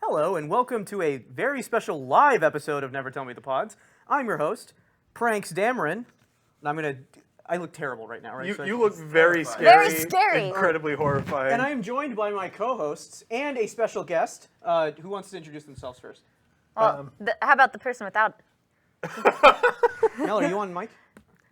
Hello, and welcome to a very special live episode of Never Tell Me the Pods. I'm your host, Pranks Dameron. And I look terrible right now, right? You look very scary. Very scary. Incredibly horrifying. And I am joined by my co-hosts and a special guest. Who wants to introduce themselves first? How about the person without? Mel, are you on mic?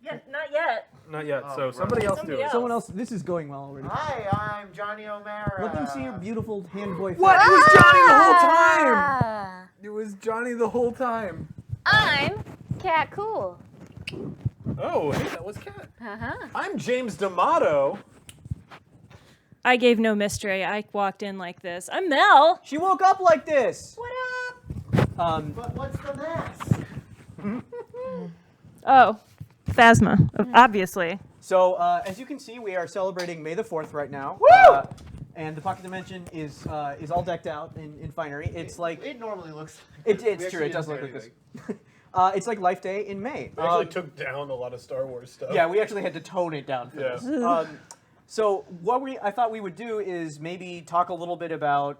Yeah, not yet. Not yet, so somebody else do it. Someone else. This is going well already. Hi, I'm Johnny O'Mara. Let them see your beautiful hand boy face. What? It was Johnny the whole time! Ah, It was Johnny the whole time. I'm Cat Cool. Oh, hey, that was Kat. Uh-huh. I'm James D'Amato. I gave no mystery. I walked in like this. I'm Mel. She woke up like this. What up? But what's the mask? Oh, Phasma, obviously. So, as you can see, we are celebrating May the 4th right now. Woo! And the Pocket Dimension is all decked out in finery. It's like It normally looks. it's true. It does look like this. It's like Life Day in May. We actually took down a lot of Star Wars stuff. Yeah, we actually had to tone it down for Yeah. this. So what I thought we would do is maybe talk a little bit about.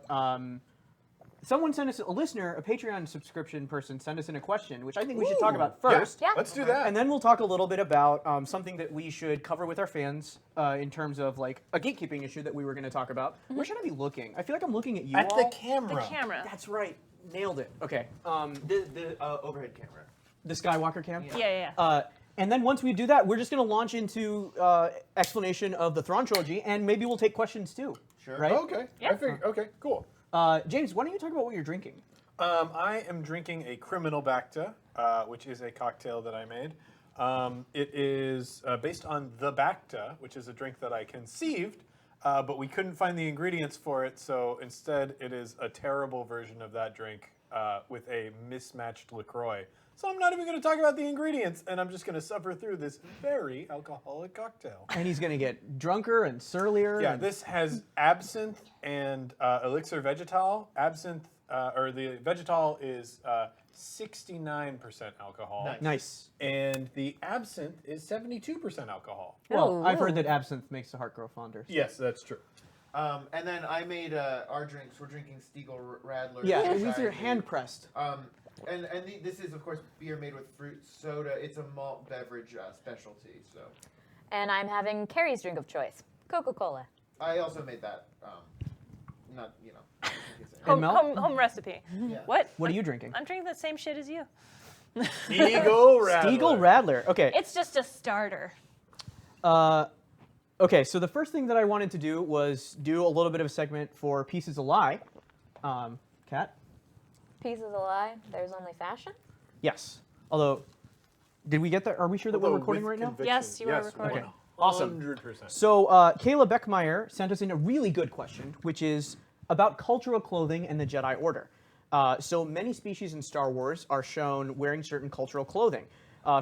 Someone sent us, a listener, a Patreon subscription person, sent us in a question, which I think we should talk about first. Yeah. Let's do that. And then we'll talk a little bit about something that we should cover with our fans in terms of like a gatekeeping issue that we were going to talk about. Where should I be looking? I feel like I'm looking at you At all. the camera. The camera. That's right. Nailed it. Okay. The overhead camera. The Skywalker cam. Yeah. And then once we do that, we're just going to launch into explanation of the Thrawn trilogy, and maybe we'll take questions too. Sure. Right? Okay. Yeah. Okay, cool. James, why don't you talk about what you're drinking? I am drinking a Criminal Bacta, which is a cocktail that I made. It is based on the Bacta, which is a drink that I conceived, but we couldn't find the ingredients for it, so instead it is a terrible version of that drink with a mismatched LaCroix. So I'm not even going to talk about the ingredients, and I'm just going to suffer through this very alcoholic cocktail. And he's going to get drunker and surlier. Yeah, and this has absinthe and elixir vegetal. Absinthe, or the vegetal is 69% alcohol. Nice. And the absinthe is 72% alcohol. Well, I've heard Ooh. that absinthe makes the heart grow fonder. Yes, that's true. And then I made our drinks. We're drinking Stiegel Radler. Yeah, which these I are made. hand pressed. This is of course beer made with fruit soda. It's a malt beverage specialty. So And I'm having Carrie's drink of choice, Coca-Cola. I also made that. Not And Mel? Home recipe. Yeah. What? What are you drinking? I'm drinking the same shit as you. Stiegel Radler. Stiegel Radler. Okay. It's just a starter. Okay, so the first thing that I wanted to do was do a little bit of a segment for Pieces a Lie. Kat? Pieces of lie. There's only fashion. Yes. Although, did we get that? Are we sure that we're recording right now? Yes, you are recording. Okay. Awesome. 100%. So Kayla Beckmeyer sent us in a really good question, which is about cultural clothing and the Jedi Order. So many species in Star Wars are shown wearing certain cultural clothing.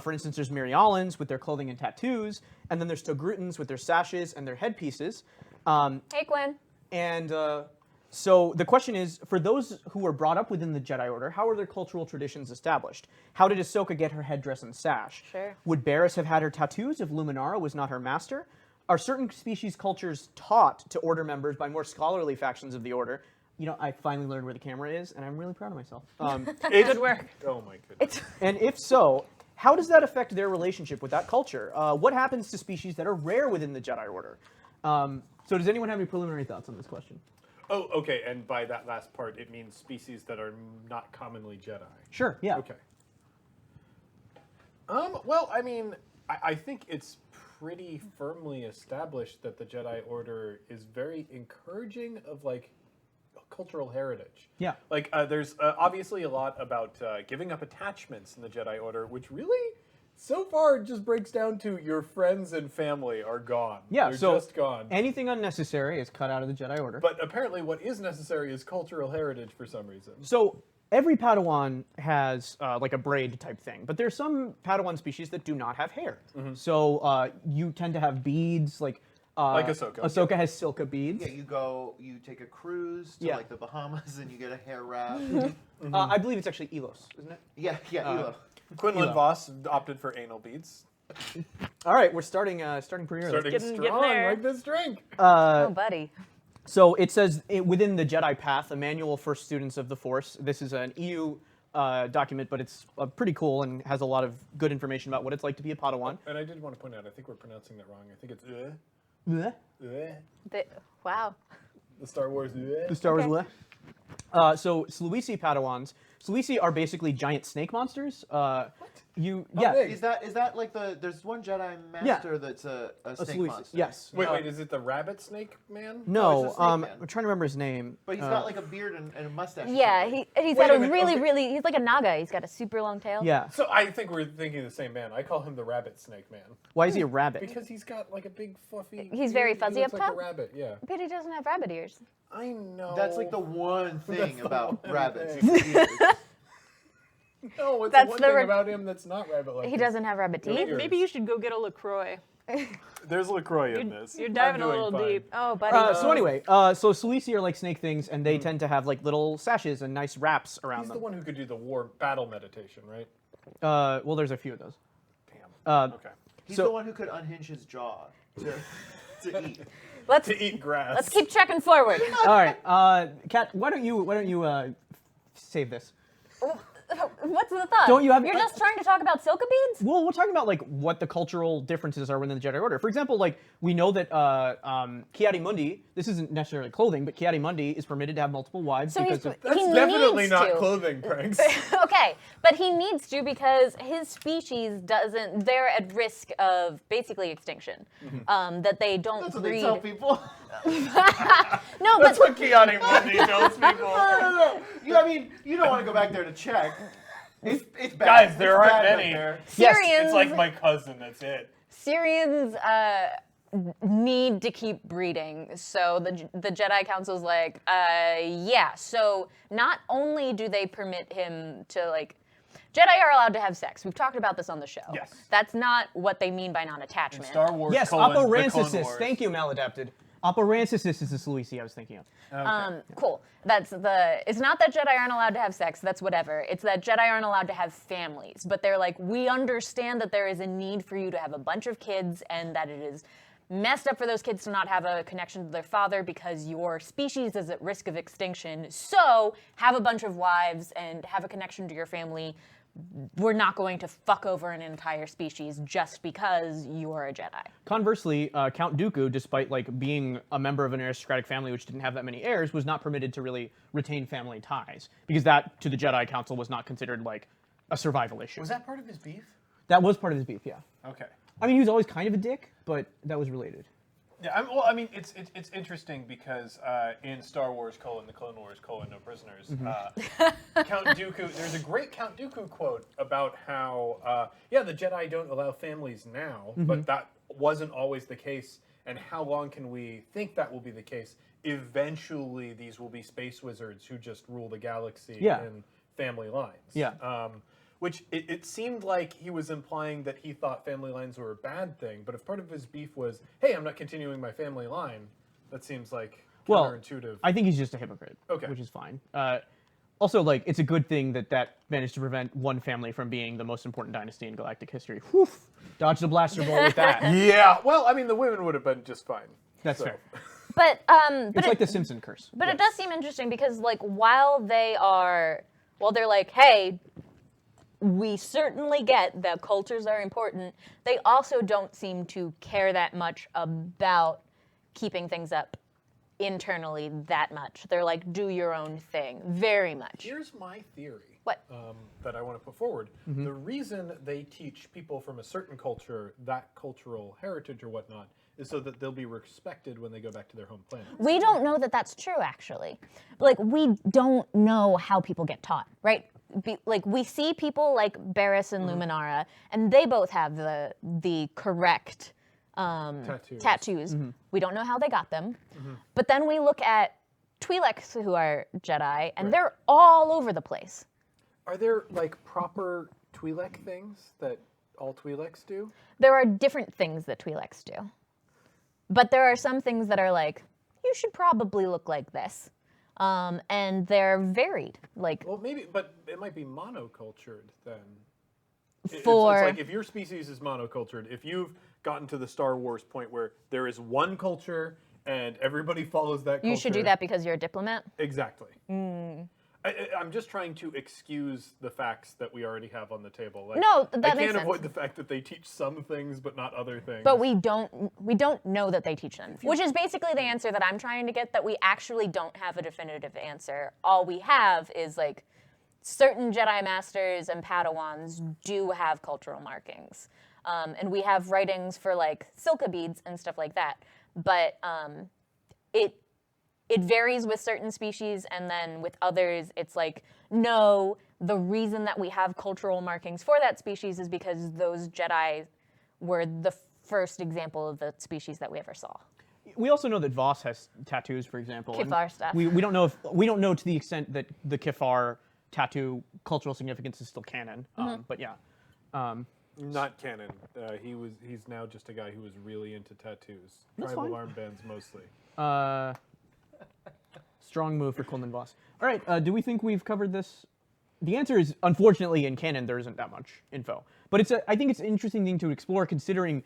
For instance, there's Mirialans with their clothing and tattoos, and then there's Togruitans with their sashes and their headpieces. Hey, Quinn. And so the question is, for those who were brought up within the Jedi Order, how are their cultural traditions established? How did Ahsoka get her headdress and sash? Sure. Would Barriss have had her tattoos if Luminara was not her master? Are certain species cultures taught to Order members by more scholarly factions of the Order? You know, I finally learned where the camera is, and I'm really proud of myself. Good work. Oh my goodness. And if so, how does that affect their relationship with that culture? What happens to species that are rare within the Jedi Order? So does anyone have any preliminary thoughts on this question? Oh, okay, and by that last part, it means species that are not commonly Jedi. Sure, yeah. Okay. Well, I mean, I think it's pretty firmly established that the Jedi Order is very encouraging of, like, cultural heritage. Yeah. Like, there's obviously a lot about giving up attachments in the Jedi Order, which really, so far, just breaks down to your friends and family are gone. Yeah, They're so just gone. anything unnecessary is cut out of the Jedi Order. But apparently what is necessary is cultural heritage for some reason. So every Padawan has like a braid type thing, but there's some Padawan species that do not have hair. So you tend to have beads, like Ahsoka. Ahsoka has Silka beads. Yeah, you take a cruise to Yeah. like the Bahamas and you get a hair wrap. I believe it's actually Elos, isn't it? Yeah, Elo. Quinlan Elo. Voss opted for anal beads. All right, we're starting pretty early. Starting Getting strong there. like this drink. Oh, buddy. So it says within the Jedi Path, a manual for students of the Force. This is an EU document, but it's pretty cool and has a lot of good information about what it's like to be a Padawan. And I did want to point out, I think we're pronouncing that wrong. I think it's Wow. the Star Wars. The Star Wars. Okay. So Sluisi Padawans. Sluisi are basically giant snake monsters. big. Is that like there's one Jedi Master that's a snake Sluisi, monster. yes. Wait, is it the rabbit snake man? No, it's a snake man. I'm trying to remember his name. But he's got like a beard and a mustache. or Yeah, something. he's Wait got a a minute, really, okay. really, he's like a Naga. He's got a super long tail. Yeah. So I think we're thinking of the same man. I call him the rabbit snake man Why is he a rabbit? because he's got like a big fluffy. He's very he fuzzy looks up like top? a rabbit, yeah. But he doesn't have rabbit ears. I know. That's like the one thing the about one rabbits. thing. is ears. No, it's That's the one the thing re- about him that's not rabbit-like. He doesn't have rabbit teeth. Ears. Maybe you should go get a LaCroix. There's LaCroix in this. You're I'm diving a doing little fine. deep. Oh, buddy. So anyway, so Sluisi are like snake things, and they tend to have like little sashes and nice wraps around He's the them. one who could do the war battle meditation, right? Well, there's a few of those. Damn. Okay. He's So- the one who could unhinge his jaw to eat. let's To eat grass. let's keep checking forward. All right, Kat, why don't you save this? What's the thought? Don't you have- You're just trying to talk about Silka beads? Well, we're talking about like what the cultural differences are within the Jedi Order. For example, like we know that Kiadi Mundi, this isn't necessarily clothing, but Kiadi Mundi is permitted to have multiple wives So he's, because of. That's he definitely needs not to. clothing, Pranks. Okay, but he needs to because his species doesn't. They're at risk of basically extinction. That they don't That's what breed. they tell people. No, That's but what Kiani Mundi tells people. No. I mean, you don't want to go back there to check. It's bad. Guys, there It's aren't bad back many. there. Syrians. It's like my cousin, that's it. Syrians need to keep breeding. So the Jedi Council's like, yeah. So not only do they permit him to like. Jedi are allowed to have sex. We've talked about this on the show. Yes. That's not what they mean by non-attachment. Star Wars. Yes, colon, the Clone Aporancesis. Wars. Thank you, Maladapted. Aporancesis is the Sluisi I was thinking of. Cool. It's not that Jedi aren't allowed to have sex, that's whatever. It's that Jedi aren't allowed to have families. But they're like, we understand that there is a need for you to have a bunch of kids and that it is messed up for those kids to not have a connection to their father because your species is at risk of extinction. So have a bunch of wives and have a connection to your family. We're not going to fuck over an entire species just because you're a Jedi. Conversely, Count Dooku, despite like being a member of an aristocratic family which didn't have that many heirs, was not permitted to really retain family ties because that, to the Jedi Council, was not considered like a survival issue. Was that part of his beef? That was part of his beef, yeah. Okay. I mean, he was always kind of a dick, but that was related. Yeah, I mean, it's interesting because in Star Wars: the Clone Wars: No Prisoners, Count Dooku. There's a great Count Dooku quote about how the Jedi don't allow families now, but that wasn't always the case. And how long can we think that will be the case? Eventually, these will be space wizards who just rule the galaxy in family lines. Yeah. Which it seemed like he was implying that he thought family lines were a bad thing, but if part of his beef was, hey, I'm not continuing my family line, that seems like counterintuitive. I think he's just a hypocrite, which is fine. Also, like, it's a good thing that managed to prevent one family from being the most important dynasty in galactic history. Whew, dodged a blaster ball with that. Yeah, well, I mean, the women would have been just fine. That's fair. But It's like the Simpson curse. But it does seem interesting because, like, while they're like, hey, we certainly get that cultures are important, they also don't seem to care that much about keeping things up internally that much. They're like, do your own thing, very much. Here's my theory. What? That I want to put forward. The reason they teach people from a certain culture that cultural heritage or whatnot is so that they'll be respected when they go back to their home planet. We don't know that that's true, actually. Like, we don't know how people get taught, right? Like, we see people like Barriss and Luminara, and they both have the correct tattoos. We don't know how they got them. But then we look at Twi'leks who are Jedi, and they're all over the place. Are there, like, proper Twi'lek things that all Twi'leks do? There are different things that Twi'leks do. But there are some things that are like, you should probably look like this. And they're varied. Like, Well, maybe, but it might be monocultured then. It's For- like if your species is monocultured, if you've gotten to the Star Wars point where there is one culture and everybody follows that culture. You should do that because you're a diplomat. Exactly. I'm just trying to excuse the facts that we already have on the table. Like, No, that I makes can't sense. avoid the fact that they teach some things but not other things. But we don't know that they teach them, which is basically the answer that I'm trying to get, that we actually don't have a definitive answer. All we have is like certain Jedi Masters and Padawans do have cultural markings. And we have writings for like Silka beads and stuff like that. But it varies with certain species, and then with others, it's like, no, the reason that we have cultural markings for that species is because those Jedi were the first example of the species that we ever saw. We also know that Voss has tattoos, for example. and Kifar stuff. We don't know to the extent that the Kifar tattoo cultural significance is still canon. But yeah. Not canon. He's now just a guy who was really into tattoos. That's Tribal fine. armbands mostly. Strong move for Coleman Voss. All right, do we think we've covered this? The answer is, unfortunately, in canon, there isn't that much info. But I think it's an interesting thing to explore, considering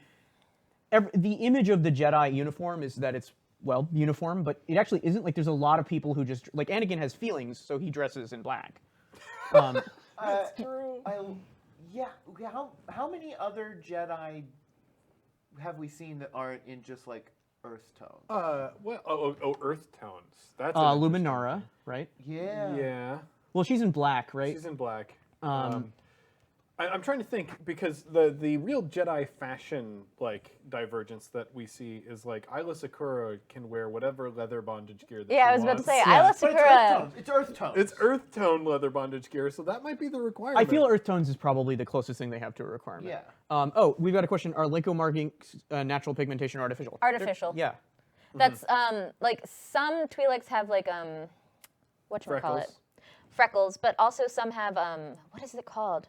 the image of the Jedi uniform is that it's, well, uniform, but it actually isn't. Like, there's a lot of people who just, like, Anakin has feelings, so he dresses in black. That's true. How many other Jedi have we seen that aren't in just like earth tones? Earth tones. That's Luminara, right? Yeah. Yeah. Well, she's in black, right? She's in black. I'm trying to think, because the real Jedi fashion like divergence that we see is like Isla Sakura can wear whatever leather bondage gear that she Yeah, I was about to wants. say, Yeah. Isla But Sakura. it's earth tones. It's earth tone leather bondage gear, so that might be the requirement. I feel earth tones is probably the closest thing they have to a requirement. Yeah. We've got a question. Are Lenko markings natural pigmentation or artificial? Artificial. Yeah. That's like some Twi'leks have like whatchamacallit? Freckles, but also some have what is it called?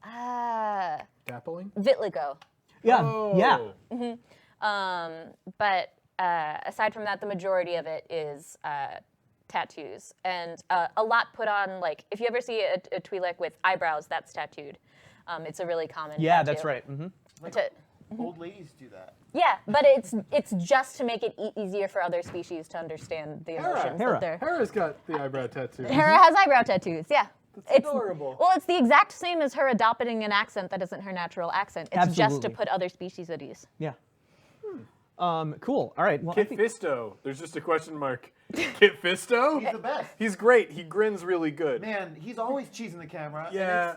Dappling? Vitiligo. Yeah. Oh. But aside from that, the majority of it is tattoos, and a lot put on. Like if you ever see a Twi'lek with eyebrows, that's tattooed. It's a really common. Yeah, tattoo. that's right. Like old ladies do that. Yeah, but it's just to make it easier for other species to understand the emotions Hera. that they're. Hera's got the eyebrow tattoo. Hera has eyebrow tattoos. Yeah. That's adorable. Well, it's the exact same as her adopting an accent that isn't her natural accent. It's just to Absolutely. put other species at ease. Yeah. Cool. All right. Well, I Kit think Fisto. There's just a question mark. Kit Fisto? He's the best. He's great. He grins really good. Man, he's always cheesing the camera. and Yeah.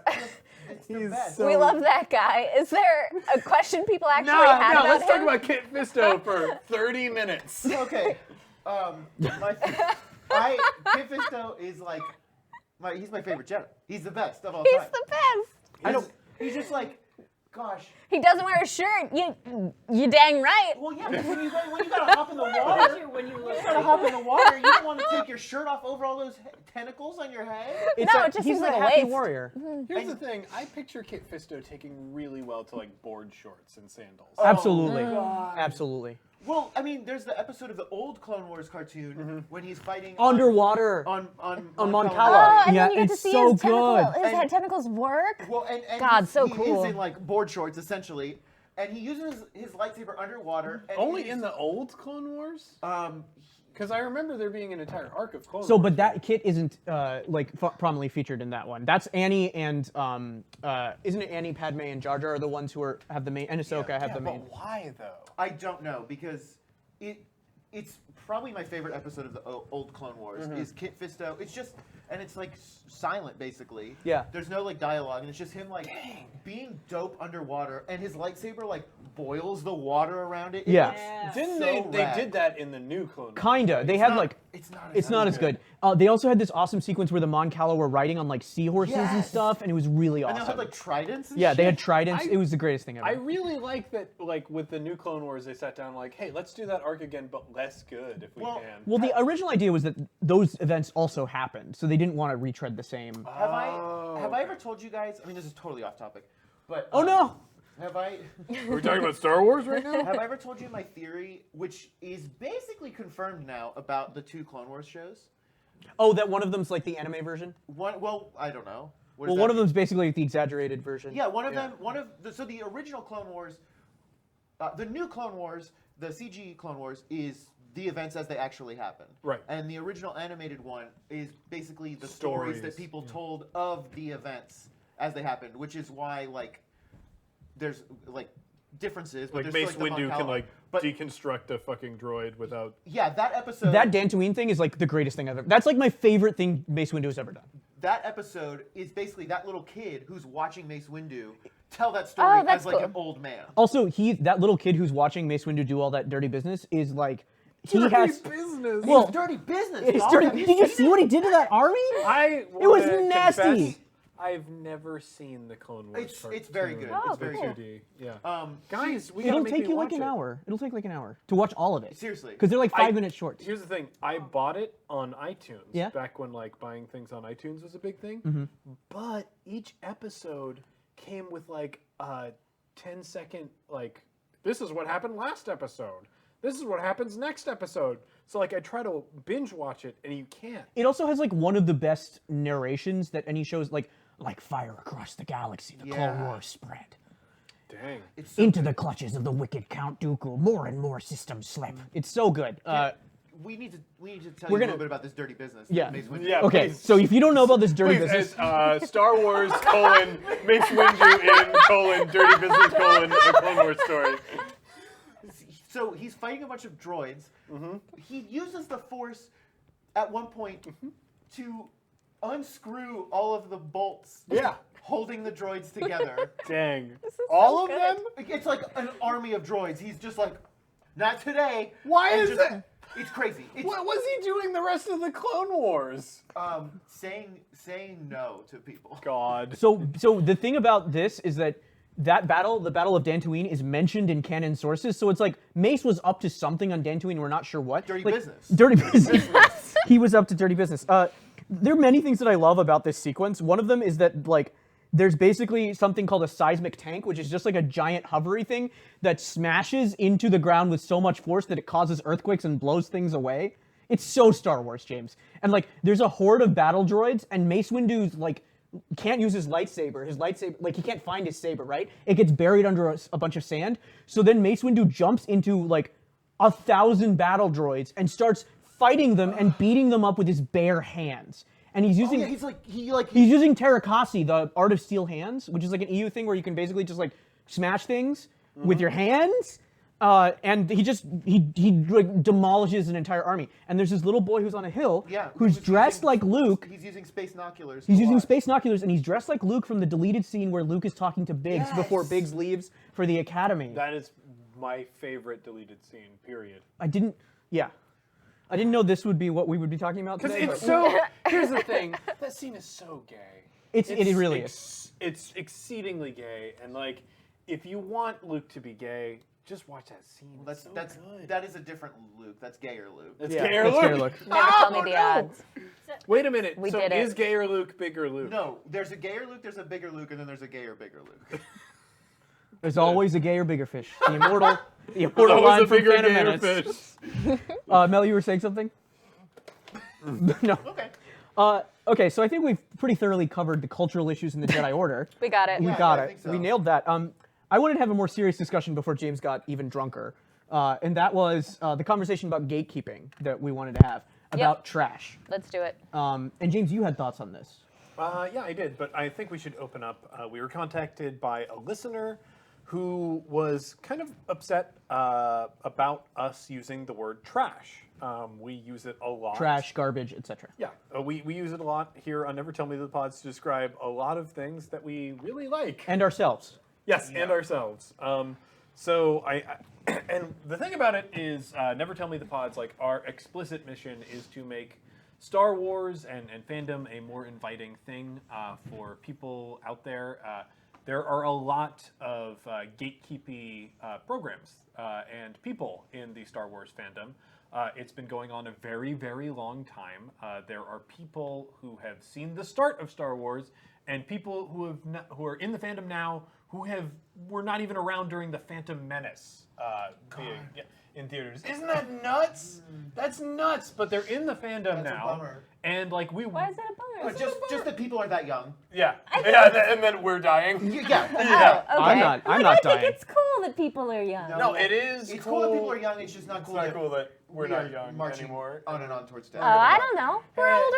It's the He's best. so- We love that guy. Is there a question people actually No, had about let's talk him? about Kit Fisto for 30 minutes. Okay. Kit Fisto is like, he's my favorite Jedi. He's the best of all He's time. the best. He's just like, gosh. He doesn't wear a shirt. You dang right. Well, yeah, but when you gotta hop in the water, when you gotta hop in the water, you don't want to take your shirt off over all those tentacles on your head. it's No, it just he's seems a like a happy waste. warrior. Here's the thing. I picture Kit Fisto taking really well to like board shorts and sandals. Absolutely. God. Absolutely. Well, I mean, there's the episode of the old Clone Wars cartoon when he's fighting Underwater. on On Mon Mon Cala. Oh, and Yeah, then you get to it's see so his tentacle. good. His And- tentacles work. Well, and God, he, so he cool. is in like board shorts essentially, and he uses his lightsaber underwater. And Only he's, in the old Clone Wars? Because I remember there being an entire arc of Clone So, Wars. but that kit isn't prominently featured in that one. That's Annie and isn't it Annie, Padme, and Jar Jar are the ones who have the main, and Ahsoka have the main. But why though? I don't know because it's probably my favorite episode of the old Clone Wars is Kit Fisto. It's just and it's like silent basically. Yeah. There's no like dialogue and it's just him like being dope underwater and his lightsaber like boils the water around it. It Yeah. looks Didn't so they rad. did that in the new Clone Wars? Kinda. They had not- like. It's not. It's not as good. They also had this awesome sequence where the Mon Cala were riding on like seahorses and Yes. stuff, and it was really And awesome. they had like tridents. And yeah, they shit. had tridents. I- It was the greatest thing ever. I really like that, like, with the new Clone Wars, they sat down like, hey, let's do that arc again, but less good if we Well, can. Well, the original idea was that those events also happened, so they didn't want to retread the same. Have I ever told you guys? I mean, this is totally off topic, but Oh no! have I? Are we talking about Star Wars right now? Have I ever told you my theory, which is basically confirmed now about the two Clone Wars shows? Oh, that one of them's like the anime version. Well, I don't know. What does Well, that one of mean? them's basically the exaggerated version. Yeah, one of them. So the original Clone Wars, the new Clone Wars, the CG Clone Wars is the events as they actually happen. Right. And the original animated one is basically the stories that people told of the events as they happened, which is why like there's like differences. But Like there's Mace still, like, the Windu can Von like but deconstruct a fucking droid without. yeah, that episode. That Dantooine thing is like the greatest thing I've ever. That's like my favorite thing Mace Windu has ever done. That episode is basically that little kid who's watching Mace Windu tell that story that's as like cool. an old man. Also, that little kid who's watching Mace Windu do all that dirty business is like he has. business. Well, It's dirty business. It's dog. dirty. Have Did you see what he did to that army? It was nasty. I've never seen the Clone Wars. It's very good. Oh, It's very cool. good. 2D. Yeah. Guys, we It'll gotta take make you me like watch an it. hour. It'll take like an hour to watch all of it. Seriously. Because they're like 5-minute shorts. Here's the thing. I bought it on iTunes Yeah. back when like buying things on iTunes was a big thing. Mm-hmm. But each episode came with like a 10-second like this is what happened last episode. This is what happens next episode. So like I try to binge watch it and you can't. It also has like one of the best narrations that any shows like fire across the galaxy. The Clone Yeah. Wars spread Dang. It's so into the clutches of the wicked Count Dooku. More and more systems slip. It's so good. we need to tell We're you a gonna- little bit about this dirty business. that Yeah. Mace Windu- Yeah. Okay, please. so if you don't know about this dirty Please, business, Star Wars : Mace Windu in : dirty business : a Clone Wars story. So he's fighting a bunch of droids. Mm-hmm. He uses the Force at one point to unscrew all of the bolts. Yeah. Holding the droids together. Dang. is All so of good. them? It's like an army of droids. He's just like, not today. Why and is just- that? It's crazy. It's What was he doing the rest of the Clone Wars? saying no to people. God. so the thing about this is that battle, the Battle of Dantooine, is mentioned in canon sources. So it's like Mace was up to something on Dantooine. We're not sure what. Dirty Like, business. Dirty business. He was up to dirty business. There are many things that I love about this sequence. One of them is that like there's basically something called a seismic tank, which is just like a giant hovery thing that smashes into the ground with so much force that it causes earthquakes and blows things away. It's so Star Wars, James. And like there's a horde of battle droids, and Mace Windu's like can't use his lightsaber. His lightsaber, like he can't find his saber, right? It gets buried under a bunch of sand. So then Mace Windu jumps into like 1,000 battle droids and starts fighting them and beating them up with his bare hands. And he's using Yeah, he's using Terakasi, the Art of Steel Hands, which is like an EU thing where you can basically just like smash things with your hands. And he like demolishes an entire army. And there's this little boy who's on a hill who's dressed like Luke. He's using space binoculars. He's to using watch. space binoculars, and he's dressed like Luke from the deleted scene where Luke is talking to Biggs before Yes. Biggs leaves for the academy. That is my favorite deleted scene, period. I didn't know this would be what we would be talking about Because today. it's but so. Here's the thing. That scene is so gay. it really is. It's exceedingly gay, and like, if you want Luke to be gay, just watch that scene. That's It's so that's good. that is a different Luke. That's gayer Luke. That's Yeah, gayer that's Luke. gayer Luke. Never tell me the no. odds. Wait a minute. We so did it. is gayer Luke bigger Luke? No, there's a gayer Luke, there's a bigger Luke, and then there's a gayer bigger Luke. There's always a gayer, bigger fish. The immortal There's line always a from bigger Phantom gayer Menace. fish. Mel, you were saying something? No. Okay. Okay, so I think we've pretty thoroughly covered the cultural issues in the Jedi Order. We got it. We Yeah, got I it. think so. We nailed that. I wanted to have a more serious discussion before James got even drunker, and that was the conversation about gatekeeping that we wanted to have about trash. Let's do it. And James, you had thoughts on this. Yeah, I did, but I think we should open up. We were contacted by a listener who was kind of upset about us using the word trash. We use it a lot. Trash, garbage, etc. Yeah, we use it a lot here on Never Tell Me the Pods to describe a lot of things that we really like. And ourselves. Yes, and ourselves. So and the thing about it is, Never Tell Me the Pods, like our explicit mission is to make Star Wars and fandom a more inviting thing for people out there. There are a lot of gatekeepy programs and people in the Star Wars fandom. It's been going on a very, very long time. There are people who have seen the start of Star Wars and people who are in the fandom now were not even around during the Phantom Menace being in theaters. Isn't that nuts? That's nuts. But they're in the fandom That's a now, bummer. and like Why is that a bummer? Just that people are that young. yeah, and then we're dying. Yeah. Oh, okay. I'm not I dying. think it's cool that people are young. No, it is. It's cool that people are young. It's just not It's cool. not that cool that we're we not are young marching anymore. on and on towards death. Oh, I don't know. We're older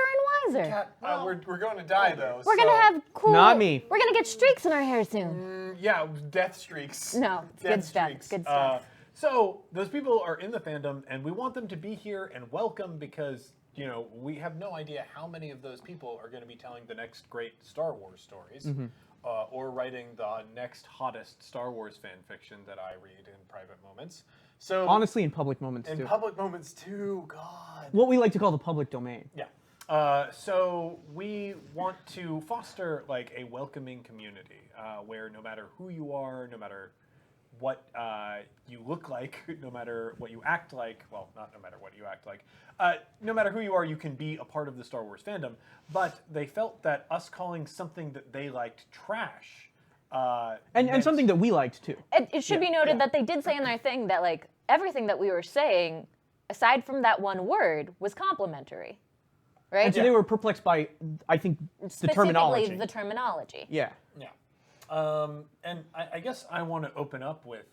and wiser. Kat, we're going to die though. We're gonna have cool. Not me. We're gonna get streaks in our hair soon. Yeah, death streaks. No, it's Death good stuff. streaks. Good stuff. So those people are in the fandom, and we want them to be here and welcome because we have no idea how many of those people are going to be telling the next great Star Wars stories, or writing the next hottest Star Wars fan fiction that I read in private moments. So Honestly, in public moments in too. public moments too. God. What we like to call the public domain. Yeah. So we want to foster like a welcoming community where no matter who you are, no matter what you look like, no matter what you act like, well, not no matter what you act like, no matter who you are, you can be a part of the Star Wars fandom. But they felt that us calling something that they liked trash. And something that we liked too. It should be noted that they did say in their thing that like everything that we were saying, aside from that one word, was complimentary, right? And so they were perplexed by, I think, the Specifically terminology. the terminology. Yeah. Yeah. And I guess I want to open up with,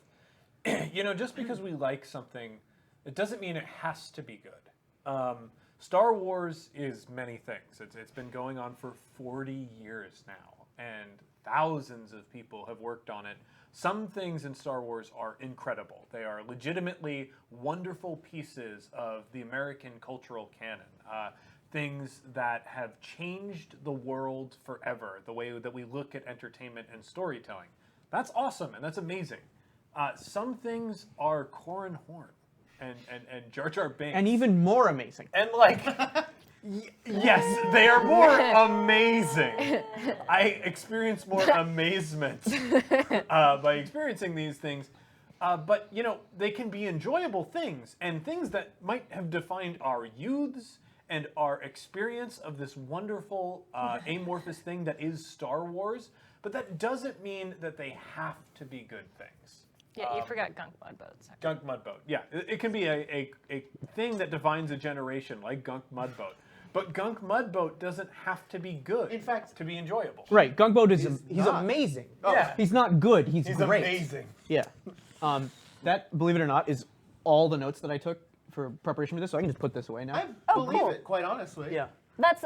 just because we like something, it doesn't mean it has to be good. Star Wars is many things. It's been going on for 40 years now, and thousands of people have worked on it. Some things in Star Wars are incredible. They are legitimately wonderful pieces of the American cultural canon. Things that have changed the world forever, the way that we look at entertainment and storytelling. That's awesome, and that's amazing. Some things are Corran Horn and Jar Jar Binks. And even more amazing. And like, yes, they are more amazing. I experience more amazement by experiencing these things. But, they can be enjoyable things, and things that might have defined our youths and our experience of this wonderful amorphous thing that is Star Wars. But that doesn't mean that they have to be good things. Yeah, you forgot Gunk Mud Boats. Gunk Mud Boat, yeah. It can be a thing that defines a generation, like Gunk Mud Boat. But Gunk Mud Boat doesn't have to be good. In fact, to be enjoyable. Right. Gunk Boat he's not. amazing. Yeah. He's not good. He's He's great. amazing. Yeah. That, believe it or not, is all the notes that I took for preparation for this, so I can just put this away now. I believe cool. it, quite honestly. Yeah. That's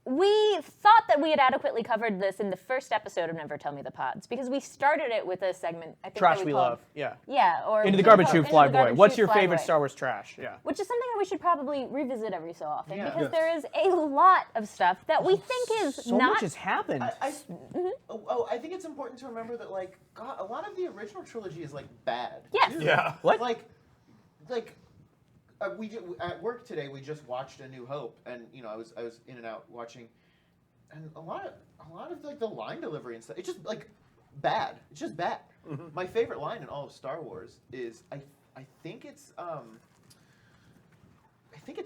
we thought that we had adequately covered this in the first episode of Never Tell Me the Pods because we started it with a segment. I think Trash that we called, love. Yeah. Yeah, or Into the we garbage called chute, Into fly the boy. Garbage What's Chute, your Fly favorite Boy. Star Wars trash? Yeah. Which is something that we should probably revisit every so often Yeah. because Yes. there is a lot of stuff that we think is So not. much has happened. I think it's important to remember that, like, God, a lot of the original trilogy is, like, bad. Yes. too. Yeah. What? Like, at work today, we just watched A New Hope, and, I was in and out watching, and a lot of like, the line delivery and stuff, it's just, like, bad. It's just bad. Mm-hmm. My favorite line in all of Star Wars is, I think it's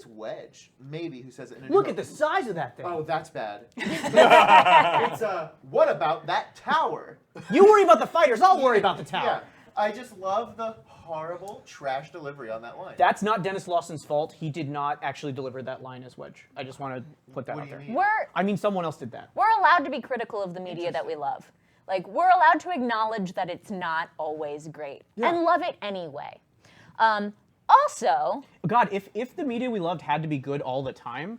Wedge, maybe, who says it in A New Look Hope. at the size of that thing. Oh, that's bad. It's what about that tower? You worry about the fighters, I'll worry about the tower. Yeah, I just love the horrible trash delivery on that line. That's not Dennis Lawson's fault. He did not actually deliver that line as Wedge. I just want to put that What out do you there. mean? I mean, someone else did that. We're allowed to be critical of the media that we love. Like, we're allowed to acknowledge that it's not always great and love it anyway. Also, God, if the media we loved had to be good all the time,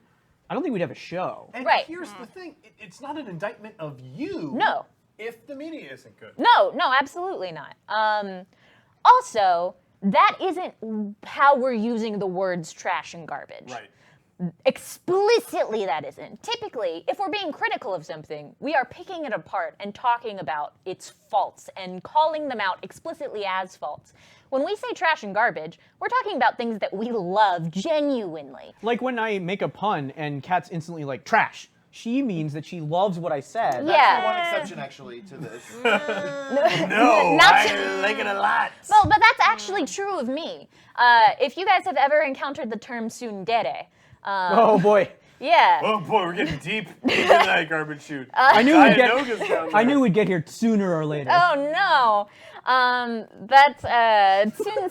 I don't think we'd have a show. And Right. here's the thing. It's not an indictment of you. No. If the media isn't good. no, absolutely not. Also, that isn't how we're using the words trash and garbage. Right. Explicitly, that isn't. Typically, if we're being critical of something, we are picking it apart and talking about its faults and calling them out explicitly as faults. When we say trash and garbage, we're talking about things that we love genuinely. Like when I make a pun and Kat's instantly like, trash. She means that she loves what I said. Yeah. That's the one exception, actually, to this. No, Not I like it a lot. Well, but that's actually true of me. If you guys have ever encountered the term tsundere, Oh boy. Yeah. Oh boy, we're getting deep into that garbage chute. I knew we'd get. I knew we'd get here sooner or later. Oh no. That's soon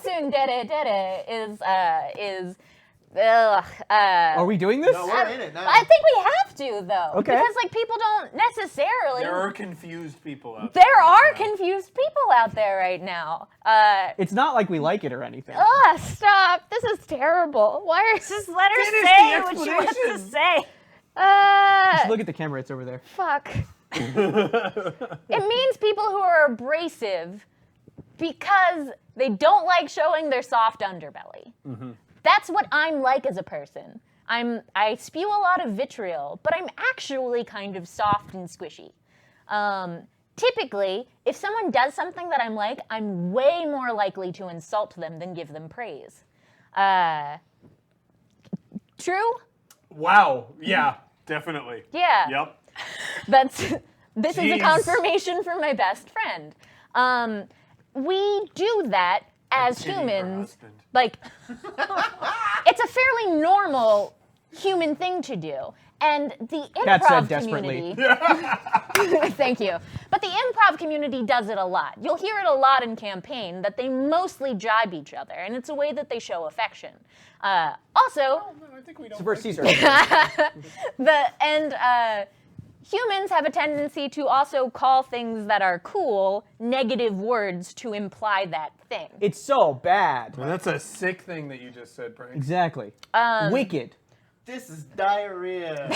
is Are we doing this? No, we're in it now. I think we have to though. Okay. Because like people don't necessarily. There are confused people out there. There are confused people out there right now. It's not like we like it or anything. Stop. This is terrible. Why are Just let her Finish say the what she wants to explanation. say. Just look at the camera, it's over there. Fuck. It means people who are abrasive because they don't like showing their soft underbelly. That's what I'm like as a person. I spew a lot of vitriol, but I'm actually kind of soft and squishy. Typically, if someone does something that I'm like, I'm way more likely to insult them than give them praise. True? Wow. Yeah, definitely. Yeah. Yep. This is a Jeez. confirmation from my best friend. We do that as Pity her humans. husband. Like, it's a fairly normal human thing to do. And the Kat said improv desperately. community. Thank you. But the improv community does it a lot. You'll hear it a lot in campaign that they mostly jibe each other, and it's a way that they show affection. Also, I think we don't. Super Caesar. humans have a tendency to also call things that are cool negative words to imply that thing. It's so bad. Well, that's a sick thing that you just said, Prank. Exactly. Wicked. This is diarrhea.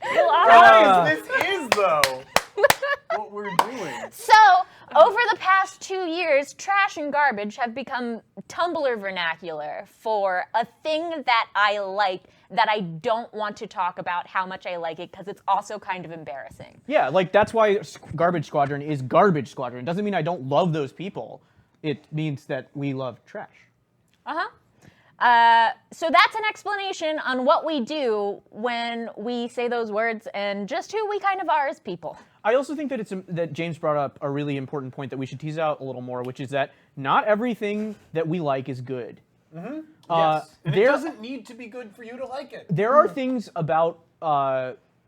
Guys, this is though what we're doing. So, over the past 2 years, trash and garbage have become Tumblr vernacular for a thing that I like that I don't want to talk about how much I like it because it's also kind of embarrassing. Yeah, like that's why Garbage Squadron is Garbage Squadron. It doesn't mean I don't love those people. It means that we love trash. So that's an explanation on what we do when we say those words and just who we kind of are as people. I also think that that James brought up a really important point that we should tease out a little more, which is that not everything that we like is good. Yes. And it doesn't need to be good for you to like it. There are things about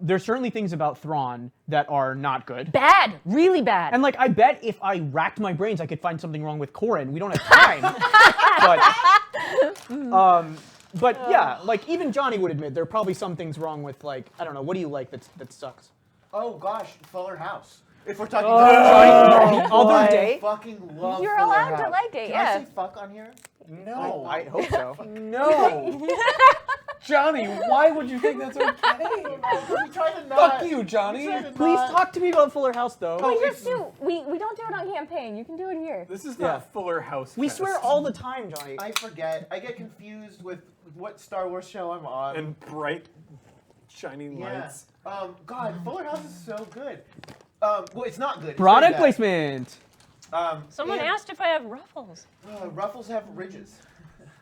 there's certainly things about Thrawn that are not good. Bad, really bad. And like I bet if I racked my brains I could find something wrong with Corrin. We don't have time. But yeah, like even Johnny would admit there are probably some things wrong with like I don't know, what do you like that sucks? Oh gosh, Fuller House. If we're talking The other I day? fucking love You're Fuller allowed to House. like it, Can yeah. I say fuck on here? No. I hope so. No. Johnny, why would you think that's okay? We try to not. Fuck you, Johnny. Please talk to me about Fuller House though. We don't do it on campaign. You can do it here. This is Yeah. not Fuller House. We Fest. swear all the time, Johnny. I forget. I get confused with what Star Wars show I'm on. And bright, shining yeah. lights. God, Fuller House is so good. Well, it's not good. It's Product very bad. placement. Someone and, asked if I have ruffles. Ruffles have ridges.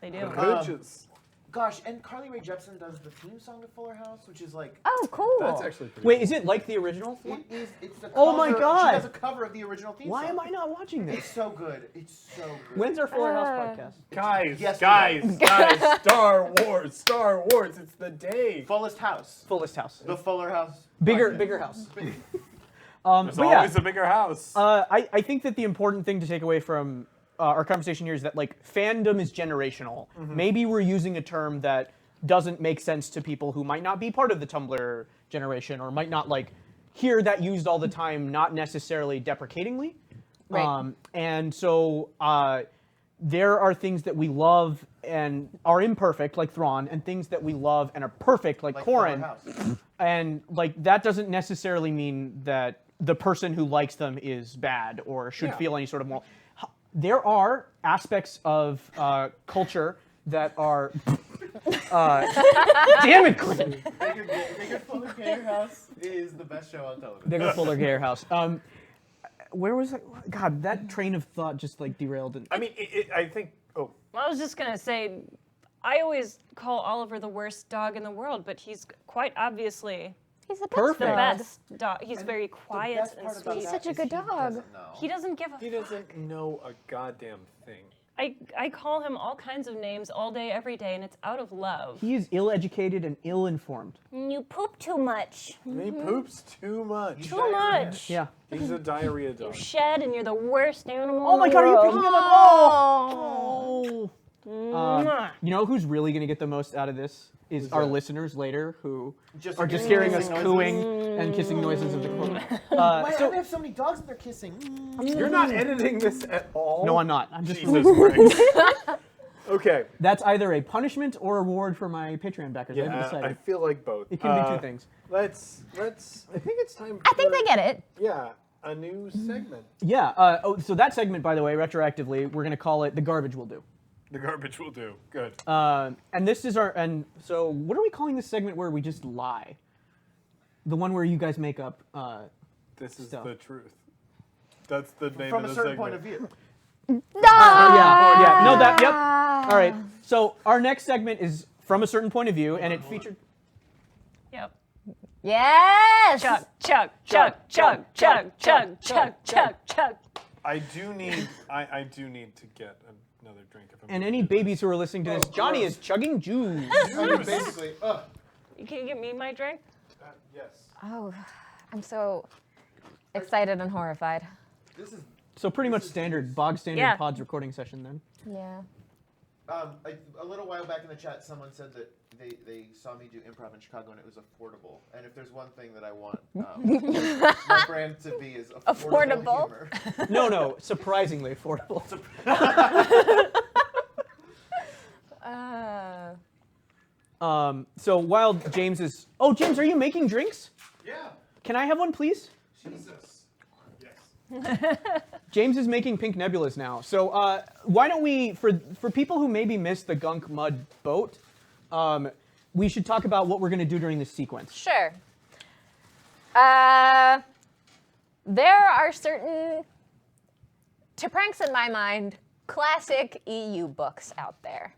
They do. Bridges. Gosh, and Carly Rae Jepsen does the theme song to Fuller House, which is like. Oh, cool. That's actually pretty Wait, is it like the original? It is. It's the. Oh my cover- God. She does a cover of the original theme Why song. am I not watching It's this? so good. It's so good. When's our Fuller House podcast? Guys, Yes, guys, Star Wars, it's the day. Fullest House. Fullest House. The Fuller House. Bigger house. There's But yeah, always a bigger house. I think that the important thing to take away from our conversation here is that like fandom is generational. Maybe we're using a term that doesn't make sense to people who might not be part of the Tumblr generation or might not like hear that used all the time, not necessarily deprecatingly. Right. And so there are things that we love and are imperfect, like Thrawn, and things that we love and are perfect, like Fuller Corrin. House. And like that doesn't necessarily mean that the person who likes them is bad or should feel any sort of moral. There are aspects of culture that are. Damn it, Quinn. Bigger Fuller Gayer House is the best show on television. Bigger, fuller, gayer house. Where was it? God, that train of thought just like derailed. And I mean, I think. Oh, Well, I was just gonna say, I always call Oliver the worst dog in the world, but he's quite obviously He's the best. Perfect. the dog. best dog. He's very The quiet best and part about sweet. that such a is good he dog. doesn't know. He doesn't give a he doesn't know a goddamn thing. I call him all kinds of names all day, every day, and it's out of love. He is ill-educated and ill-informed. You poop too much. He poops too much. Too much. Yeah. He's a diarrhea dog. Shed, and you're the worst animal Oh in my the God, are you world. picking him up? Oh. You know who's really going to get the most out of this is our listeners later, who Just are just hearing hearing us noises. cooing and kissing noises of the clone. Why So, do they have so many dogs that they're kissing? You're not editing this at all? no, I'm not. I'm just. Jesus Christ. Okay. That's either a punishment or a reward for my Patreon backers. I haven't Yeah, decided. I feel like both. It can be two things. Let's. I think it's time. I think for- they get it. Yeah, a new segment. Yeah. So that segment, by the way, retroactively, we're going to call it "The Garbage Will Do." The garbage will do. Good. And this is our. And so, what are we calling this segment where we just lie? The one where you guys make up. This is stuff. the truth. That's the name From of a the certain segment. point of view. Yeah. No, that. Yep. All right. So our next segment is from a certain point of view, and it featured. Yep. Yes. Chug, chug, chug, chug, chug, chug, chug, chug, chug. I do need to get another drink. If I'm And gonna any do babies who are listening to this, Johnny is chugging juice. I mean, basically, Can you get me my drink? this. Yes. Oh, I'm so excited and horrified. this is So pretty much standard, bog standard Yeah. pods recording session then. Yeah. a little while back in the chat, someone said that they saw me do improv in Chicago and it was affordable. And if there's one thing that I want my brand to be is affordable. Affordable? Humor. No, surprisingly affordable. So while James is, James, are you making drinks? Yeah. Can I have one, please? Jesus. Yes. James is making pink nebulas now. So why don't we, for people who maybe missed the gunk mud boat, we should talk about what we're going to do during this sequence. Sure. There are certain, to pranks in my mind, classic EU books out there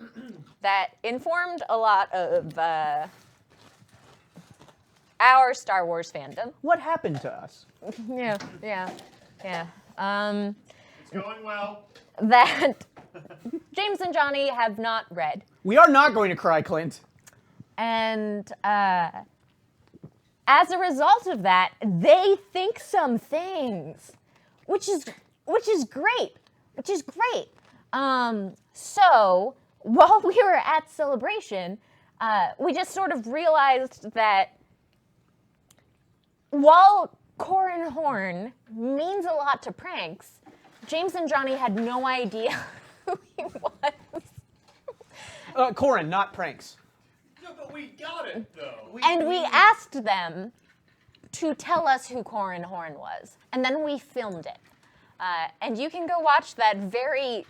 that informed a lot of our Star Wars fandom. What happened to us? Yeah. It's going well. That James and Johnny have not read. We are not going to cry, Clint. And as a result of that, they think some things, which is great. So while we were at Celebration, we just sort of realized that while Corin Horn means a lot to pranks, James and Johnny had no idea who he was. Corin, not pranks. No, but we got it though. And we asked them to tell us who Corin Horn was. And then we filmed it. And you can go watch that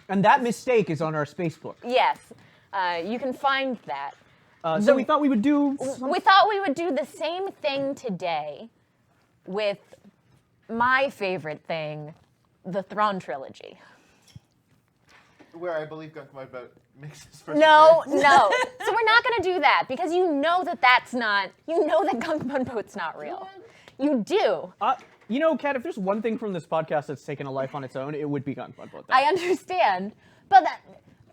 And that mistake is on our Spacebook. yes, you can find that. So we thought we would do. We thought we would do the same thing today with my favorite thing, the Thrawn trilogy. Where I believe Gunk Mud Boat makes his first No. appearance. So we're not going to do that because you know that Gunk Bun Boat's not real. You do. Kat, if there's one thing from this podcast that's taken a life on its own, it would be Gunk Mud Boat. I understand, but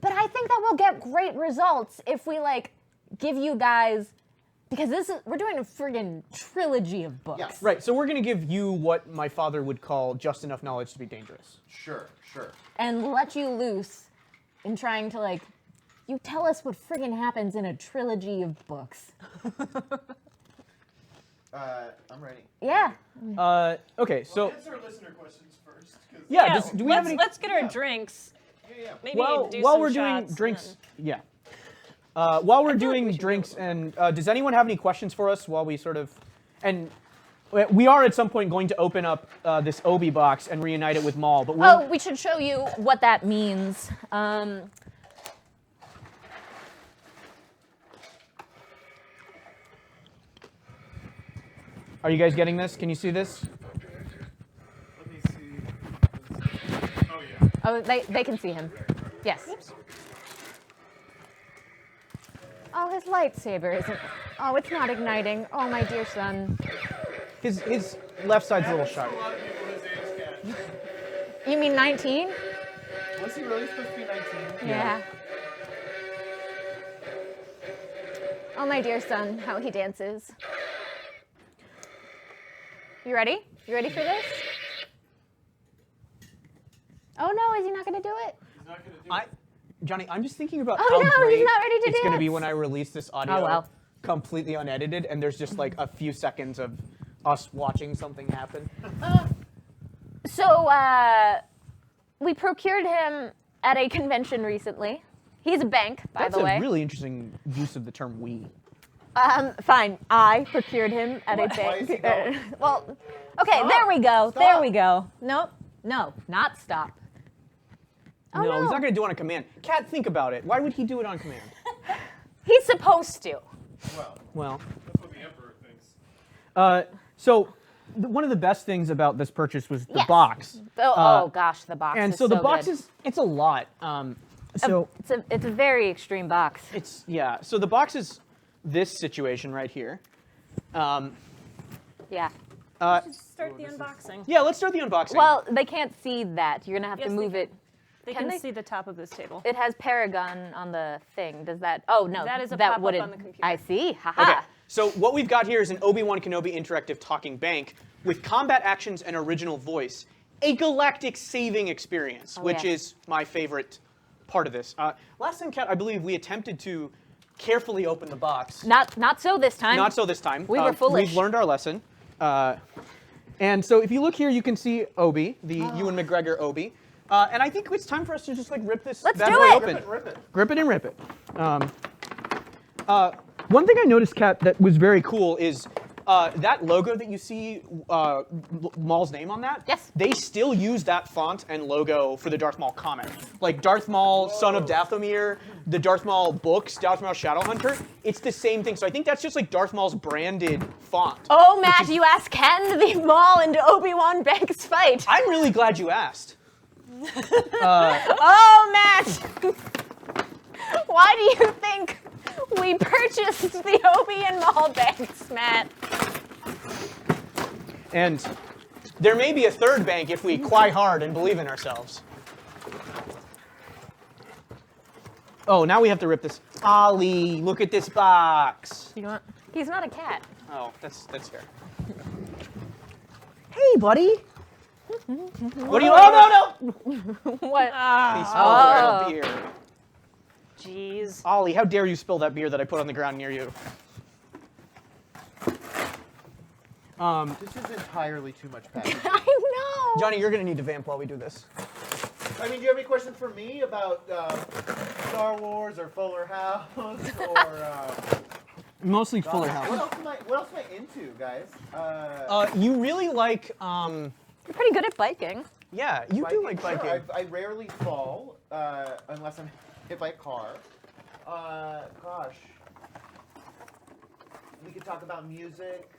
I think that we'll get great results if we give you guys, because we're doing a friggin' trilogy of books. Yes. Right, so we're going to give you what my father would call just enough knowledge to be dangerous. Sure. And let you loose in trying to you tell us what friggin' happens in a trilogy of books. I'm ready. Yeah. Okay, so Answer listener questions first. yeah, do we have any? Let's get our drinks. Yeah. Maybe Well, do while some we're shots doing drinks, and- yeah. While we're like doing we should drinks, go and does anyone have any questions for us while we sort of, and we are at some point going to open up this Obi box and reunite it with Maul, but we'll, We should show you what that means. Are you guys getting this? Can you see this? Let me see. Oh yeah. Oh, they can see him. Yes. Oh, his lightsaber isn't. Oh, it's not igniting. Oh, my dear son. His left side's a little sharp. A lot of people his age can. You mean 19? Was he really supposed to be 19? Yeah. Oh, my dear son, how he dances. You ready? You ready for this? Oh no, is he not going to do it? He's not going to do it. Johnny, I'm just thinking about Oh how no, great he's not ready to it's going to be dance. when I release this audio Oh, well. completely unedited, and there's just like a few seconds of us watching something happen. So, we procured him at a convention recently. He's a bank, by That's the way. a really interesting use of the term "we." Fine. I procured him at a Why is he bank. going? Well, okay, there we go. Stop. There we go. Nope. No, not stop. Oh, no, he's no. not going to do it on command. Cat, think about it. Why would he do it on command? He's supposed to. Well, Well, That's what the Emperor thinks. so one of the best things about this purchase was the Yes. box. Oh gosh, the box And is so the box good. it's a lot. So It's a very extreme box. yeah. So the box is this situation right here. Yeah. Start the unboxing. Yeah, let's start the unboxing. Well, they can't see that. You're gonna have Yes, to they move can. it. They Can can they? see the top of this table. It has Paragon on the thing. Does that? Oh no. That is a that pop-up wouldn't. on the computer. I see. Haha. Okay, so what we've got here is an Obi-Wan Kenobi interactive talking bank with combat actions and original voice, a galactic saving experience, Oh, which yes. is my favorite part of this. Last time, Kat, I believe we attempted to carefully open the box. Not so this time. Not so this time. We were foolish. We've learned our lesson. And so if you look here, you can see Obi, the Ewan McGregor Obi. And I think it's time for us to just like rip this Let's bad do boy it. open. rip it. Grip it and rip it. One thing I noticed, Kat, that was very cool is that logo that you see Maul's name on that. Yes. They still use that font and logo for the Darth Maul comic. Like Darth Maul, Son of Dathomir, the Darth Maul books, Darth Maul Shadowhunter. It's the same thing. So I think that's just like Darth Maul's branded font. Oh, Matt, you asked can the Maul and Obi-Wan Banks fight? I'm really glad you asked. Oh, Matt! Why do you think we purchased the Obi and Maul Banks, Matt? And there may be a third bank if we cry hard and believe in ourselves. Oh, now we have to rip this. Ollie, look at this box. You want? He's not a cat. Oh, that's fair. Hey, buddy. What do you? Oh no! What? He spilled a beer. Jeez. Ollie, how dare you spill that beer that I put on the ground near you? This is entirely too much packaging. I know. Johnny, you're gonna need to vamp while we do this. I mean, do you have any questions for me about Star Wars or Fuller House or? Mostly Fuller What House. else am I into, guys? You really like, You're pretty good at biking. yeah, you do like Sure, biking. I rarely fall unless I'm hit by a car. Gosh. We could talk about music.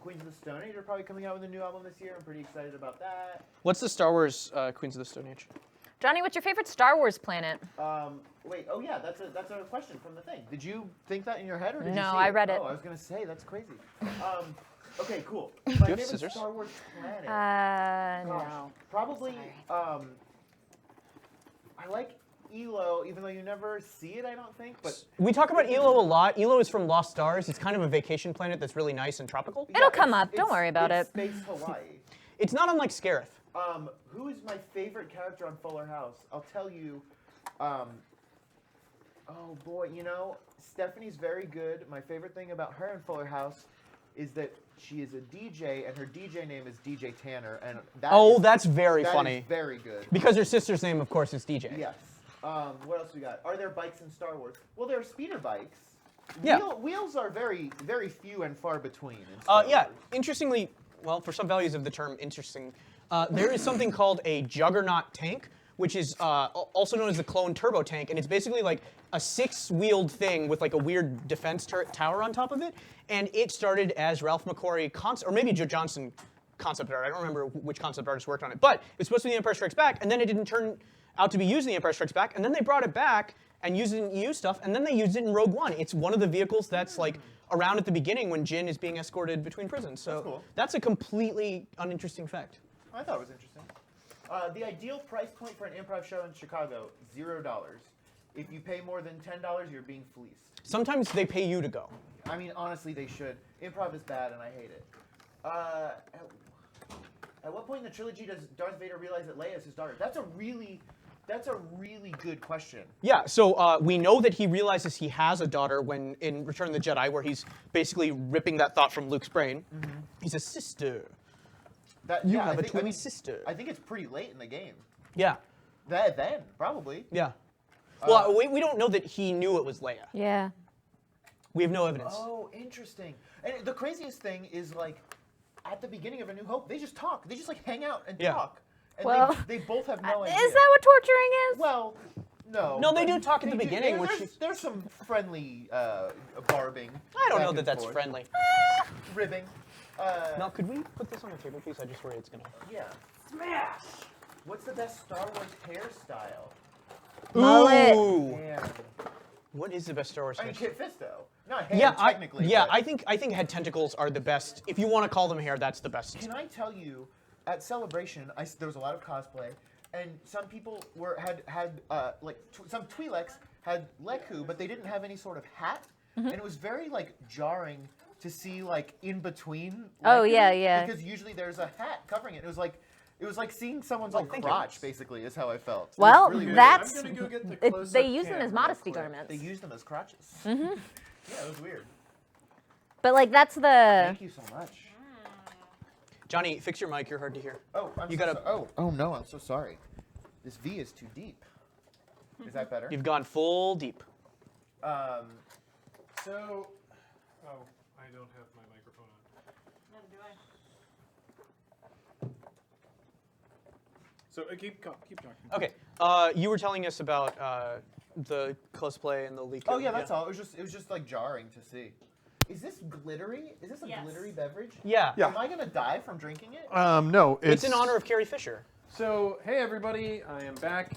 Queens of the Stone Age are probably coming out with a new album this year. I'm pretty excited about that. What's the Star Wars Queens of the Stone Age? Johnny, what's your favorite Star Wars planet? Wait. Oh yeah, that's a question from the thing. Did you think that in your head, or did you No, see I it? read it. Oh, I was gonna say that's crazy. Okay, cool. My you have favorite scissors? Star Wars planet. Gosh, No. probably. I like Elo, even though you never see it. I don't think, but We talk about Elo a lot. Elo is from Lost Stars. It's kind of a vacation planet that's really nice and tropical. It'll come it's- up. Don't worry about it's it. Space Hawaii. It's not unlike Scarif. Who is my favorite character on Fuller House? I'll tell you. Oh boy, Stephanie's very good. My favorite thing about her in Fuller House is that she is a DJ, and her DJ name is DJ Tanner, and That's very that funny. is very good. Because her sister's name, of course, is DJ. Yes. What else we got? Are there bikes in Star Wars? Well, there are speeder bikes. Yeah. Wheels are very, very few and far between in Star Yeah. Wars. Interestingly, well, for some values of the term interesting, there is something called a Juggernaut tank, which is also known as the clone turbo tank, and it's basically like a 6-wheeled thing with like a weird defense tower on top of it. And it started as Ralph McQuarrie or maybe Joe Johnston concept art. I don't remember which concept artist worked on it, but it's supposed to be The Empire Strikes Back, and then it didn't turn out to be used in The Empire Strikes Back, and then they brought it back and used it in EU stuff, and then they used it in Rogue One. It's one of the vehicles that's like around at the beginning when Jyn is being escorted between prisons. So cool. that's a completely uninteresting fact. I thought it was interesting. The ideal price point for an improv show in Chicago, $0. If you pay more than $10, you're being fleeced. Sometimes they pay you to go. I mean, honestly, they should. Improv is bad, and I hate it. At what point in the trilogy does Darth Vader realize that Leia is his daughter? That's a really good question. Yeah, so we know that he realizes he has a daughter when in Return of the Jedi, where he's basically ripping that thought from Luke's brain. He's a sister. You have a twin sister. I think it's pretty late in the game. Yeah. Then, probably. Yeah. Well, we don't know that he knew it was Leia. Yeah. We have no evidence. Oh, interesting. And the craziest thing is, like, at the beginning of A New Hope, they just talk. They just, like, hang out and talk. And Well, they both have no idea. Is that what torturing is? Well, no. No, they but do talk at the beginning, which there's some friendly barbing. I don't know back that and that's forth. friendly. Ribbing. Now, could we put this on the table, please? I just worry it's gonna. Yeah. Smash! What's the best Star Wars hairstyle? Mullet. Ooh. Damn. What is the best Star Wars? I mean, hairstyle? Kit Fisto. Not hair, Yeah, technically. yeah. but- I think head tentacles are the best. If you want to call them hair, that's the best. Can I tell you, at Celebration, there was a lot of cosplay, and some people had some Twi'leks had Leku, but they didn't have any sort of hat, and it was very like jarring to see like in between. Oh, Leku, yeah, yeah. Because usually there's a hat covering it. It was like seeing someone's Oh, like thank you. crotch, basically, is how I felt. It was Well, really weird. that's I'm gonna go get the they close-up use them cam as real modesty quick. garments. They used them as crotches. Yeah, it was weird. But like that's the Thank you so much. Johnny, fix your mic. You're hard to hear. Oh, I'm You so gotta- oh no, I'm so sorry. This V is too deep. Is that better? You've gone full deep. So Oh, I don't have my microphone on. So keep talking. Okay. You were telling us about the cosplay and the leak. oh yeah, that's all. It was just like jarring to see. Is this glittery? Is this a Yes. glittery beverage? Yeah. Yeah. Am I gonna die from drinking it? No, It's in honor of Carrie Fisher. So, hey everybody, I am back.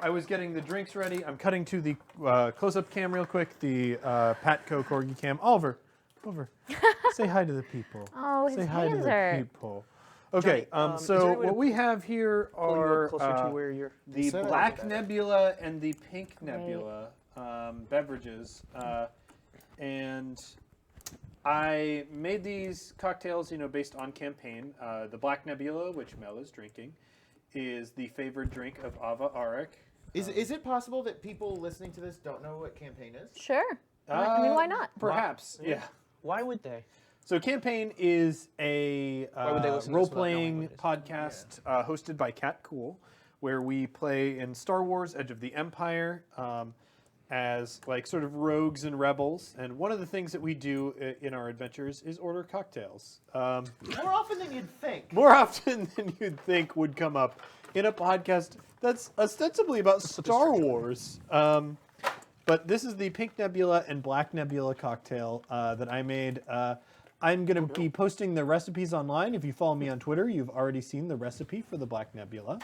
I was getting the drinks ready. I'm cutting to the close-up cam real quick, the Patco Corgi cam. Oliver, over. Say hi to the people. Oh, his Say hi to hands the are- people. Okay, Johnny, is so there a way to what we have here Pull you are up closer to where you're. the Set it Black up. Nebula and the Pink Nebula beverages. And I made these cocktails, based on campaign. The Black Nebula, which Mel is drinking, is the favored drink of Ava Arik. Is it possible that people listening to this don't know what campaign is? Sure. I mean, why not? Perhaps, yeah. Why would they? So Campaign is a would they listen to this without knowing role-playing what it is? podcast hosted by Cat Cool, where we play in Star Wars: Edge of the Empire as like sort of rogues and rebels. And one of the things that we do in our adventures is order cocktails. More often than you'd think. More often than you'd think would come up in a podcast that's ostensibly about Star Wars. But this is the Pink Nebula and Black Nebula cocktail that I made. I'm going to be posting the recipes online. If you follow me on Twitter, you've already seen the recipe for the Black Nebula.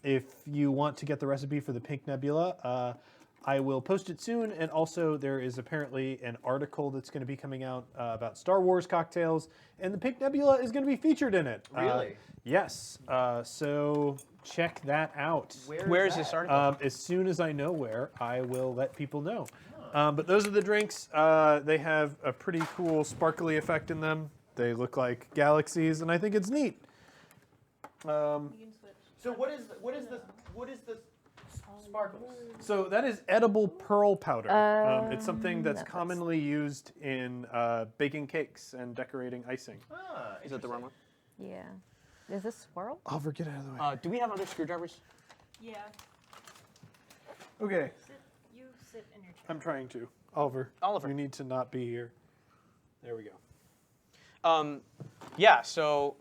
If you want to get the recipe for the Pink Nebula, I will post it soon. And also, there is apparently an article that's going to be coming out about Star Wars cocktails, and the Pink Nebula is going to be featured in it. Really? Yes. So check that out. Where is this article? As soon as I know where, I will let people know. But those are the drinks. They have a pretty cool sparkly effect in them. They look like galaxies, and I think it's neat. So what is the sparkles? So that is edible pearl powder. It's something that's that looks- commonly used in baking cakes and decorating icing. Ah, Is that the wrong one? Yeah. Is this swirl? Oliver, get out of the way. Do we have other screwdrivers? Yeah. Okay, You sit in your chair. I'm trying to. Oliver, Oliver. you need to not be here. There we go. Yeah. So,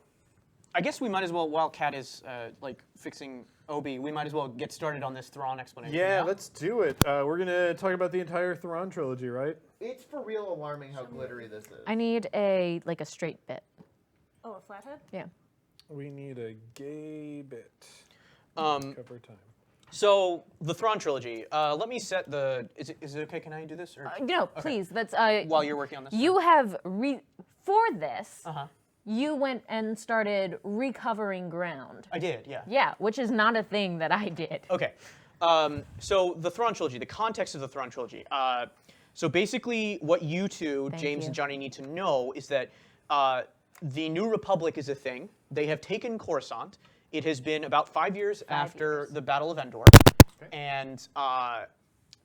I guess we might as well, while Kat is like fixing Obi, we might as well get started on this Thrawn explanation. Yeah, let's do it. We're going to talk about the entire Thrawn trilogy, right? It's for real alarming how glittery this is. I need a straight bit. Oh, a flathead? Yeah. We need a gay bit. Cover time. So the Thrawn trilogy. Let me set the. Is it okay? Can I do this? Or No, please. That's while you're working on this. You have for this. Uh-huh. you went and started recovering ground. I did, yeah. Yeah, which is not a thing that I did. Okay. So the Thrawn trilogy, the context of the Thrawn trilogy. So basically, what you two, Thank James you. and Johnny, need to know is that the New Republic is a thing. They have taken Coruscant. It has been about 5 years after the Battle of Endor, and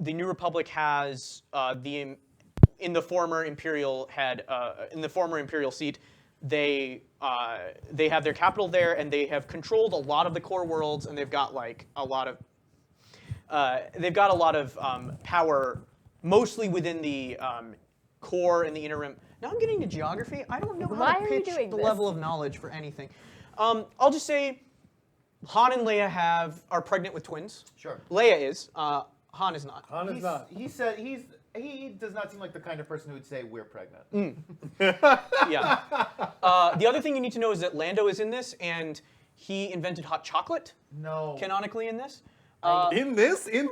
the New Republic has in the former Imperial seat. They have their capital there, and they have controlled a lot of the core worlds, and they've got like a lot of power, mostly within the core and the inner rim. Now I'm getting to geography. I don't know how Why to are you pitch doing the this? level of knowledge for anything. I'll just say, Han and Leia are pregnant with twins. Sure. Leia is. Han is not. Han is He's, not. he said he does not seem like the kind of person who would say we're pregnant. Yeah. The other thing you need to know is that Lando is in this, and he invented hot chocolate No. canonically in this. In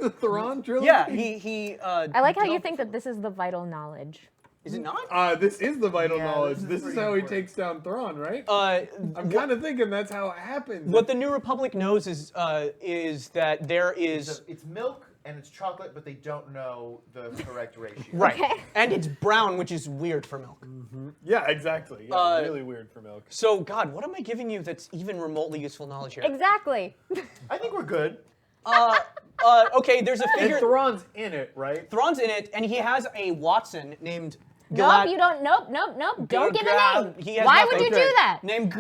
the Thrawn trilogy? Yeah, he. I like how you think that this is the vital knowledge. Is it not? This is the vital Yeah, knowledge. this is This is pretty how he important. takes down Thrawn, right? I'm What, kind of thinking that's how it happens. what the New Republic knows is that there is It's milk and it's chocolate, but they don't know the correct ratio. right, Okay. and it's brown, which is weird for milk. Yeah, exactly. Yeah, really weird for milk. So, God, what am I giving you that's even remotely useful knowledge here? Exactly. I think we're good. Okay, there's a And figure. Thrawn's in it, right? Thrawn's in it, and he has a Watson named. Nope, you don't. Nope. Don't give a name. He has Why nothing. would you Okay. do that? Named.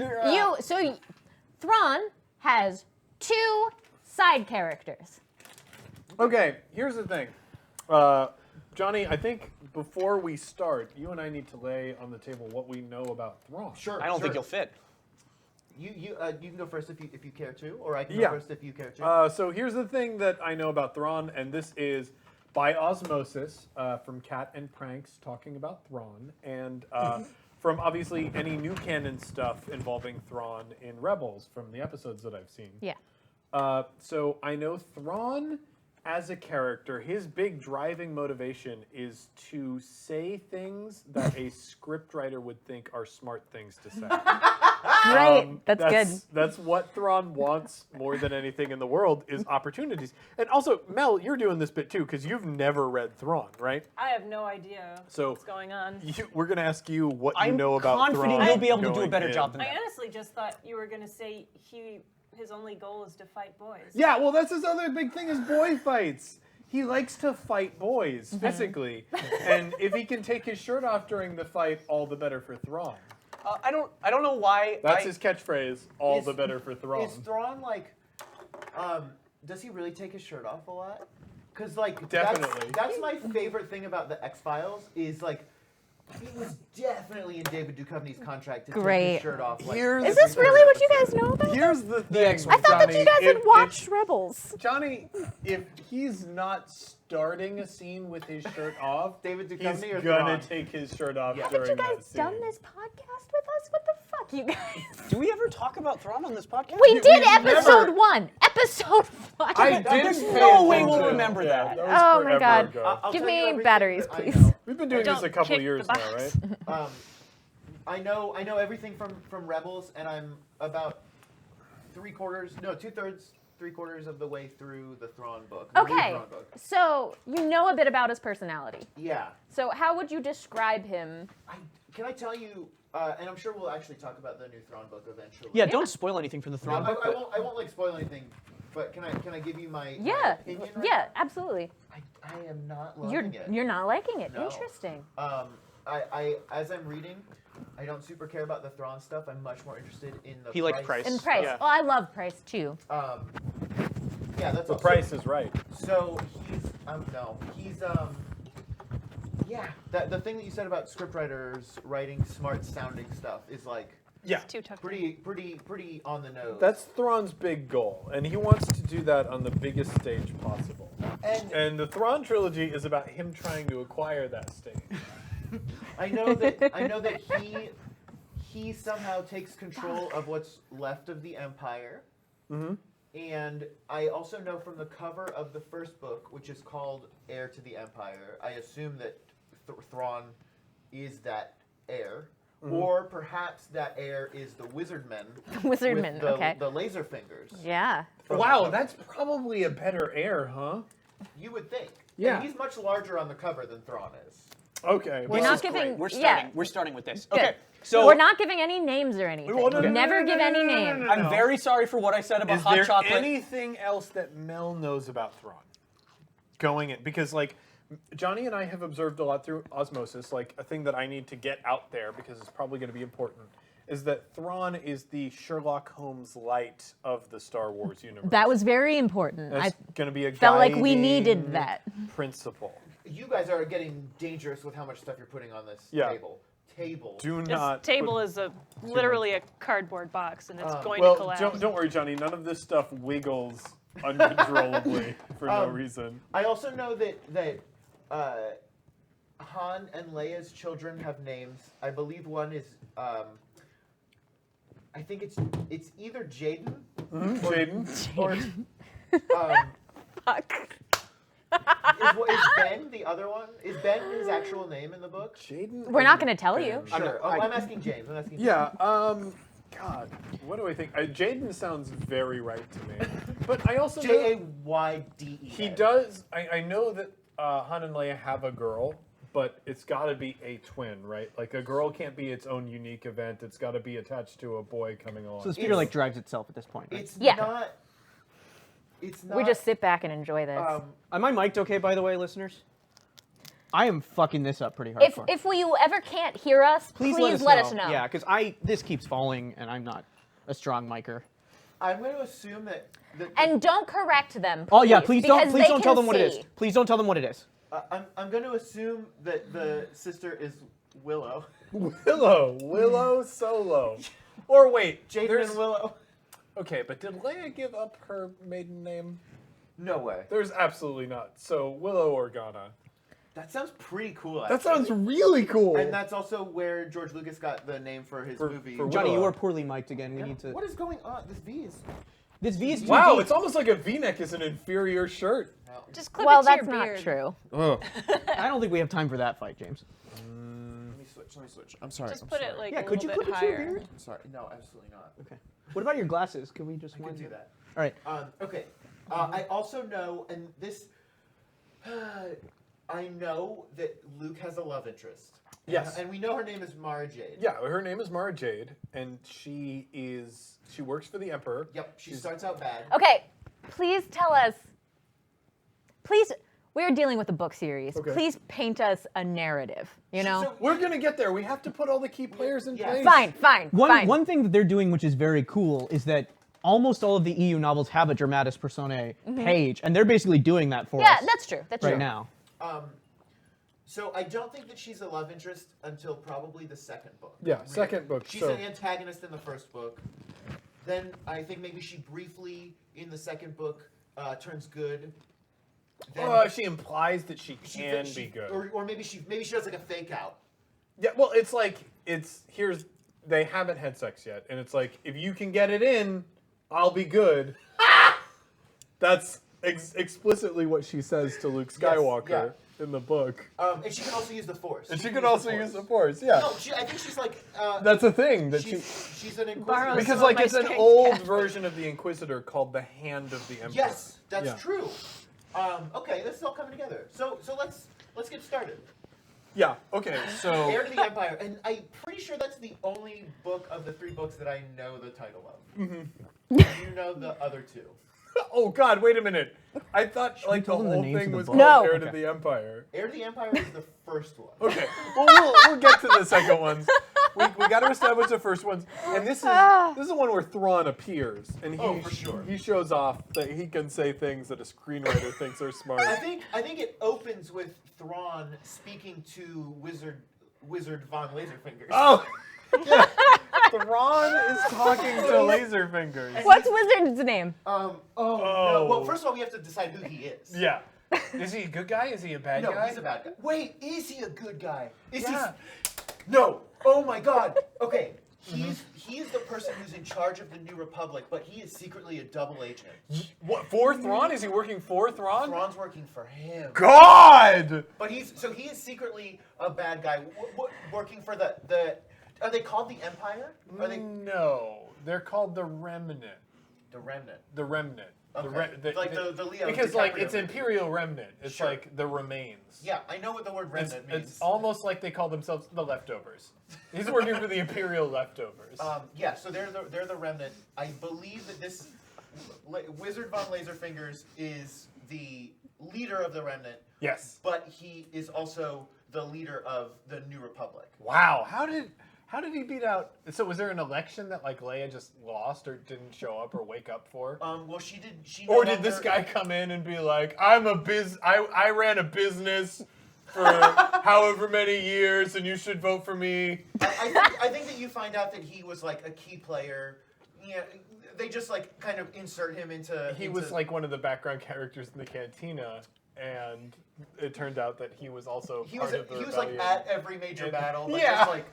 Thrawn has 2 side characters. Okay, here's the thing. Johnny, I think before we start, you and I need to lay on the table what we know about Thrawn. Sure. I don't sure. think you'll fit. You can go first if you care to, or I can Yeah. go first if you care to. So here's the thing that I know about Thrawn, and this is by osmosis from Cat and Pranks talking about Thrawn, and from obviously any new canon stuff involving Thrawn in Rebels from the episodes that I've seen. Yeah. So I know Thrawn as a character, his big driving motivation is to say things that a scriptwriter would think are smart things to say. Great. That's good. That's what Thrawn wants more than anything in the world is opportunities. And also, Mel, you're doing this bit too because you've never read Thrawn, right? I have no idea So- what's going on. We're going to ask you what you I'm know about confident Thrawn. you'll be able to do a going better in. job than I that. honestly just thought you were going to say his only goal is to fight boys. Yeah, well, that's his other big thing is boy fights. He likes to fight boys physically, and if he can take his shirt off during the fight, all the better for Thrawn. I don't know why. That's his catchphrase. All Is- the better for Thrawn. Is Thrawn like, does he really take his shirt off a lot? Because like Definitely. That's my favorite thing about the X-Files is like, it was definitely in David Duchovny's contract to take Great. his shirt off. Like, Here's- Is this really what you guys know about? Here's the thing. X-Men. I thought that you guys had watched Rebels. Johnny, if he's not starting a scene with his shirt off, David he's Duchovny or gonna Thrawn? take his shirt off Yeah. during You that guys scene. done this podcast with us? What the fuck, you guys? Do we ever talk about Thrawn on this podcast? We did we've episode never- 1. Episode 1. I didn't There's pay no way we'll attention. remember that. was Oh my forever God. ago. I'll Give tell you me everything batteries, that I please. know. We've been doing this Don't a couple kick years the now, right? box. I know everything from Rebels, and I'm about 3/4 of the way through the Thrawn book. the new Okay, Thrawn book. so you know a bit about his personality. Yeah. So how would you describe him? Can I tell you? And I'm sure we'll actually talk about the new Thrawn book eventually. Yeah, don't spoil anything from the No, Thrawn book. I won't like spoil anything. But can I give you my Yeah, opinion? Right yeah, absolutely. now? I am not You're loving it. you're not liking it. No. Interesting. I as I'm reading, I don't super care about the Thrawn stuff. I'm much more interested in the. He likes Price. And Price. Yeah. Oh, I love Price too. Yeah, that's The all. price is right. So he's yeah. The thing that you said about scriptwriters writing smart sounding stuff is like Yeah. Too tough. pretty on the nose. That's Thrawn's big goal, and he wants to do that on the biggest stage possible. And the Thrawn trilogy is about him trying to acquire that stage. I know that he somehow takes control of what's left of the Empire. Mm-hmm. And I also know from the cover of the first book, which is called Heir to the Empire, I assume that Thrawn is that heir. or perhaps that heir is the Wizardmen. Wizardmen, with the, okay. the laser fingers. Yeah. Wow, that's probably a better heir, huh? You would think. Yeah. And he's much larger on the cover than Thrawn is. Okay. We're This not is great. giving. We're yeah. starting. We're starting with this. Good. Okay. So we're not giving any names or anything. Well, no, no, Never no, no, give no, any no, no, name. no, no. I'm very sorry for what I said about Is hot there chocolate. anything else that Mel knows about Thrawn? Going in, because like Johnny and I have observed a lot through osmosis. Like a thing that I need to get out there because it's probably going to be important is that Thrawn is the Sherlock Holmes light of the Star Wars universe. That was very important. That's I going to be a felt like we guiding needed that. principle. You guys are getting dangerous with how much stuff you're putting on this Yeah. table. Table. Do This not. table put- is literally a cardboard box, and it's going well, to collapse. don't worry, Johnny. None of this stuff wiggles uncontrollably for no reason. I also know that Han and Leia's children have names. I believe one is I think it's either Jaden Jaden. or Fuck. is Ben the other one? Is Ben his actual name in the book? Jaden. We're not going to tell you. Sure. I'm asking James. I'm asking Yeah. God, what do I think? Jaden sounds very right to me, but I also know Jayde. he does. I know that Han and Leia have a girl, but it's got to be a twin, right? Like a girl can't be its own unique event. It's got to be attached to a boy coming along. So the speeder like drives itself at this point. Right? It's Yeah. not. It's not. We just sit back and enjoy this. Am I mic'd okay, by the way, listeners? I am fucking this up pretty hardcore. if you ever can't hear us, please let us know. Yeah, because this keeps falling, and I'm not a strong micer. I'm going to assume that. And don't correct them. Oh yeah, please because they don't tell can them what it is. see. Please don't tell them what it is. I'm going to assume that the sister is Willow. Willow Solo, or wait, Jaden there's and Willow. okay, but did Leia give up her maiden name? No way. There's absolutely not. So Willow Organa. That sounds pretty cool. That sounds really cool. And that's also where George Lucas got the name for his movie. for Johnny, you Willow. are poorly mic'd again. We need to. What is going on? This V is. This V is too Wow, deep. it's almost like a V-neck is an inferior shirt. Just clip Well, it to that's your not beard. true. I don't think we have time for that fight, James. Let me switch. I'm sorry. Just put it like Yeah, a could little you bit clip it to your higher. beard? I'm sorry. No, absolutely not. Okay. What about your glasses? Can we just I could do that. All right. Okay. I also know, and this. I know that Luke has a love interest. Yes. And we know her name is Mara Jade. Yeah, her name is Mara Jade, and she works for the Emperor. Yep. She starts out bad. Okay, please tell us. Please, we're dealing with a book series. Okay. Please paint us a narrative. You know. So- We're gonna get there. We have to put all the key players in Yeah. place. Fine. One thing that they're doing, which is very cool, is that almost all of the EU novels have a dramatis personae page, and they're basically doing that for Yeah, us that's true. That's right true. now. So I don't think that she's a love interest until probably the second book. Yeah, second book. She's So an antagonist in the first book. Then I think maybe she briefly in the second book turns good. Then she implies that she can be good. or maybe she does like a fake out. Yeah, well, it's like they haven't had sex yet, and it's like if you can get it in, I'll be good. That's explicitly what she says to Luke Skywalker in the book. And she can also use the Force. And she can also use the Force. Yeah, No, I think she's like. that's a thing that she's an inquisitor. Borrow because some like of my it's an strength, old Catherine. version of the Inquisitor called the Hand of the Emperor. Yes, that's Yeah. true. Okay, this is all coming together. So let's get started. Yeah. Okay. So Heir to the Empire, and I'm pretty sure that's the only book of the 3 books that I know the title of. Mm-hmm. Do you know the other 2? oh God, wait a minute. I thought we like the tell them the whole names of thing the was books? called No. Heir to the Empire. Heir to the Empire is the first one. Okay. Well, we'll get to the second ones. We got to establish the first ones, and this is the one where Thrawn appears, and for sure. he shows off that he can say things that a screenwriter thinks are smart. I think it opens with Thrawn speaking to Wizard Von Laserfingers. Oh, yeah. Thrawn is talking to Laserfingers. What's Wizard's name? No. Well, first of all, we have to decide who he is. Yeah. Is he a good guy? Is he a bad No, guy? he's a bad guy. Wait, is he a good guy? Is Yeah. he? No. Oh my God. Okay. He's the person who's in charge of the New Republic, but he is secretly a double agent. What, for Thrawn? Is he working for Thrawn? Thrawn's working for him. God! But he is secretly a bad guy, working for the Are they called the Empire? Are they No, they're called the Remnant. the Remnant? The Remnant. Okay. Like the Leo Because like DiCaprio it's movie. Imperial Remnant. It's Sure. like the remains. Yeah, I know what the word It's, Remnant means. it's almost like they call themselves the leftovers. He's working for the Imperial leftovers. Yeah, so they're the Remnant. I believe that this Wizard von Laserfingers is the leader of the Remnant, Yes. but he is also the leader of the New Republic. Wow. How did he beat out? So was there an election that like Leia just lost or didn't show up or wake up for? Well, she did. Or did this guy come in and be like, I ran a business for however many years and you should vote for me? I think that you find out that he was like a key player. Yeah, they just like kind of insert him into. He was like one of the background characters in the cantina, and it turned out that he was also part of the he was like rebellion. at every major battle, but Yeah. just like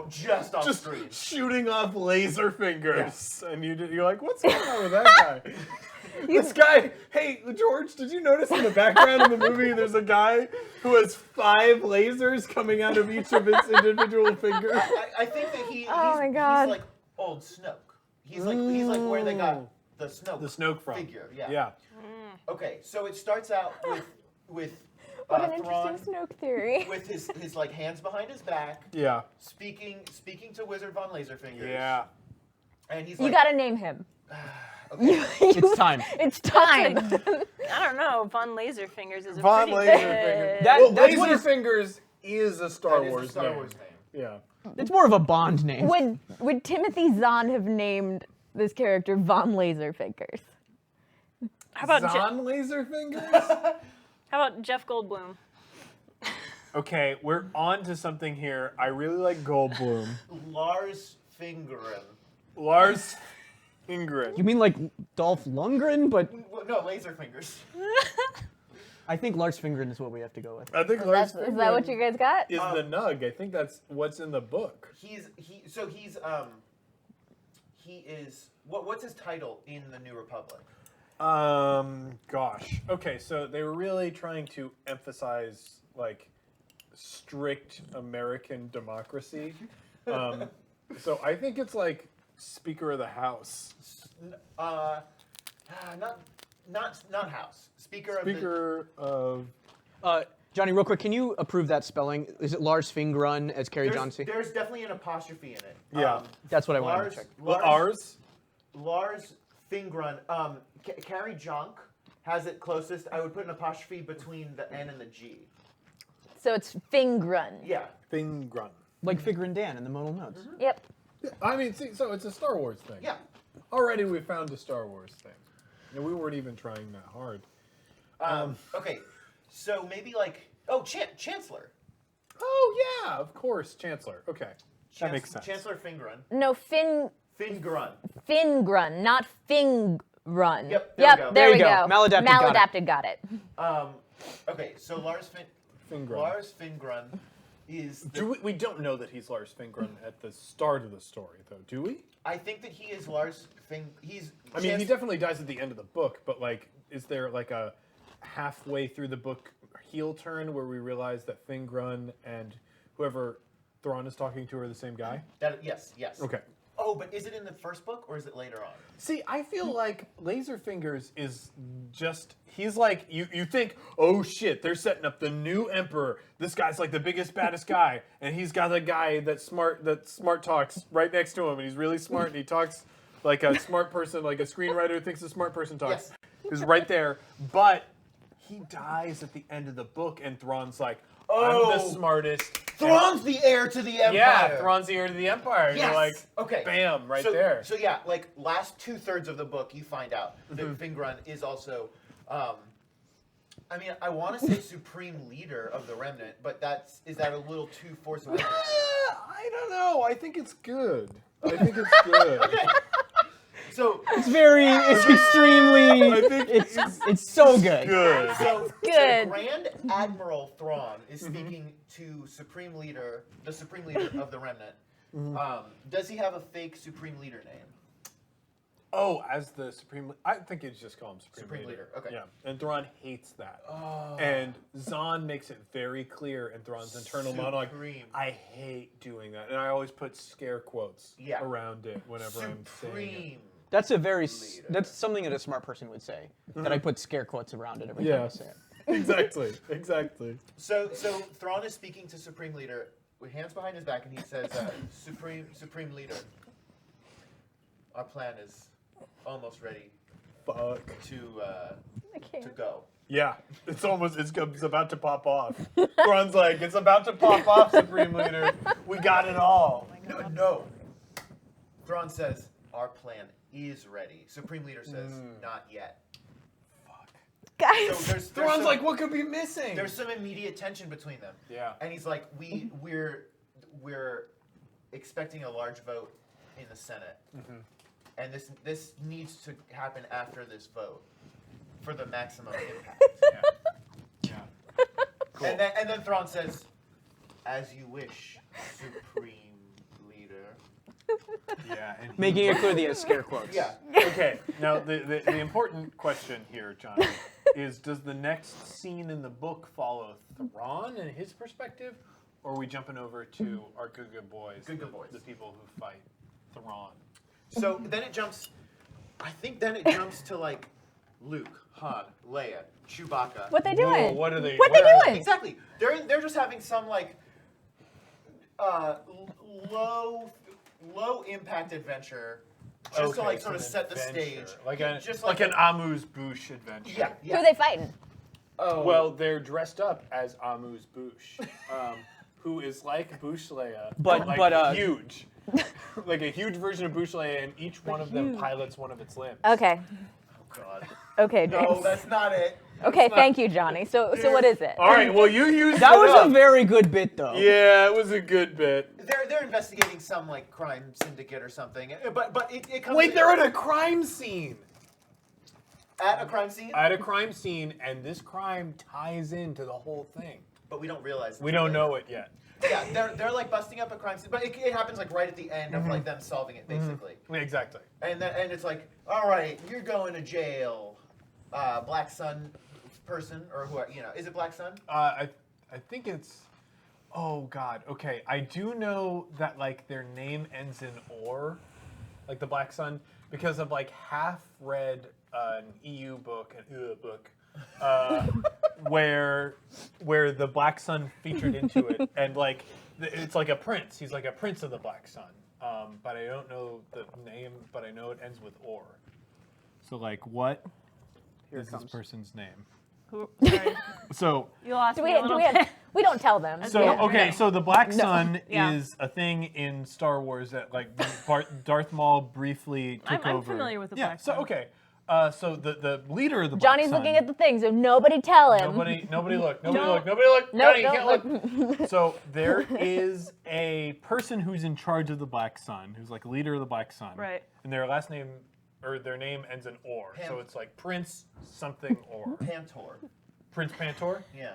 just on Just screen. shooting off laser fingers, and you're like, what's going on with that guy? This guy, hey George, did you notice in the background of the movie there's a guy who has 5 lasers coming out of each of his individual fingers? I think that he's my God. like old Snoke. He's like where they got the Snoke from. figure. Yeah. Yeah. Okay, so it starts out with What an Thrawn interesting Snoke theory. with his like hands behind his back, Yeah. speaking to Wizard von Laserfingers. Yeah. And he's You like, gotta name him. okay. It's time. It's time. I don't know. Von Laserfingers is a Von pretty Laserfingers. good. That's what it's, Laserfingers is a Star That is Wars the Star name. Wars name. Yeah. it's more of a Bond name. Would Timothy Zahn have named this character Von Laserfingers? How about Zahn Laserfingers? how about Jeff Goldblum? Okay, we're on to something here. I really like Goldblum. Lars Fingren. Lars Ingrid. You mean like Dolph Lundgren? But No, Laserfingers. I think Lars Fingren is what we have to go with. I think Lars Is that what you guys got? is the Nug. I think that's what's in the book. He is what's his title in the New Republic? Gosh. Okay, so they were really trying to emphasize like strict American democracy. So I think it's like Speaker of the House. Not House. Speaker of Johnny, real quick, can you approve that spelling? Is it Lars Fingren as Carrie Johnsey? There's definitely an apostrophe in it. Yeah. That's what I wanted to check. Lars Fingren. Carrie Jonk has it closest. I would put an apostrophe between the N and the G. So it's Fingren. Yeah. Fingren. Like Figrin Dan in the modal notes. Yep. I mean, see, so it's a Star Wars thing. Yeah. Already we found a Star Wars thing. And we weren't even trying that hard. Okay. So maybe like Chancellor. Oh yeah, of course, Chancellor. Okay, that makes sense. Chancellor Fingren. No, Fingren. Fingren, not Fingrun. Yep, there we go. There we you go. go. Maladapted Got it. Okay, so Lars Fingren is. We don't know that he's Lars Fingren at the start of the story, though, do we? I think that he is Lars He's. I mean, he definitely dies at the end of the book, but like, is there like a halfway through the book heel turn where we realize that Fingren and whoever Thrawn is talking to are the same guy? Yes. Okay. Oh, but is it in the first book or is it later on? See, I feel like Laserfingers is just, he's like, you think, oh shit, they're setting up the new emperor. This guy's like the biggest, baddest guy. And he's got a guy that smart talks right next to him. And he's really smart and he talks like a smart person, like a screenwriter thinks a smart person talks. Yes. He's right there. But he dies at the end of the book and Thrawn's like, I'm the smartest. Thrawn's the heir to the Empire. Yeah, Thrawn's the heir to the Empire. Yes. You're like, okay. Bam, right there. So yeah, like last 2/3 of the book, you find out that Fingren is also, I mean, I want to say supreme leader of the Remnant, but is that a little too force awakens? I don't know. I think it's good. I think it's good. Okay. So It's extremely, I think it's so good. good. So Good. Grand Admiral Thrawn is speaking to the Supreme Leader of the Remnant. Does he have a fake Supreme Leader name? Oh, as the Supreme... I think you just call him Supreme Leader, okay. Yeah, and Thrawn hates that. And Zahn makes it very clear in Thrawn's internal monologue, Supreme. I hate doing that. And I always put scare quotes Yeah. around it whenever I'm saying it. Supreme. That's a very Leader. that's something that a smart person would say. That I put scare quotes around it every time Yeah. I say it. Exactly, exactly. So Thrawn is speaking to Supreme Leader with hands behind his back, and he says, Supreme Leader, our plan is almost ready Fuck. to go. Yeah, it's about to pop off. Thrawn's like, it's about to pop off, Supreme Leader. We got it all. No. Thrawn says, our plan is ready. Supreme Leader says, not yet. Guys. So there's Thrawn's some, like, what could be missing? there's some immediate tension between them. Yeah. And he's like, we're expecting a large vote in the Senate, and this needs to happen after this vote for the maximum impact. Yeah. Cool. And then Thrawn says, "As you wish, Supreme Leader." Yeah. And he- Making it clear that he has scare quotes. Yeah. Okay. Now the important question here, Johnny, is does the next scene in the book follow Thrawn and his perspective, or are we jumping over to our Good Boys, the people who fight Thrawn? So then it jumps. I think then it jumps to like Luke, Han, Leia, Chewbacca. What they doing? Whoa, what are they? What they where are doing? Exactly. They're just having some like low impact adventure, just to Okay, like so sort of an set the adventure. stage. like an just like an amuse-bouche adventure. Yeah. Who Yeah. are they fighting? Oh. Well, they're dressed up as amuse-bouche, who is like Bouche Leia, But- like but, huge, like a huge version of Bouche Leia, and each one of them pilots one of its limbs. Okay. Oh God. Okay, James. No, that's not it. Okay, thank you, Johnny. So what is it? All right. Well, you used That it was up. a very good bit, though. Yeah, it was a good bit. They're investigating some like crime syndicate or something. But it comes Wait, they're at a crime scene. at a crime scene. At a crime scene, and this crime ties into the whole thing. But we don't realize. We don't know it yet. Yeah, they're like busting up a crime scene, but it happens like right at the end of like them solving it basically. Exactly. And it's like, all right, you're going to jail, Black Sun person or who is it Black Sun? I think it's. Oh God. Okay, I do know that like their name ends in or, like the Black Sun, because of like half read an EU book, where the Black Sun featured into it, and like it's like a prince. He's like a prince of the Black Sun. But I don't know the name, but I know it ends with or. So like, what is this person's name? Sorry. So. You lost Do me we, a do little we, bit. have, we don't tell them. So Yeah. okay, so the Black Sun Yeah. is a thing in Star Wars that like Darth Maul briefly took I'm over. familiar with the yeah, Black so Sun. okay, so the leader of the Johnny's Black Sun, looking at the thing, so nobody tell him. nobody look, No. Johnny, Nope, you don't can't look. So there is a person who's in charge of the Black Sun, who's like leader of the Black Sun, Right. And their last name or their name ends in or, so Pam- it's like Prince something or Pantor. Prince Pantor. Yeah.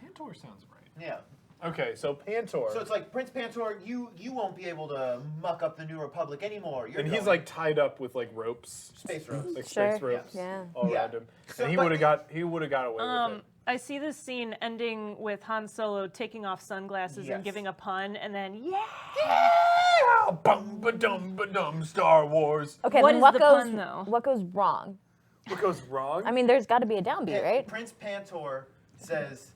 Pantor sounds right. Yeah. Okay, so Pantor. So it's like Prince Pantor, you won't be able to muck up the New Republic anymore. You're And he's going like tied up with like ropes, space ropes. like Sure. space ropes, Yeah. all Yeah. around him. So, And he but would have got away with it. I see this scene ending with Han Solo taking off sunglasses Yes. and giving a pun, and then Yeah, bum ba dum ba dum, Star Wars. Okay, What then is what the goes pun, though? what goes wrong? What goes wrong? I mean, there's got to be a downbeat, right? Prince Pantor says,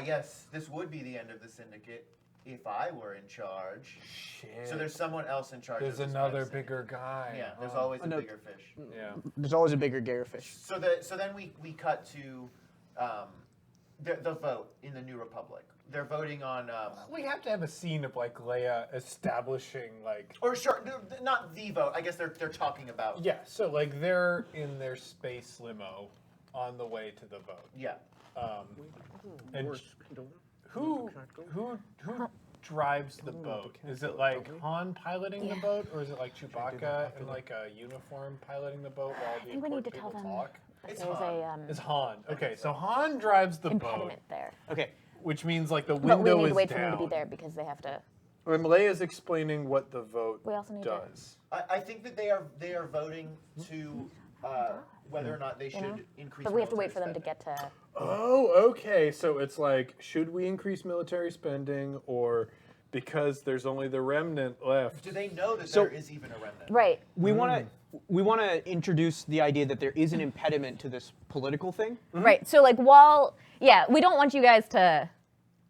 yes, this would be the end of the syndicate if I were in charge. Shit. So there's someone else in charge. There's of this another crime syndicate. bigger guy. Yeah, there's Oh. always a no. bigger fish. Yeah. There's always a bigger, gayer fish. So then we cut to the vote in the New Republic. They're voting on We have to have a scene of like Leia establishing like. or sure, not the vote. I guess they're talking about. Yeah, so like they're in their space limo on the way to the vote. Yeah. And who drives the boat? Is it like Han piloting the boat, or is it like Chewbacca in like a uniform piloting the boat while the think we need important to tell people them. talk? It's There's Han. a It's Han. Okay, so Han drives the boat, impediment there. Okay. which means like the But we window need is to wait down. for them to be there because they have to. When Leia's explaining what the vote We also need to- does. I think that they are voting to whether or not they should increase. But we have to wait for military them to spending. get to. Oh, okay. So it's like, should we increase military spending, or because there's only the remnant left? Do they know that So- there is even a remnant? Right. We want to introduce the idea that there is an impediment to this political thing. Right. So like we don't want you guys to.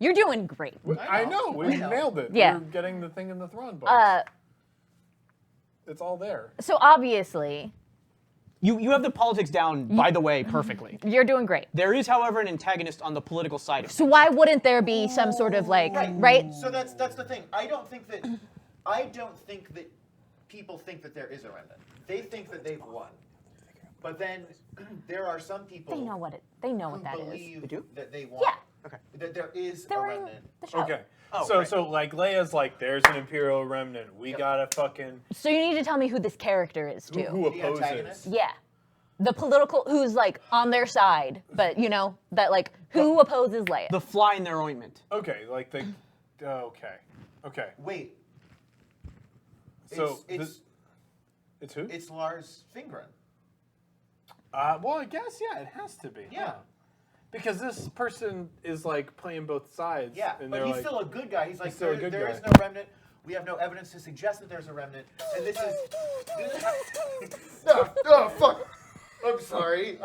You're doing great. I know. We know. nailed it. Yeah. We're getting the thing in the Thrawn box. It's all there. So obviously, You have the politics down, by the way, perfectly. you're doing great. There is, however, an antagonist on the political side of it. So why wouldn't there be some sort of like right? So that's the thing. I don't think that people think that there is a remnant. They think that they've won. But then there are some people They know what that is. believe They do? that they won. Yeah. Okay. That there is They're a in remnant. the show. Okay. Oh, so right. so like Leia's like, there's an Imperial remnant. We gotta fucking So you need to tell me who this character is too. who The opposes. antagonist? Yeah. The political who's like on their side, but you know, that like who opposes Leia. The fly in their ointment. Okay, like the. Okay. Wait. So it's it's who? it's Lars Fingren. Well, I guess it has to be. Yeah. huh? Because this person is like playing both sides. Yeah, and but they're he's like, still a good guy. He's like, still a good there guy. is no remnant. We have no evidence to suggest that there's a remnant. And this is. Oh, fuck. I'm sorry.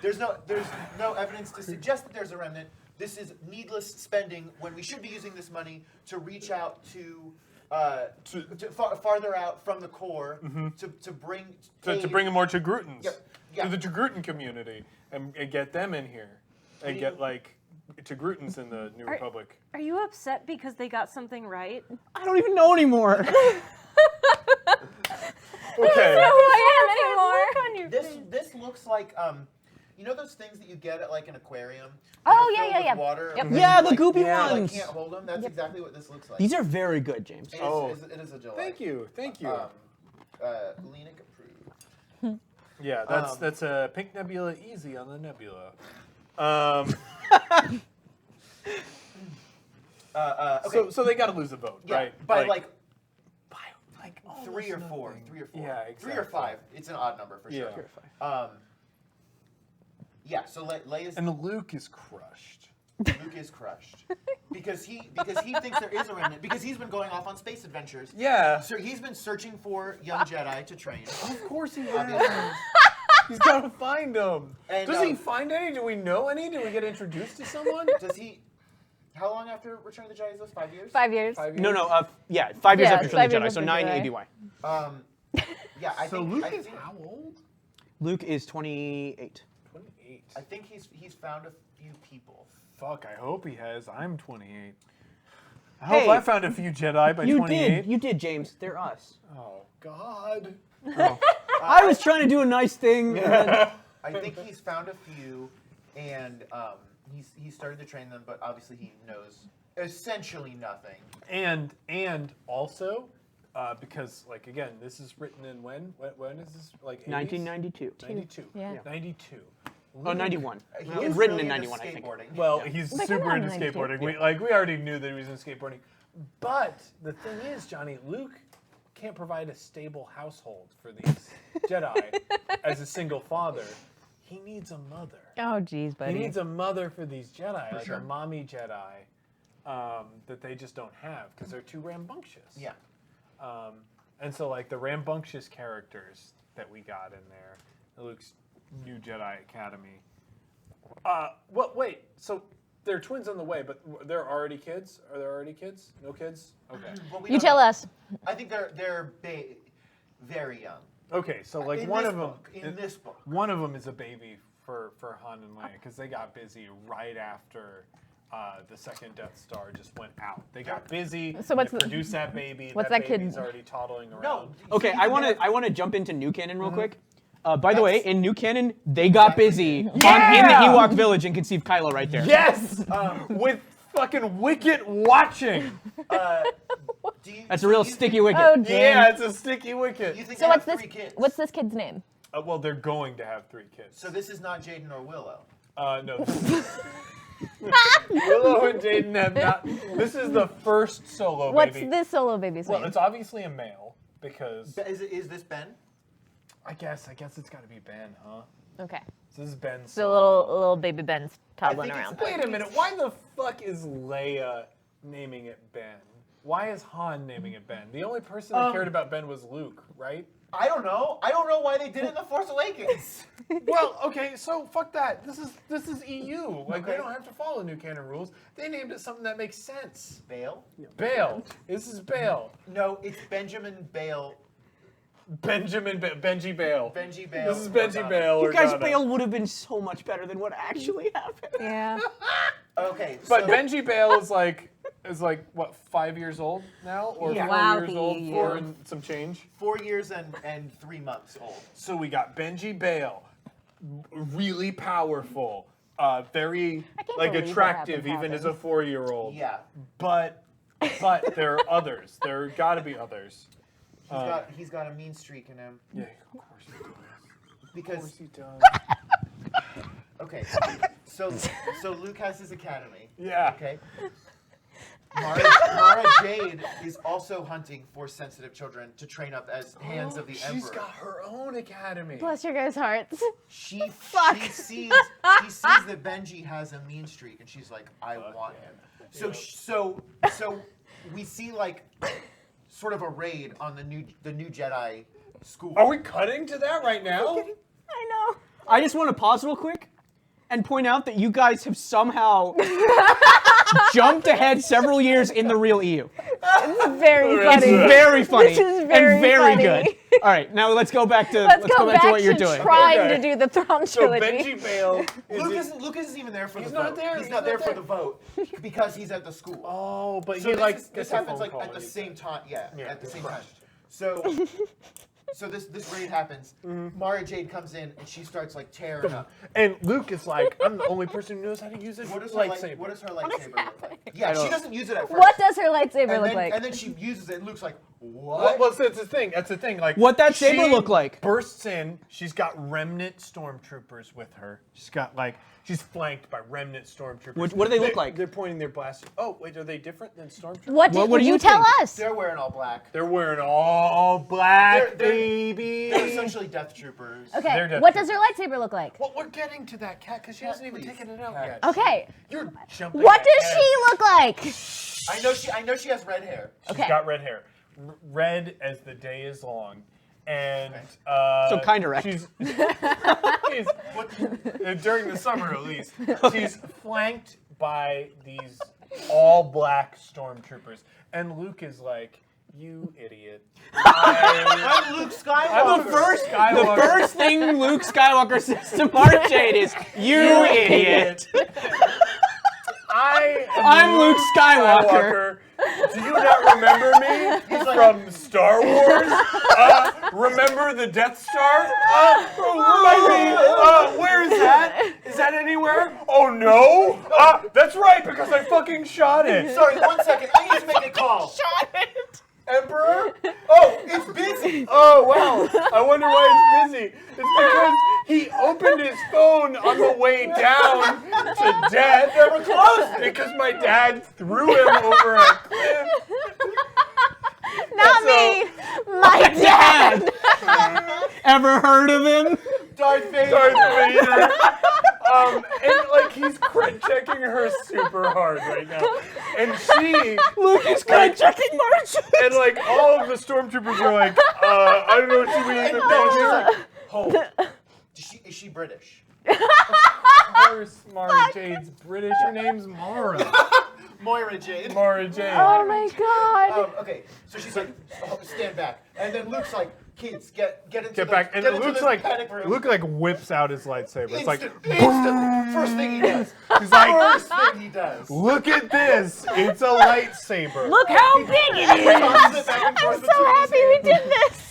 There's no evidence to suggest that there's a remnant. This is needless spending when we should be using this money to reach out to farther out from the core to bring to aid. bring more Chagrutans Yeah. to the Chagrutan community and get them in here and get like Chagrutans in the New Republic. Are you upset because they got something right? I don't even know anymore. Okay. I am anymore. This looks like you know those things that you get at like an aquarium? Oh, that are yeah, filled yeah, with yeah. Water, Yep. and then Yeah, you, the goopy you, like, ones. can't hold them. That's exactly what this looks like. These are very good, James. It is, Oh. it is a delight. Thank you. Lenik approved. Yeah, that's a Pink Nebula easy on the Nebula. Okay. So they got to lose a vote, Yeah, right? by like by like three or four. Yeah, 3 or exactly. 5. It's an odd number for sure. Yeah. Yeah. So Leia's And Luke is crushed. Luke is crushed because he thinks there is a remnant because he's been going off on space adventures. Yeah. So he's been searching for young Jedi to train. Of course he Obviously. has. He's got to find them. And, Does he find any? Do we know any? Did we get introduced to someone? Does he? How long after Return of the Jedi is this? 5 years? 5 years. 5 years? No, 5 years Yeah, after it's Return 5 of the Jedi, years so after 9 Jedi. ADY. Yeah, I So think Luke I is think, how old? Luke is 28. 28. I think he's found a few people. Fuck, I hope he has. I'm 28. I Hey, hope I found a few Jedi by 28. You did, James. They're us. Oh, God. I was trying to do a nice thing. And then, I think he's found a few, and he's started to train them, but obviously he knows essentially nothing. And also, because, like, again, this is written in when? When is this? Like 80s? 1992. 92. Yeah. 92. Oh, 91. He Well, is written really in into 91, I think. skateboarding. Well, he's Like, super come into on, 92. skateboarding. We already knew that he was into skateboarding. But the thing is, Johnny, Luke can't provide a stable household for these Jedi as a single father. He needs a mother. Oh, geez, buddy. He needs a mother for these Jedi, like sure. a mommy Jedi, that they just don't have because they're too rambunctious. Yeah. And so, like, the rambunctious characters that we got in there, Luke's new Jedi Academy. Well, wait. So they're twins on the way, but they're already kids? Are there already kids? No kids? Okay. Well, we You don't tell know. us. I think they're very young. Okay, so like In one this of them, book, in this book. one of them is a baby for Han and Leia because they got busy right after the second Death Star just went out. They got busy. So what's they the- produced that baby. what's that kid- baby's already toddling around. No. Okay, you I can have- want to jump into new canon real quick. By the way, That's- in new canon, they got busy in the Yeah! Ewok village and conceived Kylo right there. Yes, with fucking Wicket watching. That's a real sticky wicket. Oh, geez. Yeah, it's a sticky wicket. You think So they what's have this? 3 kids? What's this kid's name? Well, they're going to have 3 kids. So this is not Jaden or Willow. No. Willow and Jaden have not. This is the first solo What's baby. this solo baby's Well, name? it's obviously a male because Is this Ben? I guess it's got to be Ben, huh? Okay. So this is Ben's. So little baby Ben's toddling think around. it's- Wait a minute. Why the fuck is Leia naming it Ben? Why is Han naming it Ben? The only person that cared about Ben was Luke, right? I don't know. I don't know why they did it in The Force Awakens. Well, okay, so fuck that. This is EU. Like Okay. they don't have to follow new canon rules. They named it something that makes sense. Bale? Bale. This is Bale. No, it's Benjamin Bale. Benji Bale. Benji Bale. This is Benji Organa. Bale. You guys, Organa. Bale would have been so much better than what actually happened. Yeah. Okay, But so Benji Bale is like what 5 years old now, or Yeah. 4 Wow, years old, you. 4 and some change. 4 years and 3 months old. So we got Benji Bale, really powerful, very can't like believe that attractive happened. even as a 4-year-old. Yeah. But there are others. There got to be others. He's got a mean streak in him. Yeah, of course he does. Of Because course he does. okay, so Luke has his academy. Yeah. Okay. Mara Jade is also hunting for sensitive children to train up as hands of the Emperor. She's got her own academy. Bless your guys' hearts. She sees that Benji has a mean streak, and she's like, I want him. So we see like sort of a raid on the new Jedi school. Are we cutting to that right now? I know. I just want to pause real quick and point out that you guys have somehow jumped ahead several years in the real EU. Very It's funny. It's very funny This is very and very funny. good. All right, now let's go back to Let's go back to what to you're doing. trying Okay. to do the Thrawn So trilogy. Benji Bale. Luke isn't even there for He's the not vote. there, He's he's not not there for there. the vote because he's at the school. Oh, but So he this, like this gets a happens phone like call at the and he- same time. Yeah, Yeah, at the same crushed. time. So this raid happens. Mara Jade comes in and she starts like tearing up. And Luke is like, I'm the only person who knows how to use a What does her lightsaber. what does her lightsaber look like? Yeah, she doesn't use it at first. What does her lightsaber and look then, like? And then she uses it and Luke's like, what? Well, that's the thing. That's the thing. Like, What that saber she look like? Bursts in. She's got remnant stormtroopers with her. She's flanked by remnant stormtroopers. What do they look like? They're pointing their blasters. Oh wait, are they different than stormtroopers? What What did do you you tell think? us? They're wearing all black. They're wearing all black, They're- baby. They're essentially death troopers. Okay, They're death what does her lightsaber look like? Well, we're getting to that, Cat, because she hasn't even please. taken it out Cat. yet. Okay, You're jumping. what does ahead. she look like? I know she has red hair. She's Okay. got red hair. Red as the day is long. And So kinda red. She's during the summer at least. She's flanked by these all black stormtroopers. And Luke is like, you idiot. I'm Luke Skywalker. I'm the first Skywalker. The first thing Luke Skywalker says to Mara Jade is, "You idiot." I'm Luke Skywalker. Do you not remember me from Star Wars? Remember the Death Star? Remind me, where is that? Is that anywhere? Oh no! That's right, because I fucking shot it. Sorry, 1 second. I need to make a call. Shot it. Emperor? Oh, it's busy. Oh wow! I wonder why it's busy. It's because he opened his phone on the way down to death. We're close. Because my dad threw him over a cliff. Not me, my dad. Ever heard of him? Darth Vader. Darth Vader. And like he's crit checking her super hard right now, and she Luke is crit checking Mara Jade. and like all of the stormtroopers are like, I don't know what she means. No, she's like, hold. Is she British? Of course, Mara Jade's British. Her name's Mara. Moira Jade. Mara Jade. Oh my god. Okay, so she's like, stand back, and then Luke's like, kids, get into Get the, back, and get it into looks the like panic room. Luke like whips out his lightsaber. It's like Instantly. First thing he does. he's like, First thing he does. look at this, it's a lightsaber. Look how big it is. Tosses it back and forth I'm so between his happy we hands. did this.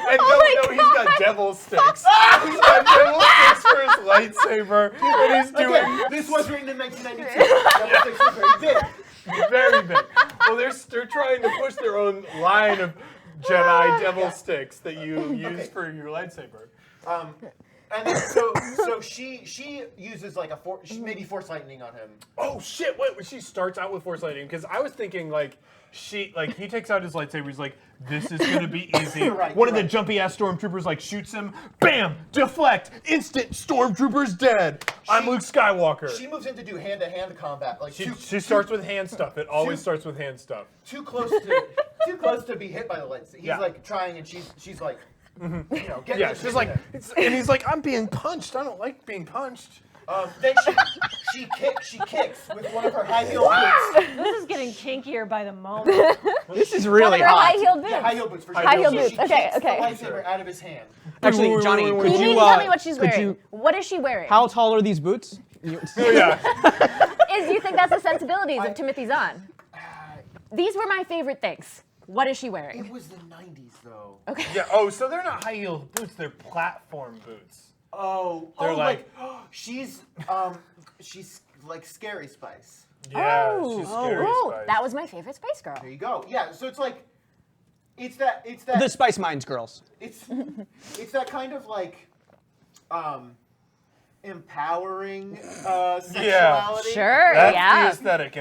And Oh no, my he's got devil sticks. He's got devil sticks for his lightsaber, and he's doing Okay, this was written in 1992. Double six was very big. very big. Well, they're trying to push their own line of Jedi devil sticks that you use for your lightsaber. And then, so she uses like maybe force lightning on him. Oh shit! What? She starts out with force lightning because I was thinking like he takes out his lightsaber. He's like, this is gonna be easy. You're right, One you're of the right. jumpy ass stormtroopers like shoots him. Bam! Deflect! Instant stormtrooper's dead. I'm Luke Skywalker. She moves in to do hand-to-hand combat. Like She starts with hand stuff. It always starts with hand stuff. too close to be hit by the lightsaber. He's Yeah. like trying, and she's like, getting Yeah, his she's in like, there. and he's like, I'm being punched. I don't like being punched. Then she kicks with one of her high heel boots. This is getting kinkier by the moment. This is really One of her hot. high-heeled boots. Yeah, high heel boots for sure. High-heel So boots. She Okay, kicks okay. the lightsaber out of his hand. Actually, Wait, Johnny, wait, could You you need to tell me what she's could wearing. you- What is she wearing? How tall are these boots? Oh yeah. Do you think that's the sensibilities of Timothy Zahn? These were my favorite things. What is she wearing? It was the 90s though. Okay. Yeah. Oh, so they're not high heel boots. They're platform boots. They're like- she's like Scary Spice. Yeah. Oh, she's scary. oh, Spice. that was my favorite Space Girl. There you go. Yeah, so it's like it's that The Spice Mines girls. it's that kind of like empowering sexuality. Sure, That's yeah. the aesthetic.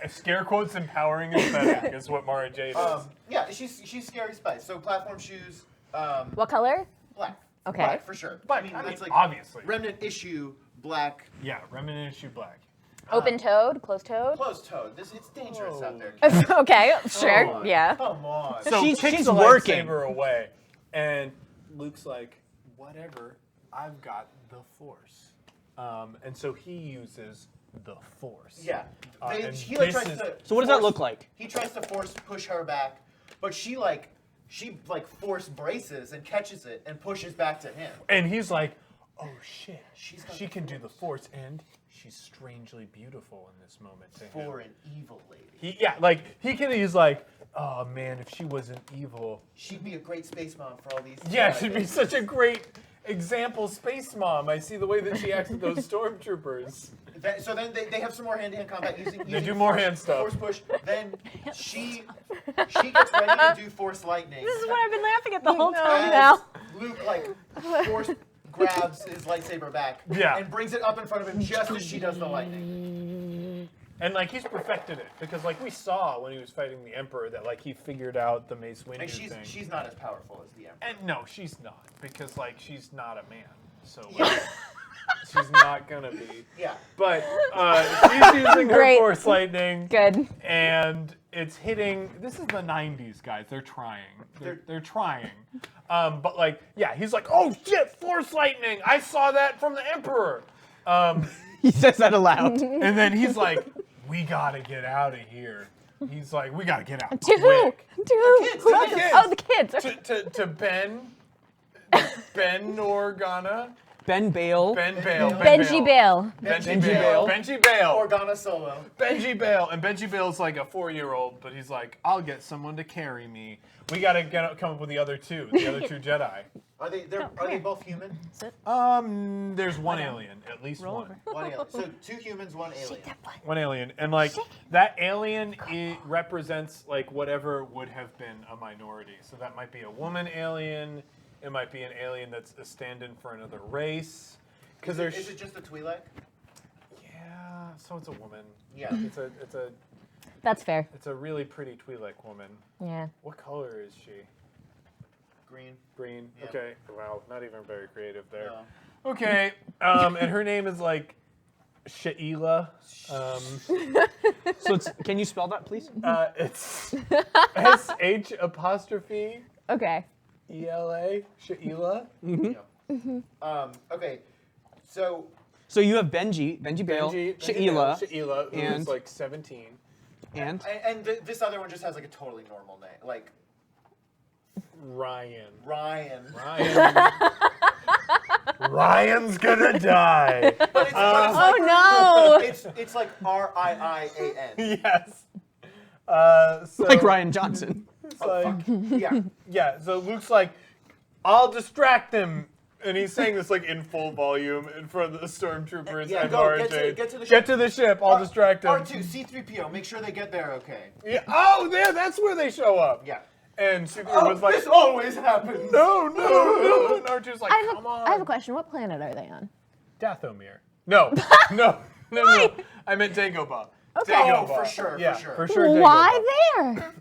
Scare quotes empowering aesthetic is what Mara Jade is. Yeah, she's Scary Spice. So platform shoes, What color? black. Okay. Black for sure. Black, I mean, obviously. remnant issue black, Yeah, remnant issue black. Open-toed, closed-toed? closed-toed. It's dangerous out there. Okay, sure, Come on, yeah. Come on. So She's kicks the working. lightsaber away, and Luke's like, "Whatever, I've got the Force," and so he uses the Force. Yeah. And He like this tries is- to. So what does that force- look like? He tries to push her back, but she force braces and catches it and pushes back to him. And he's like, "Oh shit, She's got she the can do the Force, and she's strangely beautiful in this moment to him." For an evil lady. He's like, "Oh man, if she wasn't evil, She'd be a great space mom for all these. yeah, Jedi she'd be things. such a great example space mom. I see the way that she acts with those stormtroopers." So then they have some more hand-to-hand combat using. They using do more force- hand stuff. Force push. Then she gets ready to do force lightning. This is what I've been laughing at the whole time As now. Luke force grabs his lightsaber back. Yeah. And brings it up in front of him just as she does the lightning. And he's perfected it because we saw when he was fighting the Emperor that he figured out the Mace Windu And thing. she's not as powerful as the Emperor. And no, she's not because she's not a man, so Yeah. she's not gonna be. Yeah. But she's using her Great. Force lightning. Good. And it's hitting. This is the '90s, guys. They're trying. They're trying. But he's like, "Oh shit, Force lightning! I saw that from the Emperor." He says that aloud. And then he's like, "We gotta get out of here." He's like, "We gotta get out To who? quick." To who? kids, Who the is- kids. Oh, the kids. To Ben Organa. Ben Bale. Ben Bale. Benji Bale. Benji Bale. Bale. Benji Bale. Organa Solo. Benji Bale. And Benji Bale's like a 4-year-old, but he's like, "I'll get someone to carry me." We gotta come up with the other two Jedi. Are they both human? There's one alien, at least Roll one. over. One alien. So 2 humans, 1 alien. One alien, and that alien represents whatever would have been a minority. So that might be a woman alien. It might be an alien that's a stand-in for another race. Because there's Is it just a Twi'lek? yeah, so it's a woman. Yeah. That's fair. It's a really pretty Twi'lek woman. Yeah. What color is she? Green. Green. Yeah. Okay. Wow, not even very creative there. No. Okay. And her name is Sheila. So can you spell that, please? It's SH'. Okay. ELA, Sheila. Okay. So So you have Benji Bale, Sheila, Sheila, who and- is 17. and this other one just has a totally normal name, like Ryan. Ryan. Ryan's gonna die. But it's Oh no! it's like RIIAN. Yes. So like Ryan Johnson. it's like, Yeah. yeah. So Luke's like, "I'll distract them." And he's saying this in full volume in front of the stormtroopers Yeah, and go, Mara get to- Jade. get to the Get ship. to the ship. I'll distract them. R2, C3PO, make sure they get there okay. Yeah. Oh, there. That's where they show up. Yeah. And Super was like, This always happens. no. And R2's like, come on. I have a question. What planet are they on? Dathomir. No. I meant Dagobah. Okay. Dagobah. Oh, for sure, Yeah, for sure. for sure. Dagobah. Why there?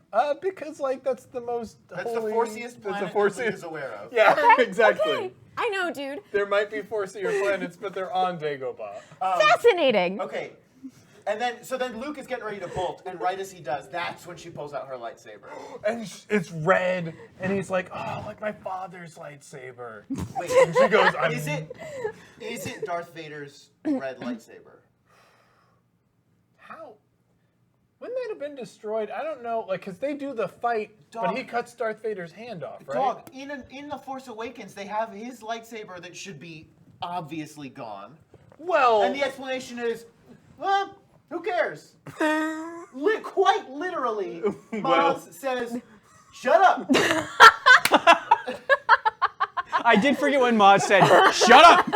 Because like that's the most. That's holy, the forciest planet That's the Luke forciest. is aware of. Yeah, exactly. Okay. I know, dude. There might be forcier planets, but they're on Dagobah. Fascinating. Okay. And then Luke is getting ready to bolt, and right as he does, that's when she pulls out her lightsaber. And it's red, and he's like, oh, like my father's lightsaber. Wait, And she goes, I'm... is it Darth Vader's red lightsaber? How? Wouldn't that have been destroyed? I don't know, like, because they do the fight, but Dog. he cuts Darth Vader's hand off, right? Dog, in The Force Awakens, they have his lightsaber that should be obviously gone. Well... And the explanation is, well, who cares? Quite literally, Maz says, shut up. I did forget when Maz said, "Shut up."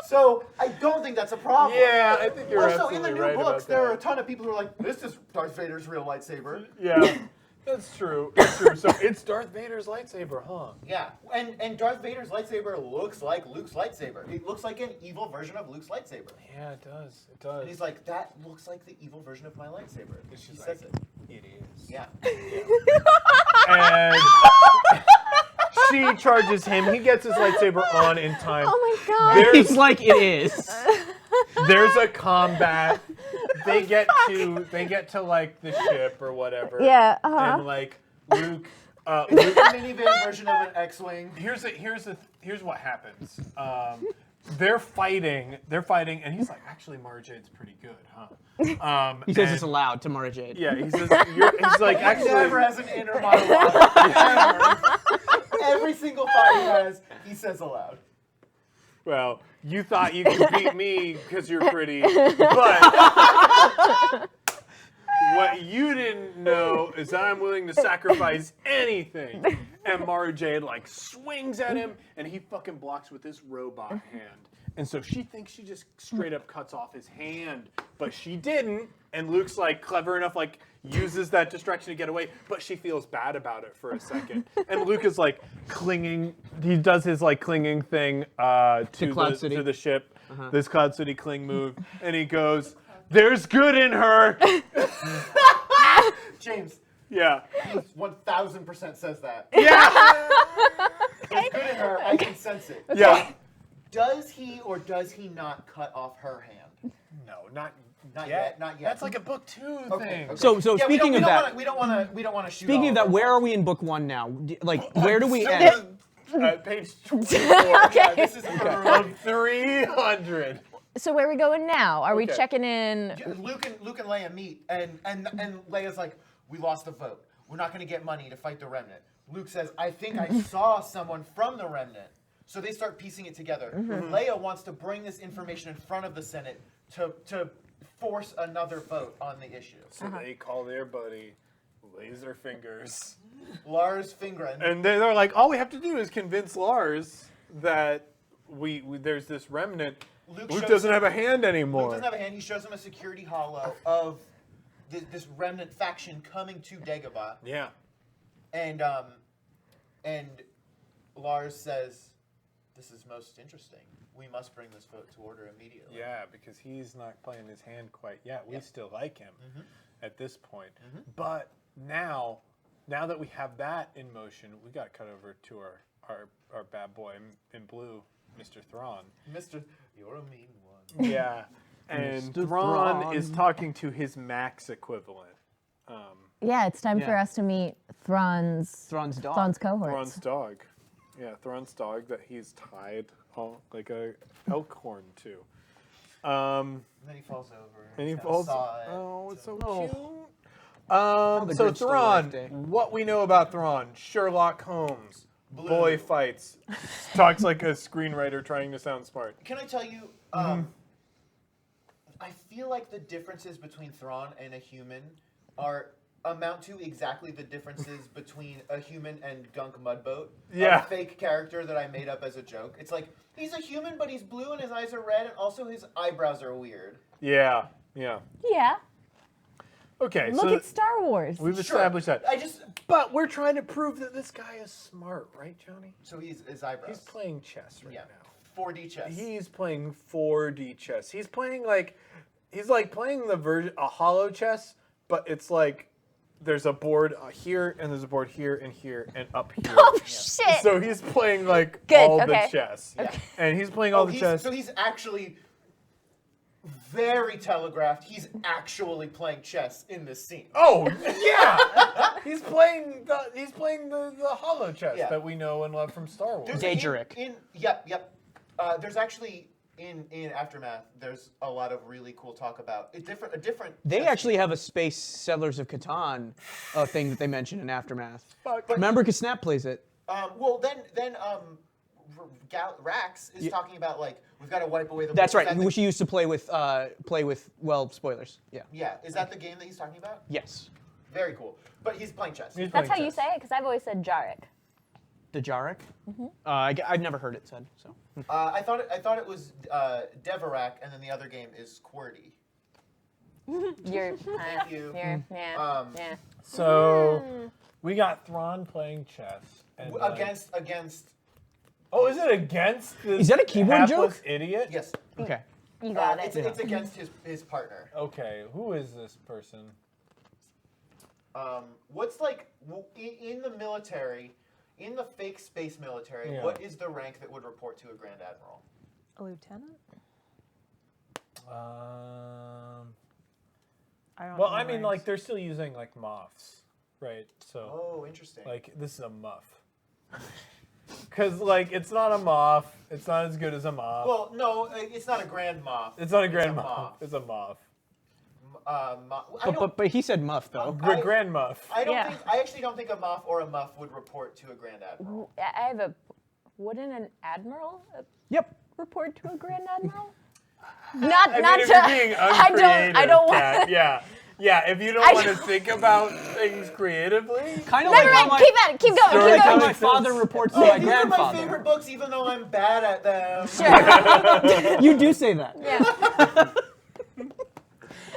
So I don't think that's a problem. Yeah, I think you're Also, in absolutely the new right books, about there are a that. ton of people who are like, this is Darth Vader's real lightsaber. Yeah, that's true. That's true. So it's Darth Vader's lightsaber, huh? Yeah, and Darth Vader's lightsaber looks like Luke's lightsaber. It looks like an evil version of Luke's lightsaber. Yeah, it does. It does. And he's like, that looks like the evil version of my lightsaber. And she She's says like, it. It is. Yeah. And she charges him. He gets his lightsaber on in time. Oh my god. He's like, "It is." There's a combat. They get to like the ship or whatever. Yeah, And like Luke. It's a minivan version of an X-wing. Here's what happens. They're fighting, and he's like, actually, Mara Jade's pretty good, huh? He says and- this aloud to Mara Jade. Yeah, he says, he's like, He actually, never has an inner monologue. Ever. Every single thought he has, he says aloud. well, you thought you could beat me because you're pretty, but what you didn't know is that I'm willing to sacrifice anything. And Mara Jade like swings at him, and he fucking blocks with his robot hand. And so she thinks she just straight up cuts off his hand, but she didn't. And Luke's like clever enough, like uses that distraction to get away, but she feels bad about it for a second. And Luke is like clinging. He does his like clinging thing to Cloud City. to the ship. This Cloud City cling move, and he goes, "There's good in her." James, Yeah. he 1000% says that. Yeah. It's good in her, I can sense it. Yeah. Does he or does he not cut off her hand? No, not Not yet. yet, not yet. That's like a book 2 thing. Okay. So Yeah, speaking of that, we don't want to shoot. speaking all of that, her. where are we in book 1 now? Like, where do we So end? Page 24 Yeah, this is of 300. So where are we going now? Are we Okay. checking in? Luke and Leia meet, and Leia's like, "We lost the vote. We're not going to get money to fight the Remnant." Luke says, "I think I saw someone from the Remnant." So they start piecing it together. Leia wants to bring this information in front of the Senate to force another vote on the issue. So they call their buddy Laser Fingers. Lars Fingren. And they're like, all we have to do is convince Lars that we there's this remnant. Luke shows doesn't him- have a hand anymore. Luke doesn't have a hand. He shows him a security holo of this Remnant faction coming to Dagobah. Yeah. And Lars says, "This is most interesting. We must bring this vote to order immediately." Yeah, because he's not playing his hand quite yet. We Yeah. still like him at this point. But now that we have that in motion, we got to cut over to our bad boy in blue, Mr. Thrawn. Mr. You're a mean one. Yeah. And Mr. Thrawn Thrawn. is talking to his Max equivalent. Yeah, it's time for Yeah. us to meet Thrawn's Thrawn's dog. Thrawn's cohorts. Thrawn's dog. Yeah, Thrawn's dog that he's tied like a elk horn to. And then he falls over. And he he's got a falls. saw it. Oh, it's so Oh. cute. the So Grinch stole life Thrawn, day. what we know about Thrawn: Sherlock Holmes, Blue. boy fights, talks like a screenwriter trying to sound smart. Can I tell you? I feel like the differences between Thrawn and a human amount to exactly the differences between a human and Gunk Mudboat, Yeah. a fake character that I made up as a joke. It's like he's a human, but he's blue and his eyes are red, and also his eyebrows are weird. Yeah, yeah. Yeah. Okay, Look so at Star Wars. we've established that. I just But we're trying to prove that this guy is smart, right, Johnny? so his eyebrows. He's playing chess right yeah, now. 4D chess. He's playing 4D chess. He's playing he's like playing a hollow chess, but it's like there's a board here and there's a board here and here and up here. Oh shit! So he's playing like Good, all okay. the chess. Okay. And he's playing all the chess. So he's actually very telegraphed. He's actually playing chess in this scene. Oh yeah, he's playing the hollow chess Yeah. that we know and love from Star Wars. Daedric. Yep. There's actually in Aftermath. There's a lot of really cool talk about a different. They chess actually game. have a Space Settlers of Catan thing that they mentioned in Aftermath. Fuck. Remember, because Snap plays it. Well, then Rax is talking about like we've got to wipe away the. That's right. Is that Which he used to play with. Well, spoilers. Yeah. yeah, is that the game that he's talking about? Yes. Very cool. But he's playing chess. He's That's playing how you chess. say it, because I've always said Jarek. The Jarek. I've never heard it said. So. I thought it was Deverak, and then the other game is QWERTY. You're, Thank you. yeah. So we got Thrawn playing chess and Against. Oh, is it against this Is that a keyboard hapless joke? idiot? Yes. Okay. You got it. It's against his partner. Okay, who is this person? What's like in the military, in the fake space military? Yeah. What is the rank that would report to a Grand Admiral? A lieutenant? I don't Well, know I mean, ranks. like they're still using like muffs, right? So Oh, interesting. like this is a muff. Because like it's not a muff. It's not as good as a muff. well, no, it's not a Grand Moff. it's not a grand a muff. muff. It's a muff. But he said muff though. Grand muff. I don't Yeah. think. I actually don't think a muff or a muff would report to a Grand Admiral. I have a. Wouldn't an admiral Yep. report to a grand admiral? Not I not mean, if to. you're being uncreative, I don't Kat, want. yeah. If you don't I want to don't- think about things creatively, Kind of Never like how mind. my, Keep at it. Keep going. Sure, Keep like how going. my makes father sense. reports to Oh, my these are my grandfather. favorite books, even though I'm bad at them. Sure. You do say that. Yeah.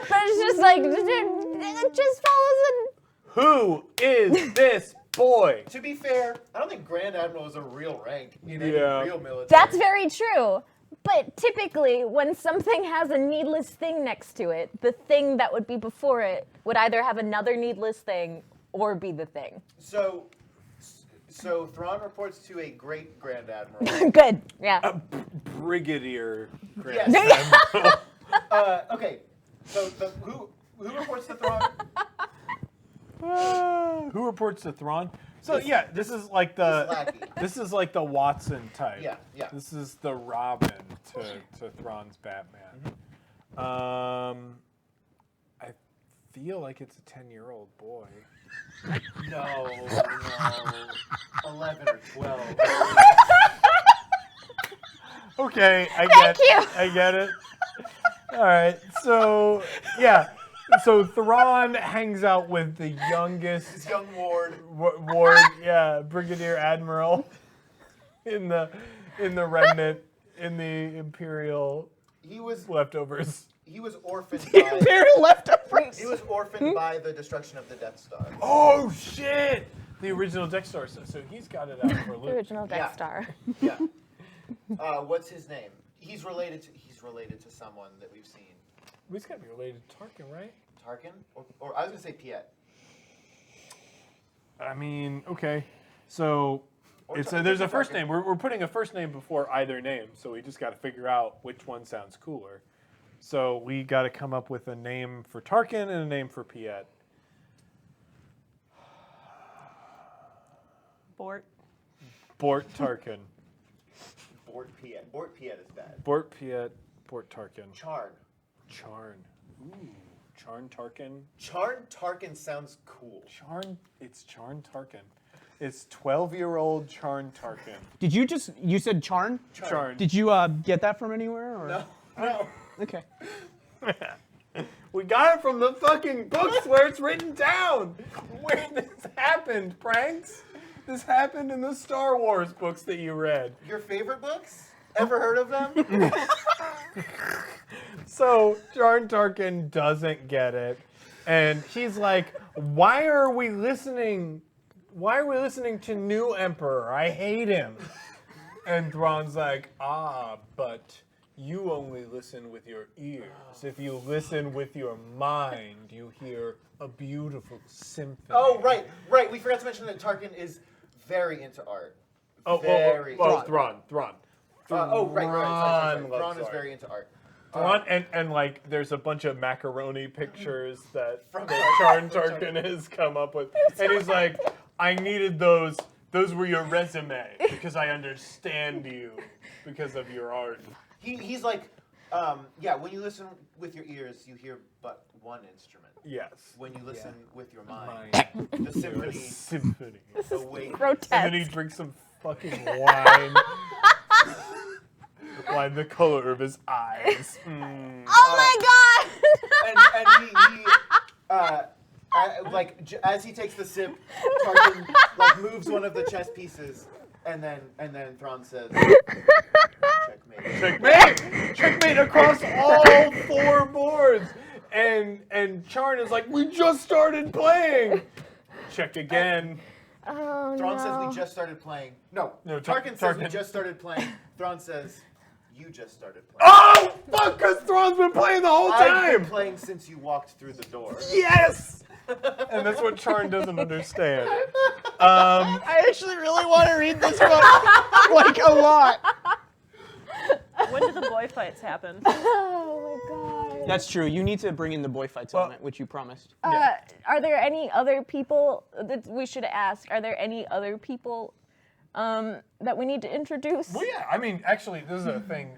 But it's just like it just follows who is this boy? To be fair, I don't think Grand Admiral is a real rank in any Yeah. real military. That's very true. But typically, when something has a needless thing next to it, the thing that would be before it would either have another needless thing or be the thing. So Thrawn reports to a great Grand Admiral. Good. Yeah. Brigadier Grand Yes. Admiral. Okay, so who reports to Thrawn? Who reports to Thrawn? So yeah, this is like the Watson type. Yeah. This is the Robin to Thrawn's Batman. I feel like it's a 10-year-old boy. No, 11 or 12. Okay, Thank you. I get it. All right, so yeah, so Thrawn hangs out with the youngest His young ward. Ward, yeah, Brigadier Admiral in the remnant in the Imperial He was leftovers. orphaned by. Imperial leftovers. He was orphaned by the destruction of the Death Star. Oh shit! The original Death Star, so he's got it out for The Luke. original Death Yeah. Star. Yeah. What's his name? He's related to someone that we've seen. He's got to be related to Tarkin, right? Tarkin, or I was gonna say Piet. I mean, okay, so Or it's Tar- there's a Tarkin. first name. We're putting a first name before either name, so we just got to figure out which one sounds cooler. So we got to come up with a name for Tarkin and a name for Piet. Bort. Bort Tarkin. Bort Piet. Bort Piet is bad. Bort Piet. Bort Tarkin. Charn. Charn. Ooh. Charn Tarkin. Charn Tarkin sounds cool. Charn. It's Charn Tarkin. It's 12-year-old Charn Tarkin. Did you said Charn? Charn. Did you get that from anywhere? Or? No. Okay. We got it from the fucking books where it's written down. Where this happened, pranks. This happened in the Star Wars books that you read. Your favorite books? Ever heard of them? So Charn Tarkin doesn't get it. And he's like, why are we listening to new Emperor? I hate him. And Thrawn's like, but you only listen with your ears. If you listen with your mind, you hear a beautiful symphony. Oh, right. We forgot to mention that Tarkin is very into art. Thrawn. Right. Sorry. Thrawn is very into art. Thrawn, and like, there's a bunch of macaroni pictures that Charn Tarkin has come up with. And he's like, I needed those. Those were your resume because I understand you because of your art. He's like, when you listen with your ears, you hear but one instrument. Yes. When you listen with your mind, the symphony. Awakens. Grotesque. And then he drinks some fucking wine. Wine the color of his eyes. Oh my god! And as he takes the sip, Tarkin like moves one of the chess pieces, and then Thrawn says, "Checkmate." Checkmate across all 4 boards. And Charn is like, we just started playing. Check again. Oh, Thrawn says no. we just started playing. No, No, Tarkin says we Tarkin. just started playing. Thrawn says you just started playing. Oh, fuck, because Thrawn's been playing the whole I've time. been playing since you walked through the door. Yes. And that's what Charn doesn't understand. I actually really want to read this book, like a lot. When do the boy fights happen? Oh my god. That's true. You need to bring in the boy fights element, which you promised. Are there any other people that we should ask? Are there any other people that we need to introduce? Well, yeah. I mean, actually, this is a thing.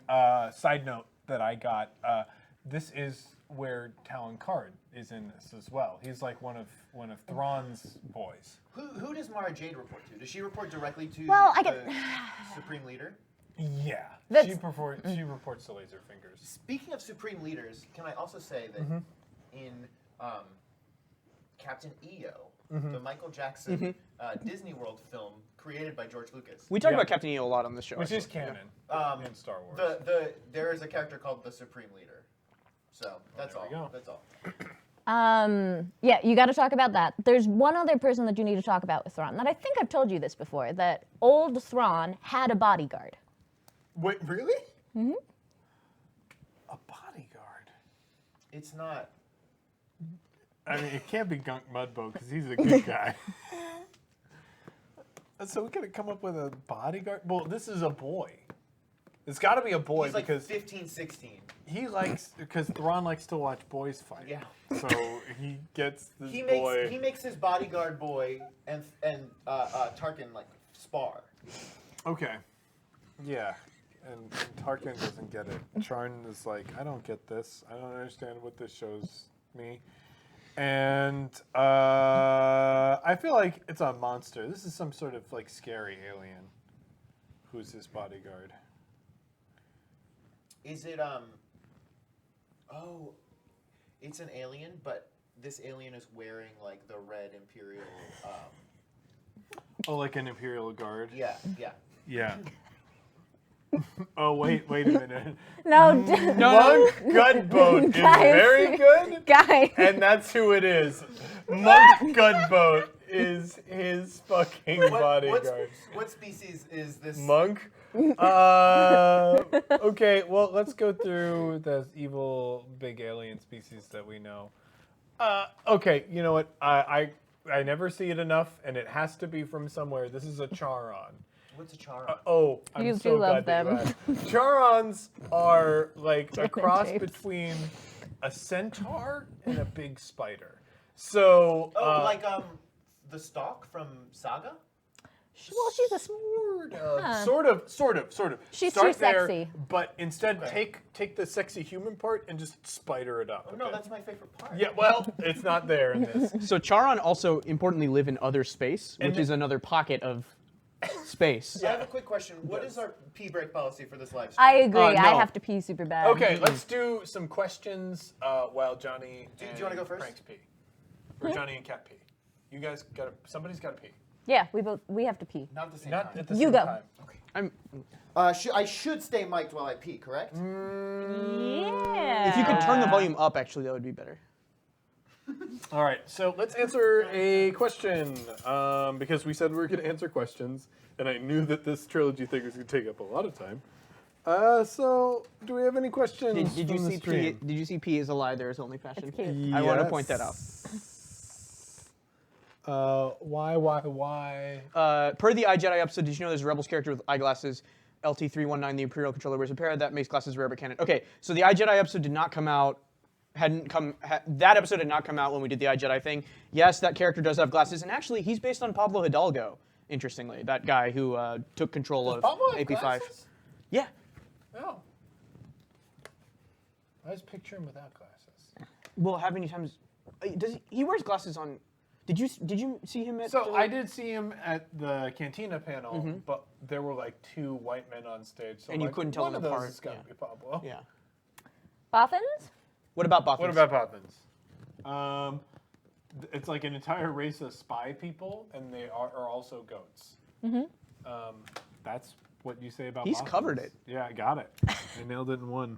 Side note that I got. This is where Talon Karrde is in this as well. He's like one of Thrawn's boys. Who does Mara Jade report to? Does she report directly to Well, I the get- Supreme Leader? Yeah. That's- She reports to Laserfingers. Speaking of Supreme Leaders, can I also say that in Captain EO, the Michael Jackson Disney World film created by George Lucas, We talk Yeah. about Captain EO a lot on this show. Which is actually. canon in Star Wars. there is a character called the Supreme Leader. So that's there all. we go. That's all. Yeah, you got to talk about that. There's one other person that you need to talk about with Thrawn. That I think I've told you this before. That old Thrawn had a bodyguard. Wait, really? Mm-hmm. A bodyguard. It's not. I mean, it can't be Gunk Mudbo because he's a good guy. So we gotta come up with a bodyguard. Well, this is a boy. It's got to be a boy He's like because 15, 16. because Thrawn likes to watch boys fight. Yeah. So he gets this He boy. makes his bodyguard boy and Tarkin like spar. Okay. Yeah. And Tarkin doesn't get it. Charn is like, I don't get this. I don't understand what this shows me. And I feel like it's a monster. This is some sort of like scary alien. Who's his bodyguard? Is it Oh, it's an alien, but this alien is wearing like the red Imperial. Oh, like an Imperial guard. Yeah. Yeah. Oh wait a minute. No, Monk Gunboat is Guys. very good. guy. And that's who it is. Monk Gunboat is his fucking bodyguard. What species is this? Monk? Okay, well, let's go through the evil big alien species that we know. Okay, you know what? I never see it enough, and it has to be from somewhere. This is a Charon. What's a Charon? I'm You so do love glad that you them. asked. Charons are like a Different cross shapes. between a centaur and a big spider. So, like the stalk from Saga? Well, she's a sort of. She's Start too there, sexy. but instead Okay. take the sexy human part and just spider it up. Oh no, okay? that's my favorite part. Yeah, well, it's not there in this. So Charon also importantly live in other space, And which the- is another pocket of space. I have a quick question. What is our pee break policy for this live stream? I agree. I no. have to pee super bad. Okay, let's do some questions while Johnny Do you and wanna go first? Frank's pee. Or Johnny and Kat pee. You guys somebody's gotta pee. Yeah, we have to pee. Not at the same Not time. at the You same go. time. I'm, I should stay mic'd while I pee, correct? Yeah. if you could turn the volume up, actually, that would be better. All right, so let's answer a question because we said we were going to answer questions, and I knew that this trilogy thing was going to take up a lot of time. So, do we have any questions? Did you from the see P? stream? Did you see P is a lie? There is only passion. It's cute. I want to point that out. Why? Per the iJedi episode, did you know there's a Rebels character with eyeglasses? LT319, the Imperial controller, wears a pair that makes glasses rare but canon. Okay, so the iJedi episode did not come out. That episode did not come out when we did the iJedi thing. Yes, that character does have glasses, and actually, he's based on Pablo Hidalgo. Interestingly, that guy who took control of Pablo have AP5. glasses? Yeah. Oh. I just picture him without glasses. Well, how many times does he wears glasses on? Did you see him at? So I did see him at the Cantina panel, but there were like 2 white men on stage. So And you like, couldn't tell one them of those apart, is got to yeah. be Pablo. Yeah. Bothans? What about Bothans? What about Bothans? It's like an entire race of spy people, and they are also goats. That's what you say about He's Bothans. covered it. Yeah, I got it. I nailed it in one.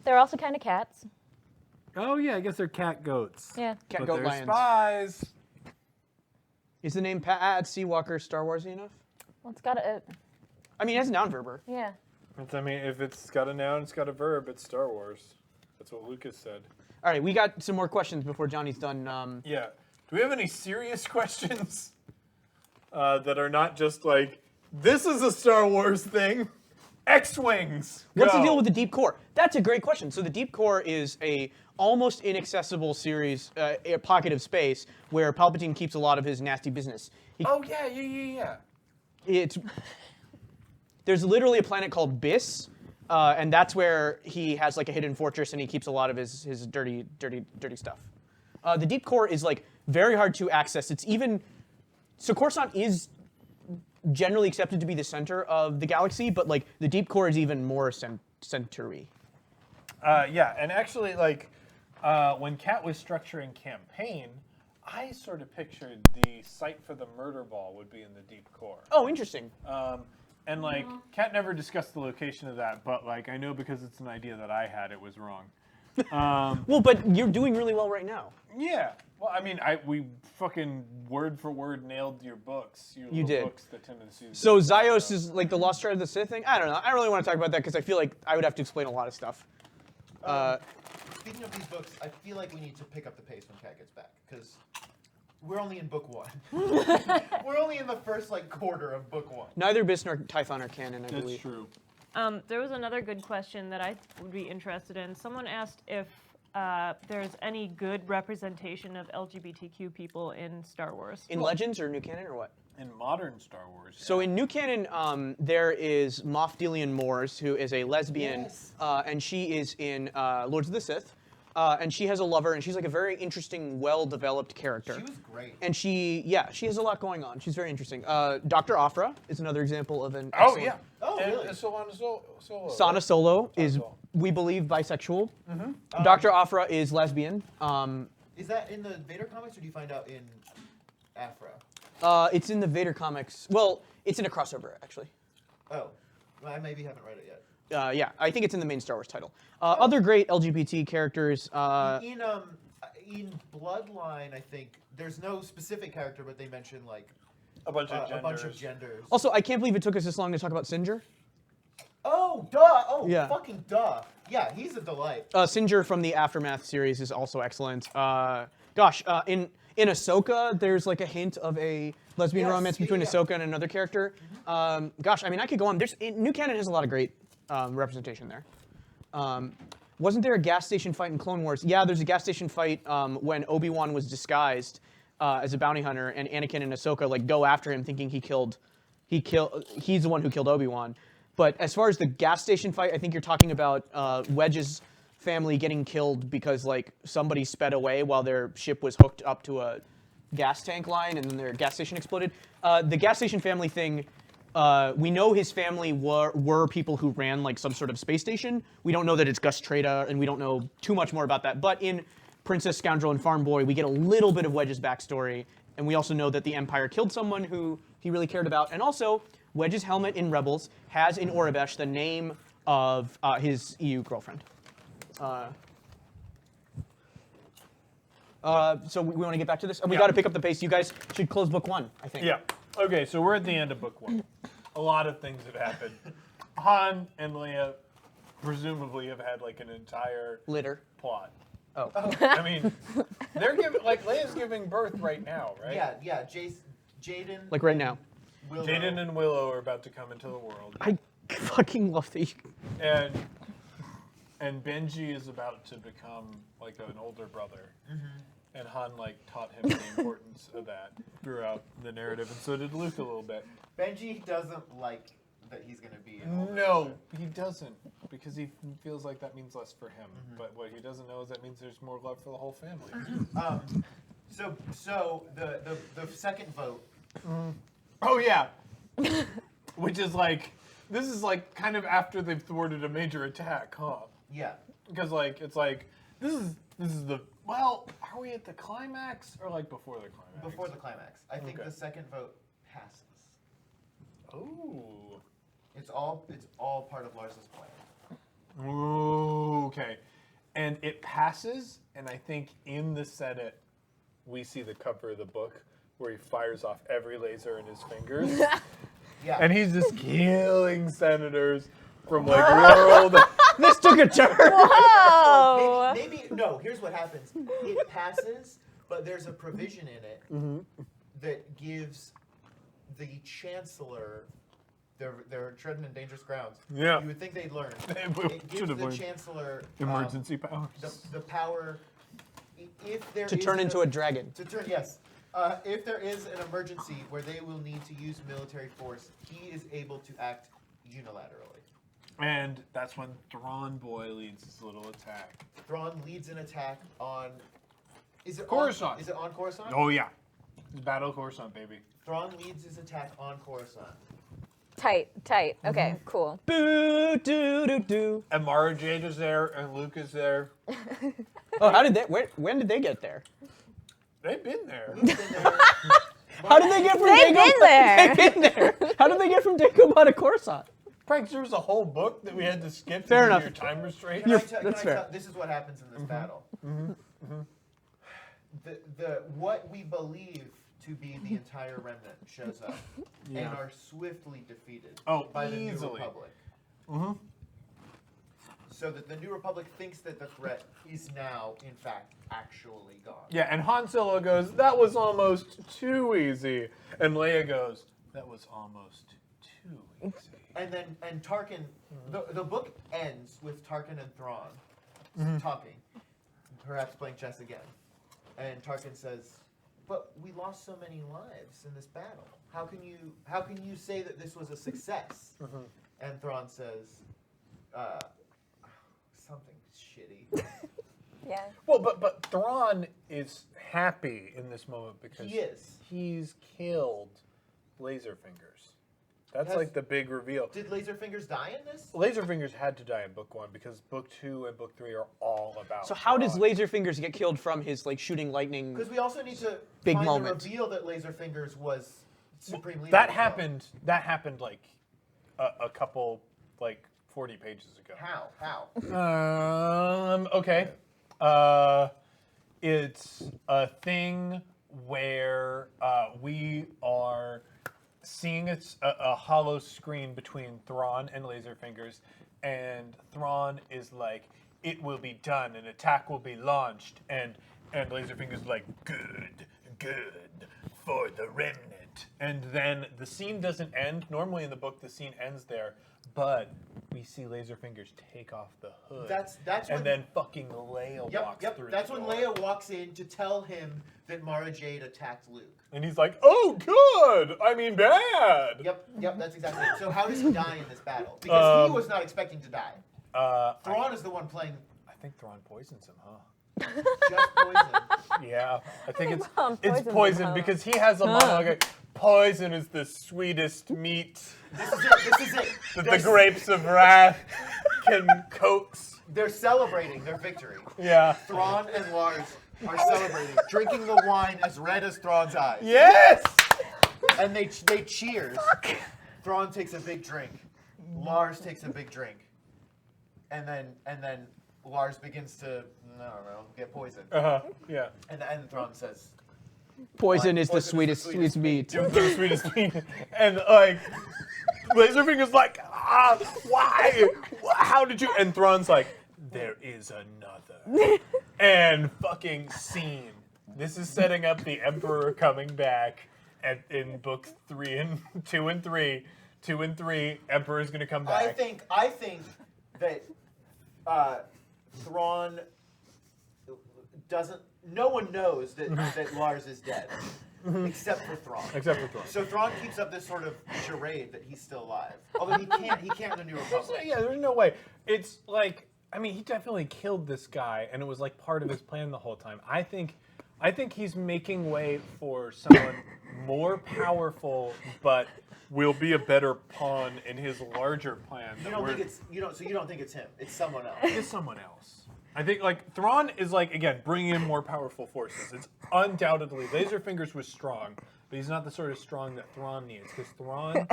They're also kind of cats. Oh yeah, I guess they're cat goats. Yeah. Cat But goat they're lions? spies. Is the name Pat Seawalker Star Warsy enough? Well, it's got a. I mean, it has a noun verb. Yeah. I mean, if it's got a noun, it's got a verb. It's Star Wars. That's what Lucas said. All right, we got some more questions before Johnny's done. Yeah. Do we have any serious questions that are not just like, this is a Star Wars thing? X-Wings. What's the go. deal with the deep core? That's a great question. So the deep core is a almost inaccessible series, a pocket of space where Palpatine keeps a lot of his nasty business. Oh, yeah. It's there's literally a planet called Biss, and that's where he has like a hidden fortress and he keeps a lot of his dirty stuff. The deep core is like very hard to access. It's even so Coruscant is generally accepted to be the center of the galaxy, but like the deep core is even more century. Yeah, and actually, like, when Kat was structuring campaign, I sort of pictured the site for the murder ball would be in the deep core. Oh, interesting. And like, Kat never discussed the location of that, but like, I know because it's an idea that I had, it was wrong. Well, but you're doing really well right now. Yeah. Well, I mean, we fucking word for word nailed your books. Your You little did. books that Tim and Susan So did. Zyos is like the lost shard of the Sith thing? I don't know. I don't really want to talk about that because I feel like I would have to explain a lot of stuff. Speaking of these books, I feel like we need to pick up the pace when Kat gets back, because we're only in book 1. We're only in the first like quarter of book 1. Neither Biss nor Tython are canon, I That's believe. true. There was another good question that I would be interested in. Someone asked if there's any good representation of LGBTQ people in Star Wars. In Legends or New Canon or what? In modern Star Wars. So in New Canon, there is Moff Delenn Moores, who is a lesbian, Yes. and she is in Lords of the Sith, and she has a lover, and she's like a very interesting, well-developed character. She was great. And she has a lot going on. She's very interesting. Dr. Afra is another example of an Oh excellent- yeah. Oh, and really? Solo. Sana Solo is, Solo. we believe, bisexual. Dr. Afra is lesbian. Is that in the Vader comics, or do you find out in Afra? It's in the Vader comics. Well, it's in a crossover, actually. Oh, well, I maybe haven't read it yet. Yeah, I think it's in the main Star Wars title. Other great LGBT characters. In Bloodline, I think there's no specific character, but they mention like A bunch of a bunch of genders. genders. Also, I can't believe it took us this long to talk about Singer. Oh, duh! Oh, Yeah. fucking duh! Yeah, he's a delight. Singer from the Aftermath series is also excellent. In Ahsoka, there's like a hint of a lesbian Yes, romance between yeah. Ahsoka and another character. I mean, I could go on. New Canon has a lot of great representation there. Wasn't there a gas station fight in Clone Wars? Yeah, there's a gas station fight when Obi-Wan was disguised as a bounty hunter, and Anakin and Ahsoka like go after him, thinking he's the one who killed Obi-Wan. But as far as the gas station fight, I think you're talking about Wedge's family getting killed because like somebody sped away while their ship was hooked up to a gas tank line, and then their gas station exploded. The gas station family thing. We know his family were people who ran like some sort of space station. We don't know that it's Gus Treda, and we don't know too much more about that. But in Princess, Scoundrel, and Farm Boy, we get a little bit of Wedge's backstory, and we also know that the Empire killed someone who he really cared about. And also, Wedge's helmet in Rebels has in Aurebesh the name of his EU girlfriend. So we want to get back to this. And we Yeah. got to pick up the pace. You guys should close book 1, I think. Yeah. Okay, so we're at the end of book 1. A lot of things have happened. Han and Leia presumably have had like an entire Litter. plot. Oh. I mean, they're giving Leia's giving birth right now, right? Yeah. Jaden. Like right now. Willow. Jaden and Willow are about to come into the world, I fucking love these. and Benji is about to become like an older brother. And Han like taught him the importance of that throughout the narrative, and so did Luke a little bit. Benji doesn't like that he's going to be an older No, brother. he doesn't, because he feels like that means less for him. But what he doesn't know is that means there's more love for the whole family. So the second vote. Oh yeah, which is like this is like kind of after they've thwarted a major attack, huh? Yeah. Because like it's like this is the well, are we at the climax or like before the climax? Before the climax. I think Okay. the second vote passes. Oh. It's all part of Lars's plan. Ooh, okay. And it passes, and I think in the Senate, we see the cover of the book where he fires off every laser in his fingers. Yeah. And he's just killing senators from like world. This took a turn. Oh. Maybe no. Here's what happens. It passes, but there's a provision in it that gives the chancellor. They're treading in dangerous grounds. Yeah. You would think they'd learn. They It gives should have the learned. chancellor Emergency powers. the power. If there To is turn an- into a dragon. To turn, yes. If there is an emergency where they will need to use military force, he is able to act unilaterally. And that's when Thrawn Boy leads his little attack. Thrawn leads an attack on. Is it Coruscant. On, is it on Coruscant? Oh yeah, it's Battle of Coruscant, baby. Thrawn leads his attack on Coruscant. Tight. Okay, cool. Boo doo doo doo. And Mara Jade is there, and Luke is there. Oh, how did they? When did they get there? They've been there. Luke's in there. How did they get from They've Dagobah? been there. They've been there. How did they get from Dagobah to Coruscant? Frank, there's a whole book that we had to skip Fair because of enough. your time restraint. Can I tell- that's fair. this is what happens in this battle. What we believe to be the entire remnant shows up and are swiftly defeated by the New easily. Republic. So that the New Republic thinks that the threat is now, in fact, actually gone. Yeah, and Han Solo goes, "That was almost too easy," and Leia goes, "That was almost too easy." And Tarkin, the book ends with Tarkin and Thrawn talking, perhaps playing chess again. And Tarkin says, "But we lost so many lives in this battle. How can you say that this was a success?" And Thrawn says, "Something shitty." Yeah. Well, but Thrawn is happy in this moment because He is. he's killed Laserfingers. That's Has- like the big reveal. Did Laserfingers die in this? Laserfingers had to die in book 1 because book 2 and book 3 are all about. So how does Thrawn. Laserfingers get killed from his like shooting lightning? Because we also need to Big find moment. the reveal that Laserfingers was supreme leader. That as well. happened. That happened like a couple, like 40 pages ago. How? Okay. It's a thing where we are seeing a hollow screen between Thrawn and Laserfingers, and Thrawn is like, "It will be done, an attack will be launched," and Laserfingers is like, good, for the remnant. And then the scene doesn't end. Normally in the book, the scene ends there, but we see Laserfingers take off the hood. That's and when- then fucking Leia walks through That's the when door. Leia walks in to tell him that Mara Jade attacked Luke. And he's like, "Oh, good. I mean, bad." Yep, that's exactly it. So how does he die in this battle? Because he was not expecting to die. Thrawn is the one playing I think Thrawn poisons him, huh? just poison. Yeah, I think it's Thrawn it's poisons him, poison huh? because he has a monologue. Like, "Poison is the sweetest meat This is it. that the grapes of wrath can coax." They're celebrating their victory. Yeah. Thrawn and Lars are celebrating, drinking the wine as red as Thrawn's eyes. Yes. And they cheers. Thrawn takes a big drink. Lars takes a big drink. And then Lars begins to, I don't know, get poisoned. Yeah. And Thrawn says, Poison is the Poison is sweetest, the sweetest meat. It was the sweetest thing. And like, Laserfinger's like, why? How did you? And Thrawn's like, there is another. And fucking scene. This is setting up the Emperor coming back in books 2 and 3. 2 and 3, Emperor's gonna come back. I think that Thrawn doesn't. No one knows that Lars is dead, except for Thrawn. Except for Thrawn. So Thrawn keeps up this sort of charade that he's still alive. Although he can't in the New Republic. Yeah, there's no way. It's like, I mean, he definitely killed this guy, and it was like part of his plan the whole time. I think he's making way for someone more powerful, but will be a better pawn in his larger plan. You don't think it's him. It's someone else. It's someone else. I think like Thrawn is like, again, bringing in more powerful forces. It's undoubtedly Laserfingers was strong, but he's not the sort of strong that Thrawn needs. Because Thrawn,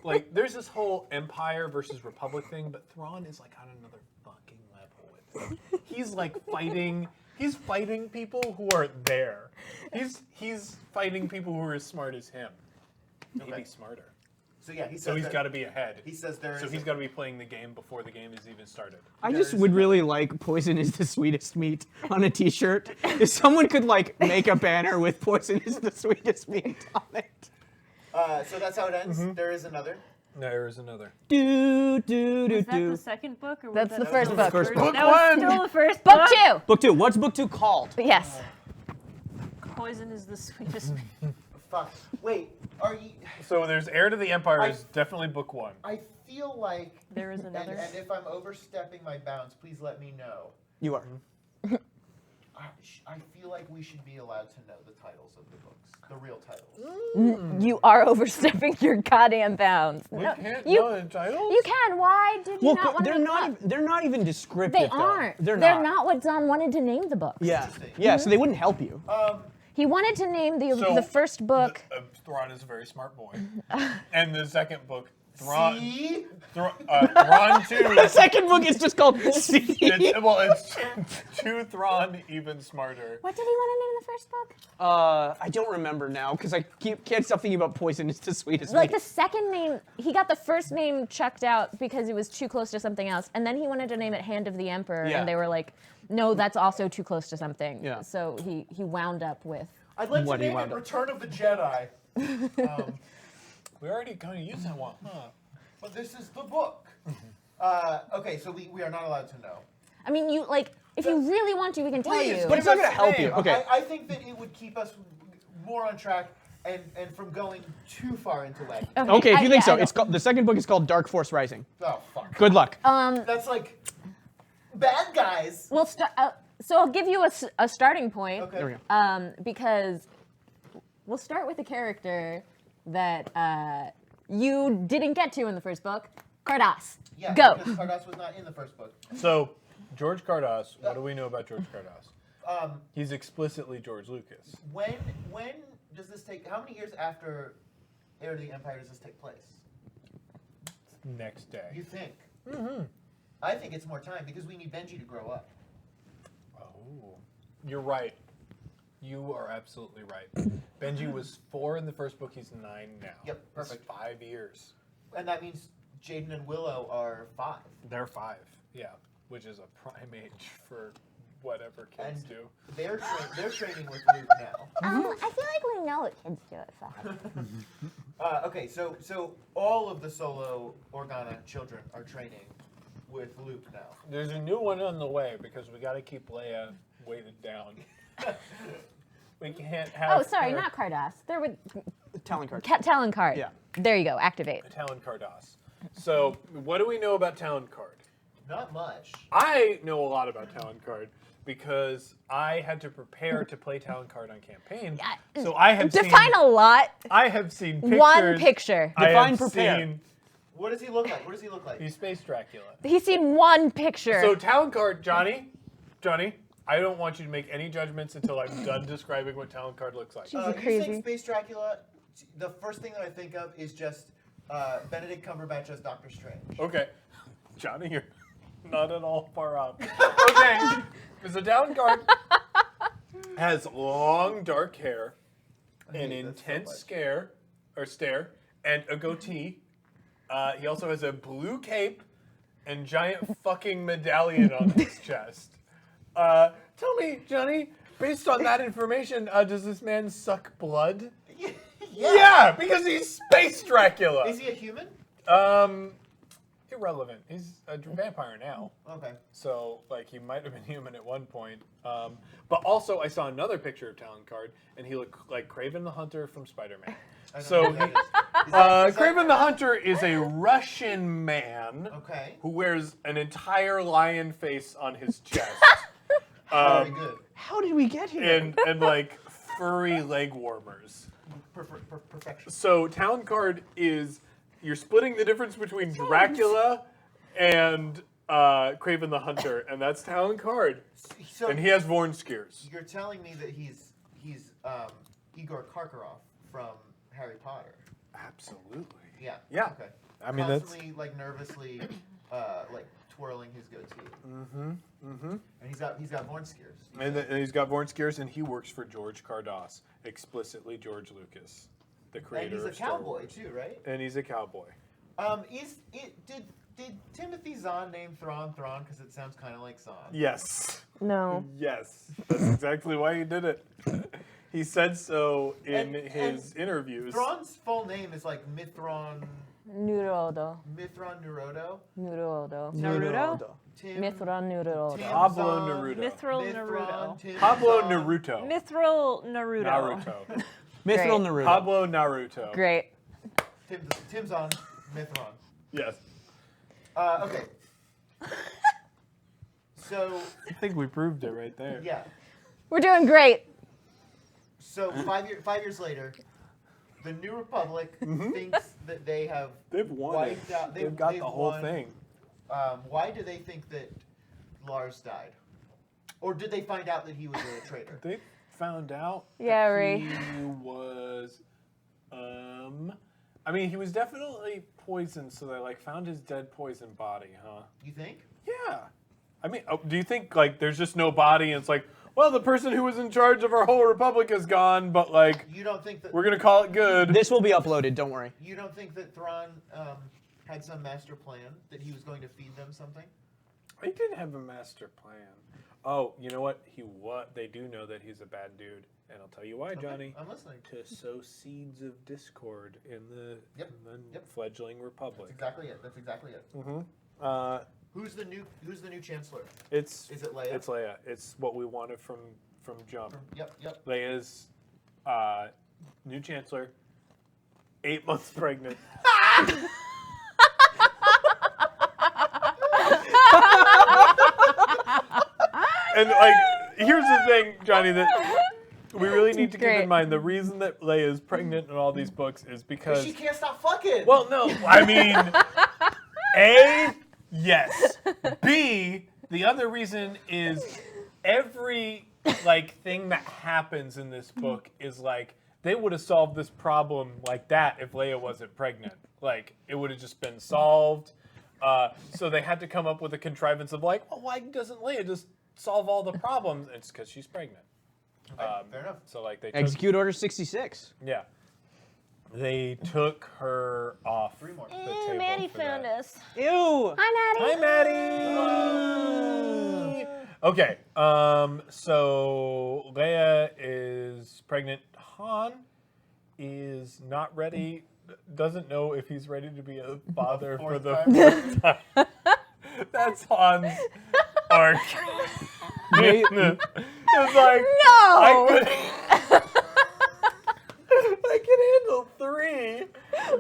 like, there's this whole Empire versus Republic thing, but Thrawn is like on another fucking level with him. He's like fighting. He's fighting people who are there. He's fighting people who are as smart as him. Maybe Okay. smarter. So yeah, he says So he's that- got to be ahead. He says there So is he's a- got to be playing the game before the game is even started. I just would really like "Poison is the sweetest meat" on a T-shirt. If someone could like make a banner with "Poison is the sweetest meat" on it. So that's how it ends. There is another. There is another. Do do do Was that the do. second book, or was That's that the first still book. First book. That was one. still the first Book book. 2. Book 2. What's book 2 called? Yes. Poison is the sweetest. Fuck. Wait, are you? So there's Heir to the Empire I- is definitely book 1. I feel like There is another. And if I'm overstepping my bounds, please let me know. You are. I feel like we should be allowed to know the titles of the books, the real titles. You are overstepping your goddamn bounds. We No, can't you, know the titles? you can. Why did you Well, not want to they're make not. them up? They're not even descriptive. They though. aren't. They're not what Don wanted to name the books. Yeah. Interesting. Yeah. So they wouldn't help you. He wanted to name So, the first book. Thrawn is a very smart boy. And the second book, Thrawn, See? Thrawn 2. The second book is just called "See." It's to Thrawn even smarter. What did he want to name the first book? I don't remember now because I can't stop thinking about "Poison is the sweetest Like meat." the second name, he got the first name chucked out because it was too close to something else, and then he wanted to name it Hand of the Emperor, Yeah. and they were like, "No, that's also too close to something." Yeah. So he wound up with. I'd like What to he name it wound up- Return of the Jedi. We already kind of used that one, huh? But this is the book. Okay, so we are not allowed to know. I mean, you like if you really want to, we can tell Please, you. But it's not going to help you. name. Okay. I think that it would keep us more on track and from going too far into it. Okay, if you think yeah, so, I it's called, the second book is called Dark Force Rising. Oh fuck. Good luck. That's like bad guys. We'll so I'll give you a starting point. Okay. There we go. Because we'll start with a character that you didn't get to in the first book, Cardass. Yeah. Go. Because Cardass was not in the first book. So, George Cardass, what do we know about George Cardass? He's explicitly George Lucas. When does this take? How many years after Heir to the Empire does this take place? Next day. You think? Mm-hmm. I think it's more time because we need Benji to grow up. Oh, you're right. You are absolutely right. Benji was 4 in the first book. He's 9 now. Yep, That's perfect. 5 years. And that means Jaden and Willow are 5. They're 5. Yeah, which is a prime age for whatever kids And do. they're training with Luke now. I feel like we know what kids do at 5. Okay, so all of the Solo Organa children are training with Luke now. There's a new one on the way because we got to keep Leia weighted down. We can't have. Oh, sorry, her- not Cardass. There would Talon card. Talon card. Yeah. There you go. Activate. Talon Cardass. So, what do we know about Talon Card? Not much. I know a lot about Talon Card because I had to prepare to play Talon Card on campaign. So I have Define seen, a lot. I have seen pictures. One picture. I Define have prepare. seen. What does he look like? What does he look like? He's Space Dracula. He's seen one picture. So Talon Card, Johnny, I don't want you to make any judgments until I'm done describing what Talon Card looks like. Jesus. You crazy. say Space Dracula, the first thing that I think of is just Benedict Cumberbatch as Doctor Strange. Okay, Johnny, not at all far off. Okay, so Town Guard has long dark hair, an hate that so intense much. stare, and a goatee. He also has a blue cape and giant fucking medallion on his chest. Tell me, Johnny, based on that information, does this man suck blood? Yeah, because he's Space Dracula. Is he a human? Irrelevant. He's a vampire now. Okay. So, like, he might have been human at one point. But also, I saw another picture of Talon Card, and he looked like Kraven the Hunter from Spider-Man. I don't So, know who that is. Is that- Kraven the Hunter is a Russian man Okay. who wears an entire lion face on his chest. Very good. How did we get here? and like, furry leg warmers. Perfection. So, Town Card is, you're splitting the difference between Dracula and Kraven the Hunter, and that's Town Card. So And he has Vornskirs. you're telling me that he's Igor Karkaroff from Harry Potter. Absolutely. Yeah. Yeah. Okay. I mean, that's. Constantly, like, nervously, like, twirling his goatee. And he's got Vornskirs. And he's got Vornskirs, and he works for George Cardos, explicitly George Lucas, the And creator he's a of Star cowboy Wars. too, right? And he's a cowboy. Did Timothy Zahn name Thrawn because it sounds kind of like Zahn? Yes. No. Yes. That's exactly why he did it. He said so in And- his interviews. Thrawn's full name is like Mithron Nurodo. Nurodo. Nurodo. Naruto? Tim. Mithran Nurodo. Tim Pablo Zahn, Naruto. Mithril Mithron, Naruto. Tim Pablo Zahn. Naruto. Mithril Naruto. Naruto. Mithril Great. Naruto. Pablo Naruto. Great. Tim's on Mithron. Yes. Okay. So, I think we proved it right there. yeah. We're doing great. So 5 years later, the New Republic thinks that they have They've won it. wiped out. They've got they've the whole won. thing. Why do they think that Lars died? Or did they find out that he was a traitor? They found out Yeah, that Ray. he was, I mean, he was definitely poisoned, so they like found his dead poisoned body, huh? You think? Yeah. I mean, do you think like there's just no body and it's like, well, the person who was in charge of our whole republic is gone, but like You don't think that we're gonna call it good? This will be uploaded, don't worry. you don't think that Thrawn had some master plan that he was going to feed them something? He didn't have a master plan. Oh, you know what? They do know that he's a bad dude, and I'll tell you why, Johnny. I'm listening. To sow seeds of discord in the, Yep, in the yep. fledgling republic. That's exactly it. Who's the new chancellor? It's Is it Leia? It's Leia. It's what we wanted from jump. Yep. Leia's new chancellor, 8 months pregnant. And like, here's the thing, Johnny, that we really need to keep Great. in mind. The reason that Leia is pregnant in all these books is because She can't stop fucking. well, no, I mean, A, yes. B, the other reason is every like thing that happens in this book is like they would have solved this problem like that if Leia wasn't pregnant. Like it would have just been solved. So they had to come up with a contrivance of like, well, why doesn't Leia just solve all the problems? It's because she's pregnant. Okay, fair enough. So like they took, Execute Order 66. yeah. They took her off the table Maddie for found that. us. Ew! Hi, Maddie. Hi, Maddie. Okay, so Leia is pregnant. Han is not ready. Doesn't know if he's ready to be a father for the fourth time. That's Han's arc. It's like No. I can handle 3,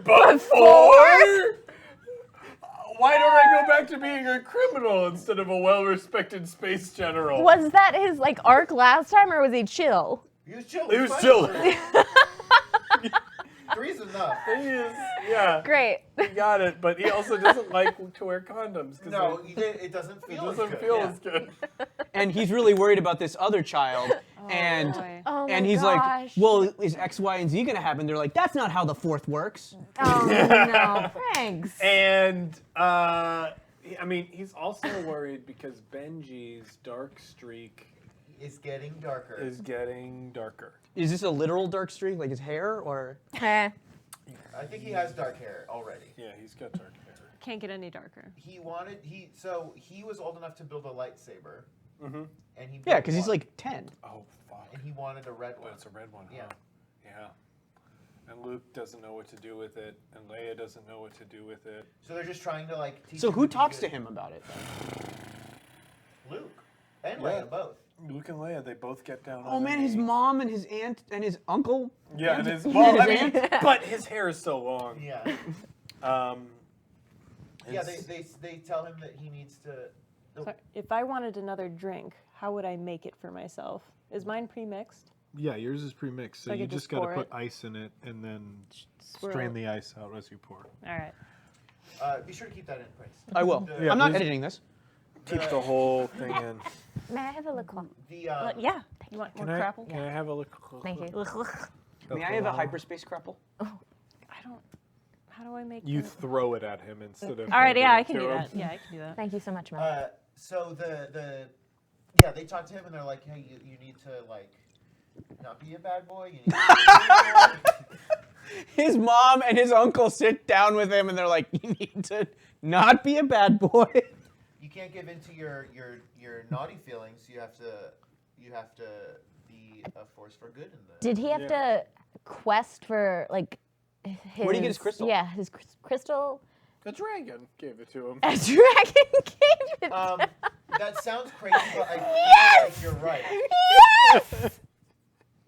but 4? Why don't I go back to being a criminal instead of a well-respected space general? Was that his like arc last time, or was he chill? He was chill. He was fine. chill. 3's enough. He is, yeah. Great. He got it, but he also doesn't like to wear condoms because No, it doesn't it feel. doesn't as good. feel Yeah. as good. And he's really worried about this other child. and boy. Oh and my he's like, gosh. well, is X, Y, and Z gonna happen? They're like, that's not how the fourth works. Oh no, thanks. And I mean, he's also worried because Benji's dark streak It's getting darker. is getting darker. Is this a literal dark streak, like his hair, or? Eh. I think he has dark hair already. Yeah, he's got dark hair. Can't get any darker. He was old enough to build a lightsaber, Mm-hmm. and he Yeah, built because he's one, like 10. Oh, fuck. and he wanted a red one. But it's a red one, huh? Yeah. Yeah. And Luke doesn't know what to do with it, and Leia doesn't know what to do with it. So they're just trying to like teach. So him who to be talks good. to him about it? Then? Luke and Yeah. Leia both. Luke and Leia, they both get down Oh on man, their his knees. mom and his aunt and his uncle. Yeah, and his, and well, his I mean, aunt. but his hair is so long. Yeah. Yeah. They tell him that he needs to. So if I wanted another drink, how would I make it for myself? Is mine pre-mixed? Yeah, yours is pre-mixed, so I you could just just got to pour put it? ice in it and then Swirl strain it. the ice out as you pour. All right. Be sure to keep that in, Prince. I will. The- I'm not please. editing this. Keep the whole thing in. May I have a liqueur? The Yeah. You want more crapple? Can I have a look? Thank you. May I have a hyperspace crapple? I don't. How do I make? You the- throw it at him instead of. All right. Yeah, I handing can it do to that. him. Yeah, I can do that. Thank you so much, Mom. So they talk to him and they're like, hey, you need to like not be a bad boy. You need to be a good boy. His mom and his uncle sit down with him and they're like, you need to not be a bad boy. You can't give in to your naughty feelings. You have to be a force for good in the. Did he have to quest for like his? Where'd he get his crystal? Yeah, his crystal. The dragon gave it to him. A dragon gave it. That sounds crazy, but I feel like you're right. Yes!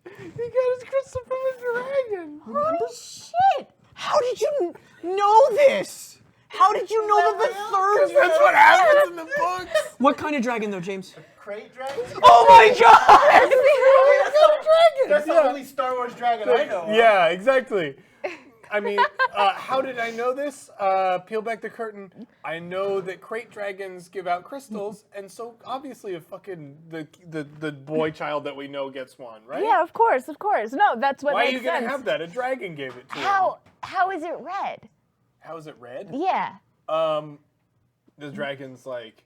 He got his crystal from a dragon. Holy shit! How did you know this? How did you know that the third? That's what happens in the books. What kind of dragon though, James? Crate dragon? Oh my god! That's the only Star Wars dragon I know. Yeah, exactly. I mean, how did I know this? Peel back the curtain. I know that crate dragons give out crystals, and so obviously, a fucking the boy child that we know gets one, right? Yeah, of course, of course. No, that's what Why are makes you gonna sense. have that? A dragon gave it to him. How is it red? How is it red? Yeah. The dragon's like,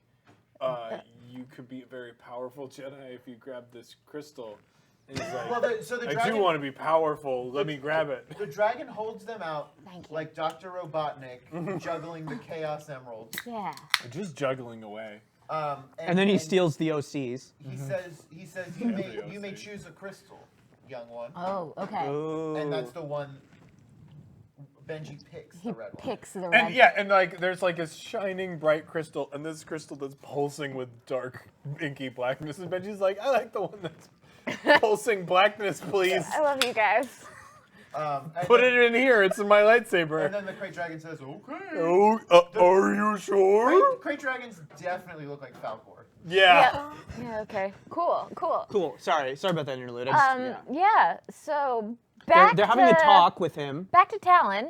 you could be a very powerful Jedi if you grab this crystal. And he's like, Well, so the I dragon, do want to be powerful. Let me grab it. the dragon holds them out Thank you. like Dr. Robotnik juggling the Chaos Emeralds. Yeah. Just juggling away. And then he steals the OCs. He says you may OC. choose a crystal, young one, Oh, okay. and that's the one Benji picks. He The red one. picks the red. And yeah, and like there's like a shining bright crystal, and this crystal that's pulsing with dark inky blackness. And Benji's like, I like the one that's pulsing blackness, please. I love you guys. And Put then, it in here. It's in my And lightsaber. then the Crate Dragon says, okay. Oh, are you sure? Crate Dragons definitely look like Falcor. Yeah. Yeah. Okay. Cool. Cool. Cool. Sorry about that interlude. I just, yeah. Yeah. So back. They're having to, a talk with him. Back to Talon.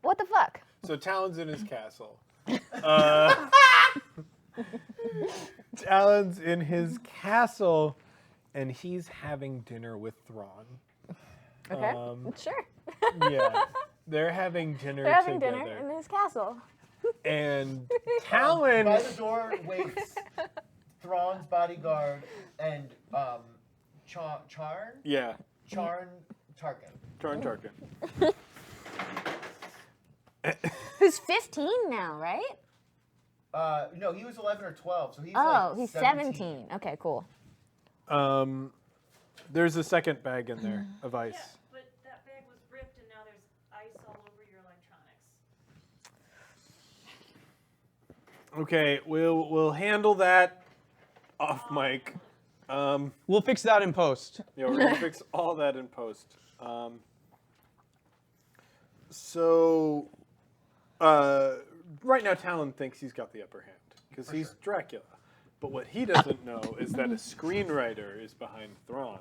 What the fuck? So Talon's in his castle. Talon's in his castle, and he's having dinner with Thrawn. Okay. Sure. Yeah, they're having dinner They're having together. dinner in his castle. And By Talon, the door waits Thrawn's bodyguard and Charn Tarkin. Tarn Tarkin. Who's 15 now, right? No, he was 11 or 12, so he's Oh, like he's 17. Okay, cool. There's a second bag in there of ice. but that bag was ripped and now there's ice all over your electronics. Okay, we'll handle that off mic. We'll fix that in post. Yeah, we're gonna fix all that in post. So, right now Talon thinks he's got the upper hand because he's Dracula. But what he doesn't know is that a screenwriter is behind Thrawn.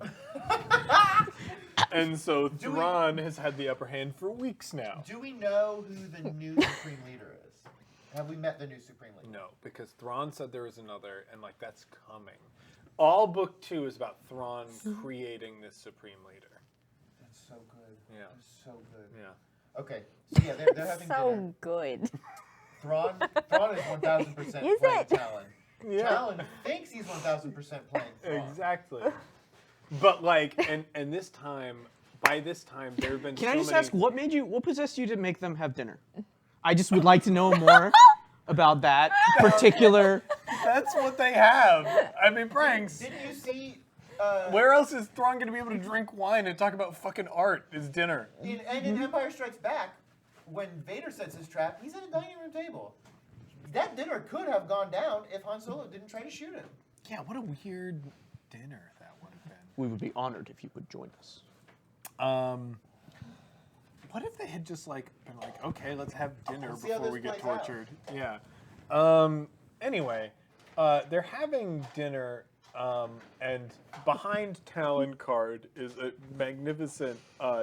And so Thrawn has had the upper hand for weeks now. Do we know who the new Supreme Leader is? Have we met the new Supreme Leader? No, because Thrawn said there was another, and like that's coming. All book 2 is about Thrawn creating this Supreme Leader. That's so good. Yeah. That's so good. Yeah. Okay, so yeah, they're having dinner. So good. Thrawn is 1,000% Use playing it. Talon. Yeah. Talon thinks he's 1,000% playing Thrawn. Exactly. But like, and this time, by this time, there have been Can so I just many. ask, what possessed you to make them have dinner? I just would like to know more about that particular. That's what they have. I mean, pranks. Didn't you see? Where else is Thrawn going to be able to drink wine and talk about fucking art? Is dinner. In Empire Strikes Back, when Vader sets his trap, he's at a dining room table. That dinner could have gone down if Han Solo didn't try to shoot him. Yeah, what a weird dinner that would have been. We would be honored if you would join us. What if they had just like been like, okay, let's have dinner Let's see how before this we get plays out. tortured? Yeah. Anyway, they're having dinner, and behind Talon Card is a magnificent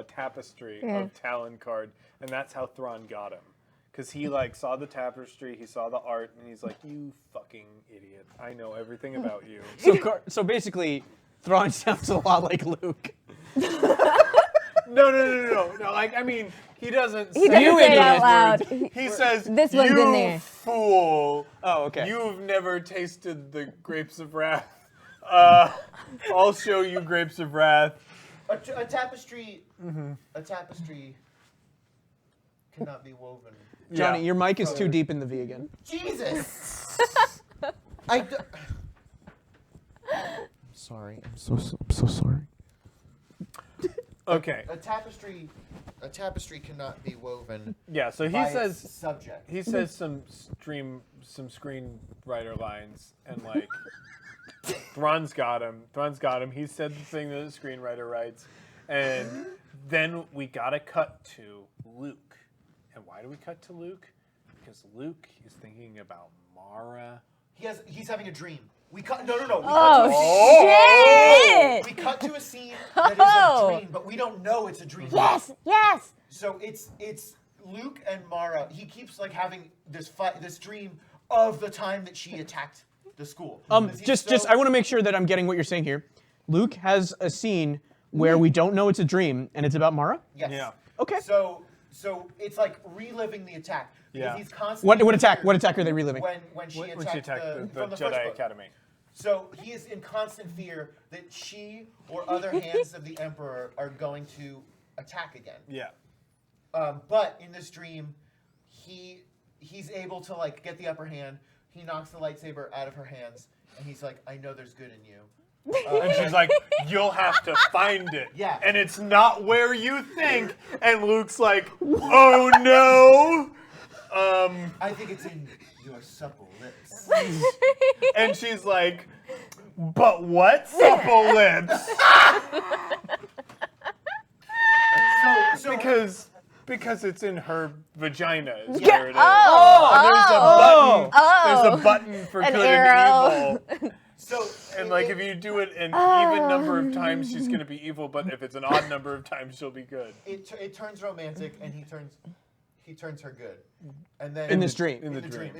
tapestry of Talon Card, and that's how Thrawn got him. Because he like saw the tapestry, he saw the art, and he's like, "You fucking idiot! I know everything about you." So basically, Thrawn sounds a lot like Luke. No. Like, I mean, he doesn't. He doesn't You say it idiot. out loud. He says, This one's "You in there." fool! Oh, okay. You've never tasted the grapes of wrath. I'll show you grapes of wrath." A tapestry. A tapestry cannot be woven. Johnny, Yeah. your mic is too deep in the V again. Jesus! Sorry, I'm so sorry. Okay. A tapestry cannot be woven. Yeah. So he by says its subject. he says some screenwriter lines, and like Thrawn's got him. He said the thing that the screenwriter writes, and then we gotta cut to Luke. And why do we cut to Luke? Because Luke is thinking about Mara. He's having a dream. We cut. No. We cut Oh, to a scene. shit! We cut to a scene that is a dream, but we don't know it's a dream. Yes. So it's Luke and Mara. He keeps like having this dream of the time that she attacked the school. Because he's Just I want to make sure that I'm getting what you're saying here. Luke has a scene where we don't know it's a dream, and it's about Mara. Yes. Yeah. Okay. So it's like reliving the attack. Because Yeah. He's constantly What attack? What attack are they reliving? When she When attacked, she attacked the from the first Jedi book. Academy. So he is in constant fear that she or other hands of the Emperor are going to attack again. Yeah. But in this dream, he's able to like get the upper hand. He knocks the lightsaber out of her hands, and he's like, "I know there's good in you." And she's like, "You'll have to find it." Yeah. And it's not where you think. And Luke's like, "Oh no." I think it's in your supple lips. And she's like, "But what supple lips?" So Because it's in her vagina. Is Yeah. where it is. There's a button for An good arrow. and evil. so And like if you do it an even number of times, she's gonna be evil. But if it's an odd number of times, she'll be good. it turns romantic, and he turns her good. And then In this dream. In the dream.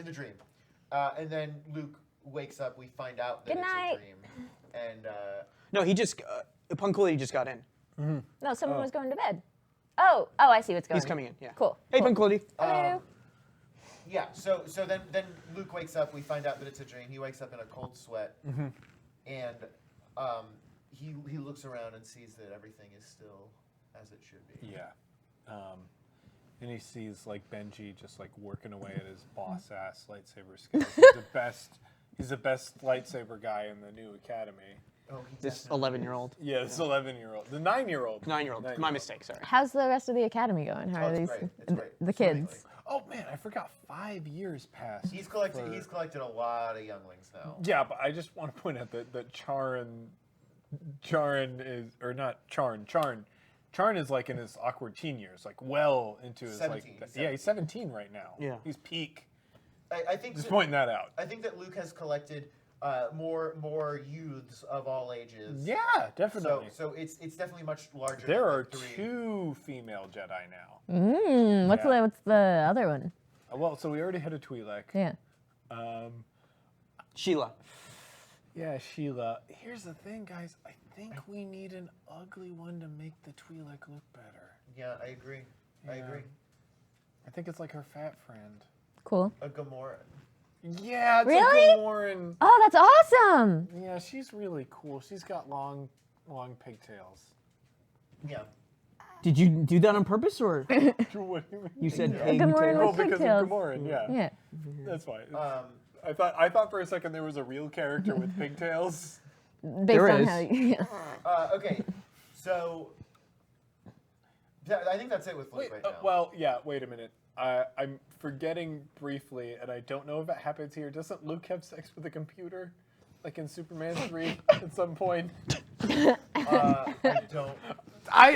And then Luke wakes up. We find out that Good it's night. a dream. And No, he just Punkulity just got in. No, someone was going to bed. Oh, I see what's going on. He's coming in. Yeah. Cool. Hey, Punkulity. Hello. yeah, so then Luke wakes up. We find out that it's a dream. He wakes up in a cold sweat, and he looks around and sees that everything is still as it should be. Yeah. And he sees like Benji just like working away at his boss ass lightsaber skills. He's the best lightsaber guy in the new academy. Oh, he This definitely 11-year-old. Yeah, this 11-year-old. The 9-year-old. 9-year-old. My mistake. Sorry. How's the rest of the academy going? How Oh, are it's these great. It's great. the Swimmingly. kids? Oh man, I forgot 5 years passed. He's collected for- a lot of younglings now. Yeah, but I just want to point out that Charn is, or not Charn is like in his awkward teen years, like well into his 17, like, he's yeah, he's 17 right now. Yeah. He's peak. I think Just that, pointing that out. I think that Luke has collected more youths of all ages. Yeah, definitely. So it's definitely much larger. There than are the 3. 2 female Jedi now. What's Yeah. what's the other one? Well, so we already had a Twi'lek. Yeah. Sheila. Yeah, Sheila. Here's the thing, guys. I think we need an ugly one to make the Twi'lek look better. Yeah, I agree. I Yeah. agree. I think it's like her fat friend. Cool. a Gamoran. Yeah, it's Really? a Gamoran. Oh, that's awesome. Yeah, she's really cool. She's got long pigtails. Yeah. Did you do that on purpose, or What do you mean? you said Gamoran pigtail? Well, with because pigtails. of Gamoran, yeah. Yeah. That's fine. I thought for a second there was a real character with pigtails. Based There on is. how yeah. Okay. So I think that's it with Luke right now. Well, yeah, wait a minute. I'm forgetting briefly, and I don't know if it happens here. Doesn't Luke have sex with a computer? Like in Superman 3 at some point? I don't.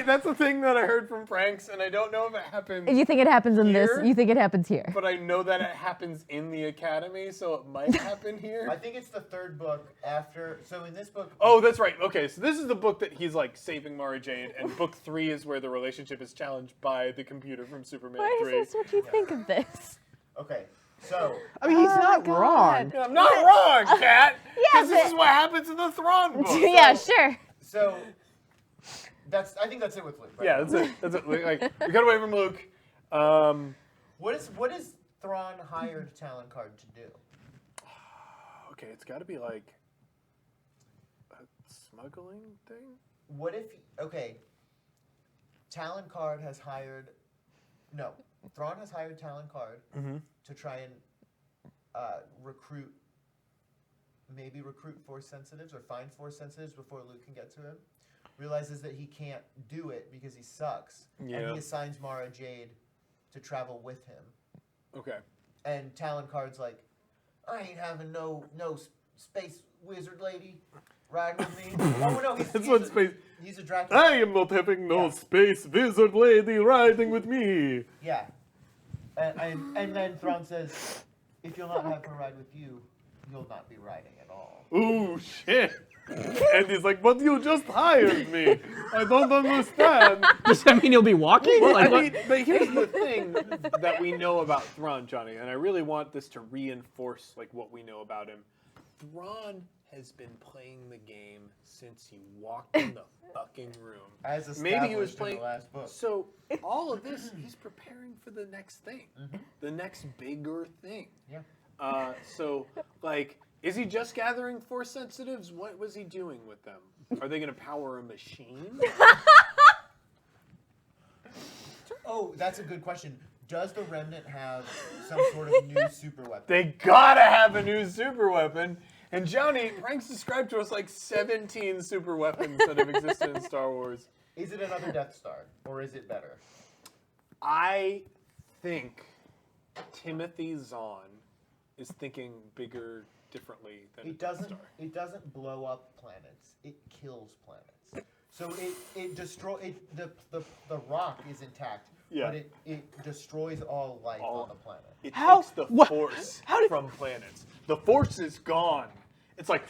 That's a thing that I heard from Franks, and I don't know if it happens. You think it happens in Here? this? You think it happens here? But I know that it happens in the Academy, so it might happen here. I think it's the third book after. So in this book. Oh, that's right. Okay, so this is the book that he's like saving Mara Jade, and book 3 is where the relationship is challenged by the computer from Superman Why 3. is this what you think of this? Okay. So. I mean, he's not God. wrong. I'm not wrong, Kat. Yeah, Because this but- is what happens in the Thrawn book. Yeah, sure. So. I think that's it with Luke. Right Yeah, now. that's it. That's it. Like, we got away from Luke. What is Thrawn hired Talon Card to do? Okay, it's got to be like a smuggling thing. What if? Okay. Talon Card has hired. No, Thrawn has hired Talon Card to try and recruit. Maybe recruit Force sensitives or find Force sensitives before Luke can get to him. Realizes that he can't do it because he sucks, and Yeah. he assigns Mara Jade to travel with him. Okay. And Talon Card's like, I ain't having no space wizard lady riding with me. Oh no, he's a Dracula. I am not having no Yeah. space wizard lady riding with me. Yeah. And then Thrawn says, if you'll not have her ride with you, you'll not be riding at all. Oh shit. And he's like, but you just hired me. I don't understand. Does that mean he'll be walking? Well, Like, I what- mean, but here's the thing that we know about Thrawn, Johnny, and I really want this to reinforce like what we know about him. Thrawn has been playing the game since he walked in the fucking room. As Maybe he was established in playing. the last book. So all of this, he's preparing for the next thing, the next bigger thing. Yeah. So like, is he just gathering Force sensitives? What was he doing with them? Are they going to power a machine? Oh, that's a good question. Does the Remnant have some sort of new super weapon? They gotta have a new super weapon. And Johnny, Frank's described to us like 17 super weapons that have existed in Star Wars. Is it another Death Star, or is it better? I think Timothy Zahn is thinking bigger, differently than It Death doesn't. Star. It doesn't blow up planets. It kills planets. So it destroy the rock is intact, Yeah. but it destroys all life on the planet. It How- takes the what- Force how did- from planets. The Force is gone. It's like,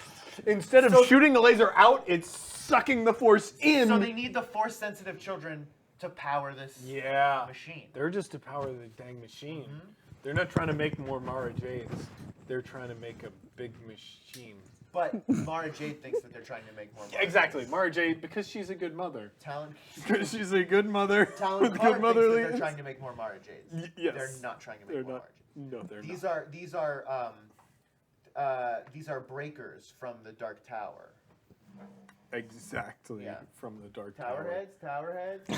instead of shooting the laser out, it's sucking the Force in. So they need the Force sensitive children to power this Yeah. machine. They're just to power the dang machine. They're not trying to make more Mara Jades. They're trying to make a big machine. But Mara Jade thinks that they're trying to make more. Yeah, exactly. Mara Jade, because she's a good mother. Talon. She's a good mother Talon with Card good thinks motherly. that they're trying to make more Mara Jades. Yes. They're not trying to make They're more not. Mara Jades. No, they're These are breakers from the Dark Tower. not. Exactly. Yeah. From the Dark Tower. Tower heads.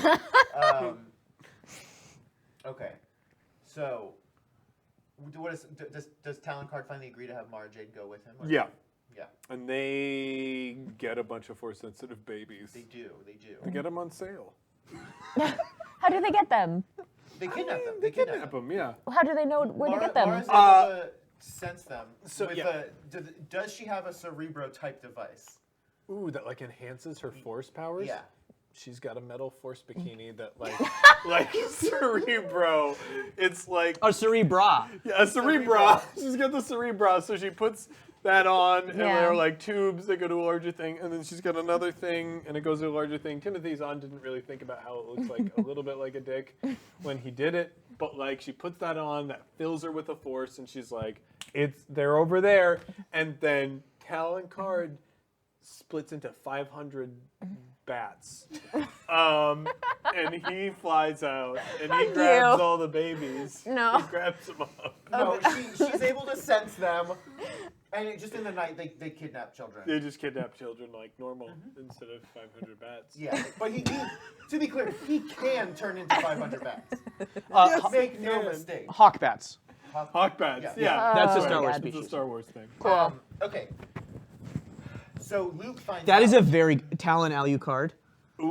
Okay, so does Talon Card finally agree to have Mara Jade go with him? or- Yeah. Yeah, And they get a bunch of Force sensitive babies. they do. They get them on sale. How do they get them? They kidnap them. They kidnap them, yeah. How do they know where to get them? Mara's able to sense them. so, with yeah. does she have a Cerebro type device? Ooh, that like enhances her Force powers? Yeah. She's got a metal Force bikini that like Cerebro. It's like a Cerebra. yeah, a Cerebra. She's got the Cerebra, so she puts that on, and Yeah. there are like tubes that go to a larger thing, and then she's got another thing, and it goes to a larger thing. Timothy Zahn didn't really think about how it looks like a little bit like a dick when he did it, but like she puts that on, that fills her with a Force, and she's like, they're over there, and then Talon Card splits into 500 bats. And he flies out and he Fuck grabs you. all the babies. No. He grabs them up. No, she's able to sense them, and just in the night they kidnap children. They just kidnap children like normal instead of 500 bats. Yeah, but he to be clear, he can turn into 500 bats. Yes, Make no can. mistake. Hawk bats. Hawk bats. Yeah. Yeah. That's a Oh Star my Wars God. It's a species. Star Wars thing. Cool. Okay. So Luke finds That out. is a very Talon Alucard.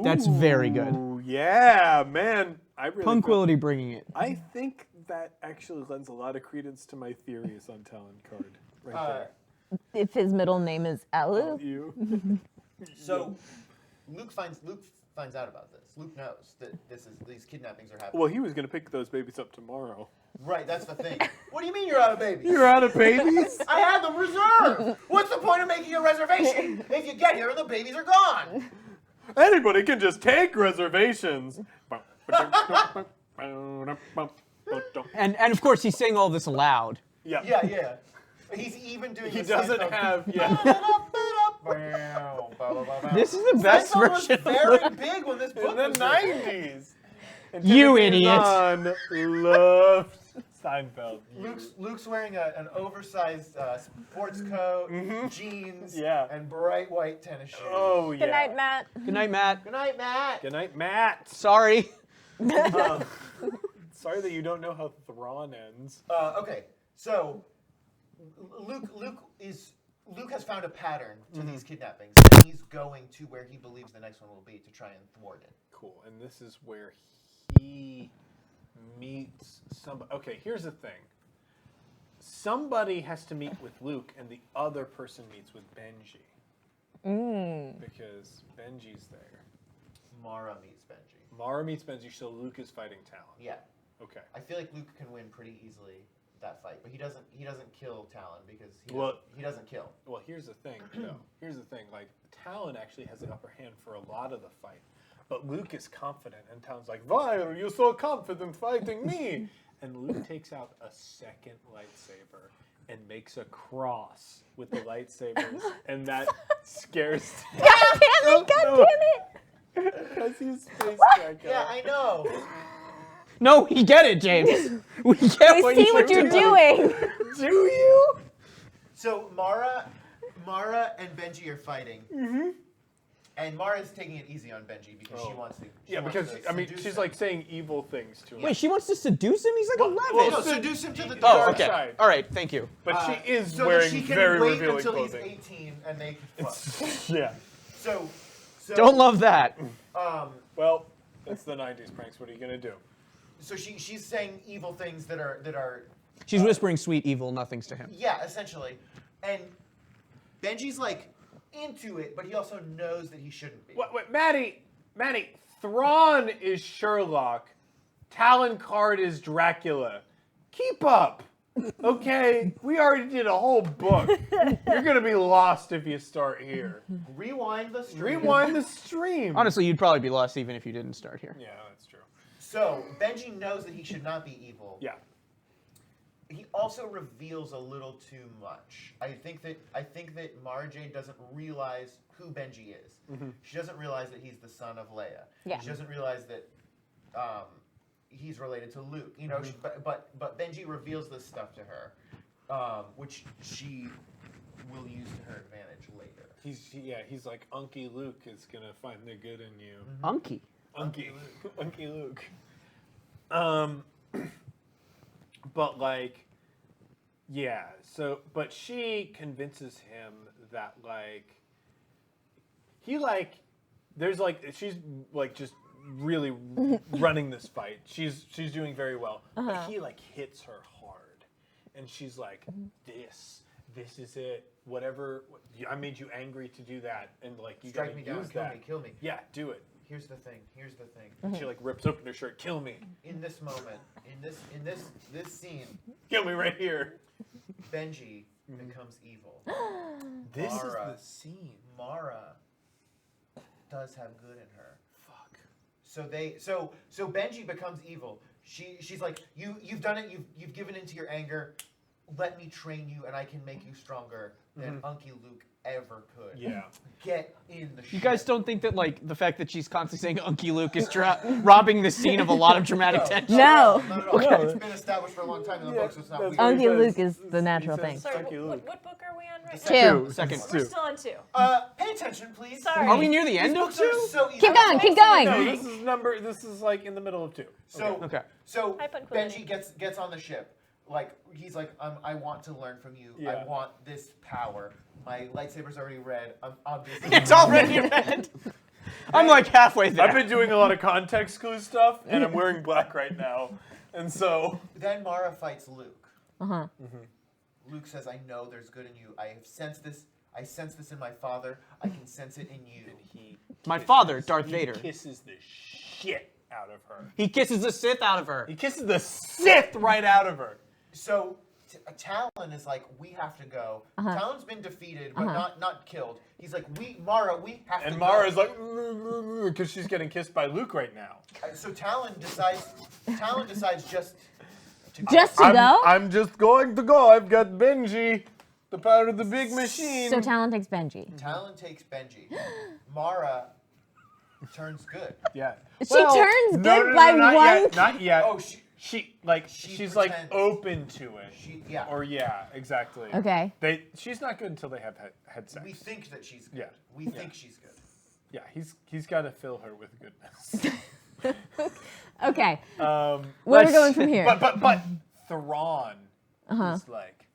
That's very good. Ooh, yeah, man. I really Punquility bringing it. I think that actually lends a lot of credence to my theories on Talon Card. Right If his middle name is there. Elu. You. So Luke finds out about this. Luke knows that these kidnappings are happening. Well, he was going to pick those babies up tomorrow. Right, that's the thing. What do you mean you're out of babies? You're out of babies? I had them reserved. What's the point of making a reservation if you get here and the babies are gone? Anybody can just take reservations. And of course he's saying all this loud. Yeah. Yeah. He's even doing. He the doesn't Seinfeld- have. Yeah. This is the best Seinfeld was version of very Luke. big when this In book the was written. 90s. And You Timothy idiot. Zahn loved Seinfeld. Luke's wearing an oversized sports coat, jeans, Yeah. and bright white tennis shoes. Oh, yeah. Good night, Matt. Good night, Matt. Good night, Matt. Good night, Matt. Sorry. Sorry that you don't know how Thrawn ends. Okay, so Luke has found a pattern to these kidnappings, and he's going to where he believes the next one will be to try and thwart it. Cool. And this is where he meets somebody. Okay, here's the thing. Somebody has to meet with Luke, and the other person meets with Benji. Because Benji's there. Mara meets Benji. Mara meets Benji, so Luke is fighting Talon. Yeah, Okay. I feel like Luke can win pretty easily that fight, but he doesn't kill Talon because he doesn't kill. Well, here's the thing, though. Here's the thing. Like, Talon actually has the upper hand for a lot of the fight. But Luke is confident, and Talon's like, why are you so confident fighting me? And Luke takes out a second lightsaber and makes a cross with the lightsabers, and that scares God damn it! God damn it! Because he's space Draco. Yeah, I know. No, we get it, James. We get We what see what you're doing. Do you? So Mara and Benji are fighting. And Mara's taking it easy on Benji because she wants to. Yeah, because, I mean, she's like saying evil things to him. Wait, she wants to seduce him? He's like 11. no, seduce him to the Oh, dark okay. side. All right, thank you. But she is so wearing that she can very wait revealing until clothing. he's 18 and they can fuck. Yeah. So Don't love that. Well, it's the 90s, Pranks. What are you going to do? So she's saying evil things that are She's whispering sweet evil nothings to him. yeah, essentially. And Benji's like into it, but he also knows that he shouldn't be. Wait, Maddie, Thrawn is Sherlock. Talon Card is Dracula. Keep up. Okay? We already did a whole book. You're going to be lost if you start here. Rewind the stream. Rewind the stream. Honestly, you'd probably be lost even if you didn't start here. Yeah, that's true. So Benji knows that he should not be evil. Yeah. He also reveals a little too much. I think that Mara Jade doesn't realize who Benji is. She doesn't realize that he's the son of Leia. Yeah. She doesn't realize that he's related to Luke. You know, but Benji reveals this stuff to her, which she will use to her advantage later. He's like, Unky Luke is going to find the good in you. Unky. Unky Luke. But like, yeah. So, but she convinces him that like, he like, there's like, she's like just really running this fight. She's doing very well. But he like hits her hard, and she's like, this is it. Whatever. I made you angry to do that, and like you Strike gotta me down, use kill that. me, kill me. Yeah, do it. Here's the thing. She like rips open her shirt. Kill me. In this moment, in this scene, Kill me right here. Benji becomes evil. This Mara. is the scene. Mara does have good in her. Fuck. So Benji becomes evil. She's like, you've done it. You've given into your anger. Let me train you, and I can make you stronger than Unky Luke ever could. Yeah. Get in the ship. You guys don't think that like the fact that she's constantly saying Unky Luke is robbing the scene of a lot of dramatic tension? No. Not at all. Okay. It's been established for a long time in the book, so it's not that's weird. what he Unky says. Luke is the He natural says thing. Sorry, Unky Luke. what book are we on right Two. now? Second. We're still on 2. Pay attention, please. Sorry. Are we near the These end of books are 2? so easy. Keep going, keep going. No, this is like in the middle of 2. So, Okay. so Hyperquility. Benji gets on the ship. Like he's like, I want to learn from you. Yeah. I want this power. My lightsaber's already red. I'm obviously. It's already red. I'm like halfway there. I've been doing a lot of context clue stuff, and I'm wearing black right now, and so Then Mara fights Luke. Uh-huh. Luke says, "I know there's good in you. I have sensed this. I sense this in my father. I can sense it in you." My father, Darth Vader. He kisses the shit out of her. He kisses the Sith out of her. He kisses the Sith right out of her. So Talon is like, "We have to go." Talon's been defeated, but not killed. He's like, Mara, we have to And go." Mara's like, because she's getting kissed by Luke right now. So Talon decides just to go. Just to go? I'm just going to go. I've got Benji, the power of the big machine. So Talon takes Benji. Talon takes Benji. Mara turns good. Yeah. She turns good by not one. Yet, not yet. Oh, She's like pretends- open to it. Yeah. Or yeah, exactly. Okay. She's not good until they have had sex. We think that she's good. Yeah. We think she's good. Yeah, he's got to fill her with goodness. Okay. Where are we going from here? But Thrawn is like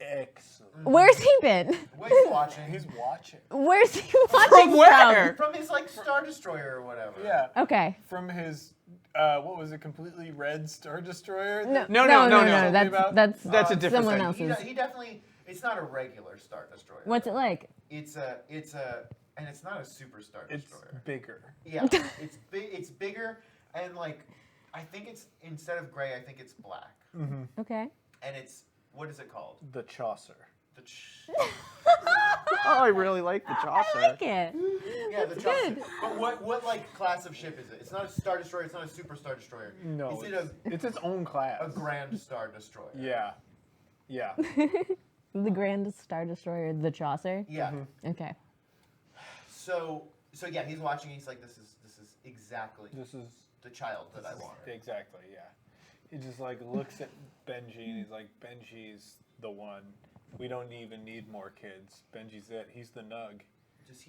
excellent. Where's he been? What are you watching? He's watching. Where's he watching From where? From his like Star Destroyer or whatever. Yeah. Okay. From his what was it? Completely red Star Destroyer. No. No. That's That's a different someone thing. else's. He definitely. It's not a regular Star Destroyer. What's it like? It's and it's not a super Star It's Destroyer. bigger. Yeah. It's big. It's bigger, and like, I think it's instead of gray, I think it's black, Okay. and it's what is it called? The Chaucer. The Oh, I really like the Chaucer. I like it. Yeah, the Chaucer. But what like class of ship is it? It's not a Star Destroyer. It's not a Super Star Destroyer. No, Is it it's its own class. a Grand Star Destroyer? Yeah. Yeah. The Grand Star Destroyer, the Chaucer. Yeah. Okay. So yeah, he's watching. He's like, this is exactly This is the child that I wanted. exactly, yeah. He just like looks at Benji and he's like, Benji's the one. We don't even need more kids. Benji's it. He's the nug. Does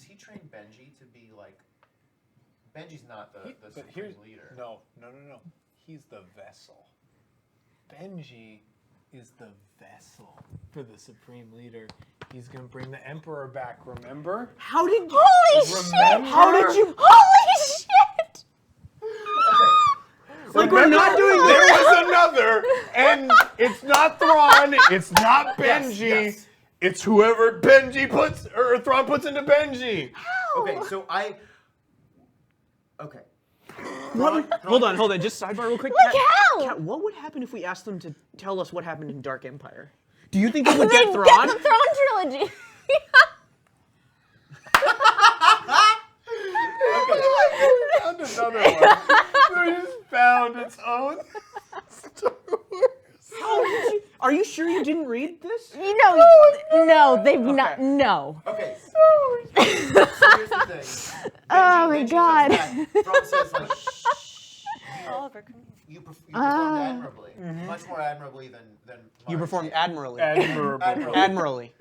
he train Benji to be like? Benji's not the But supreme here's leader. no. He's the vessel. Benji is the vessel for the supreme leader. He's gonna bring the emperor back. Remember? How did you? Holy Remember? shit! How did you? Holy shit! Like we're not doing There this. was another, and it's not Thrawn. It's not Benji. Yes. It's whoever Benji puts or Thrawn puts into Benji. Okay, so Okay. Hold on. Just sidebar real quick. Look Kat, how! Kat, what would happen if we asked them to tell us what happened in Dark Empire? Do you think they would They get Thrawn? Get the Thrawn trilogy. Found another one. We just found its own Star Wars. Are you sure you didn't read this? No, they've not. No. Okay. So here's the thing. Oh my Benji God. comes back. Thrawn says like, Oliver, come here. you performed admirably, much more admirably than You Mara performed Jade. admirably. Admirable. Admirally.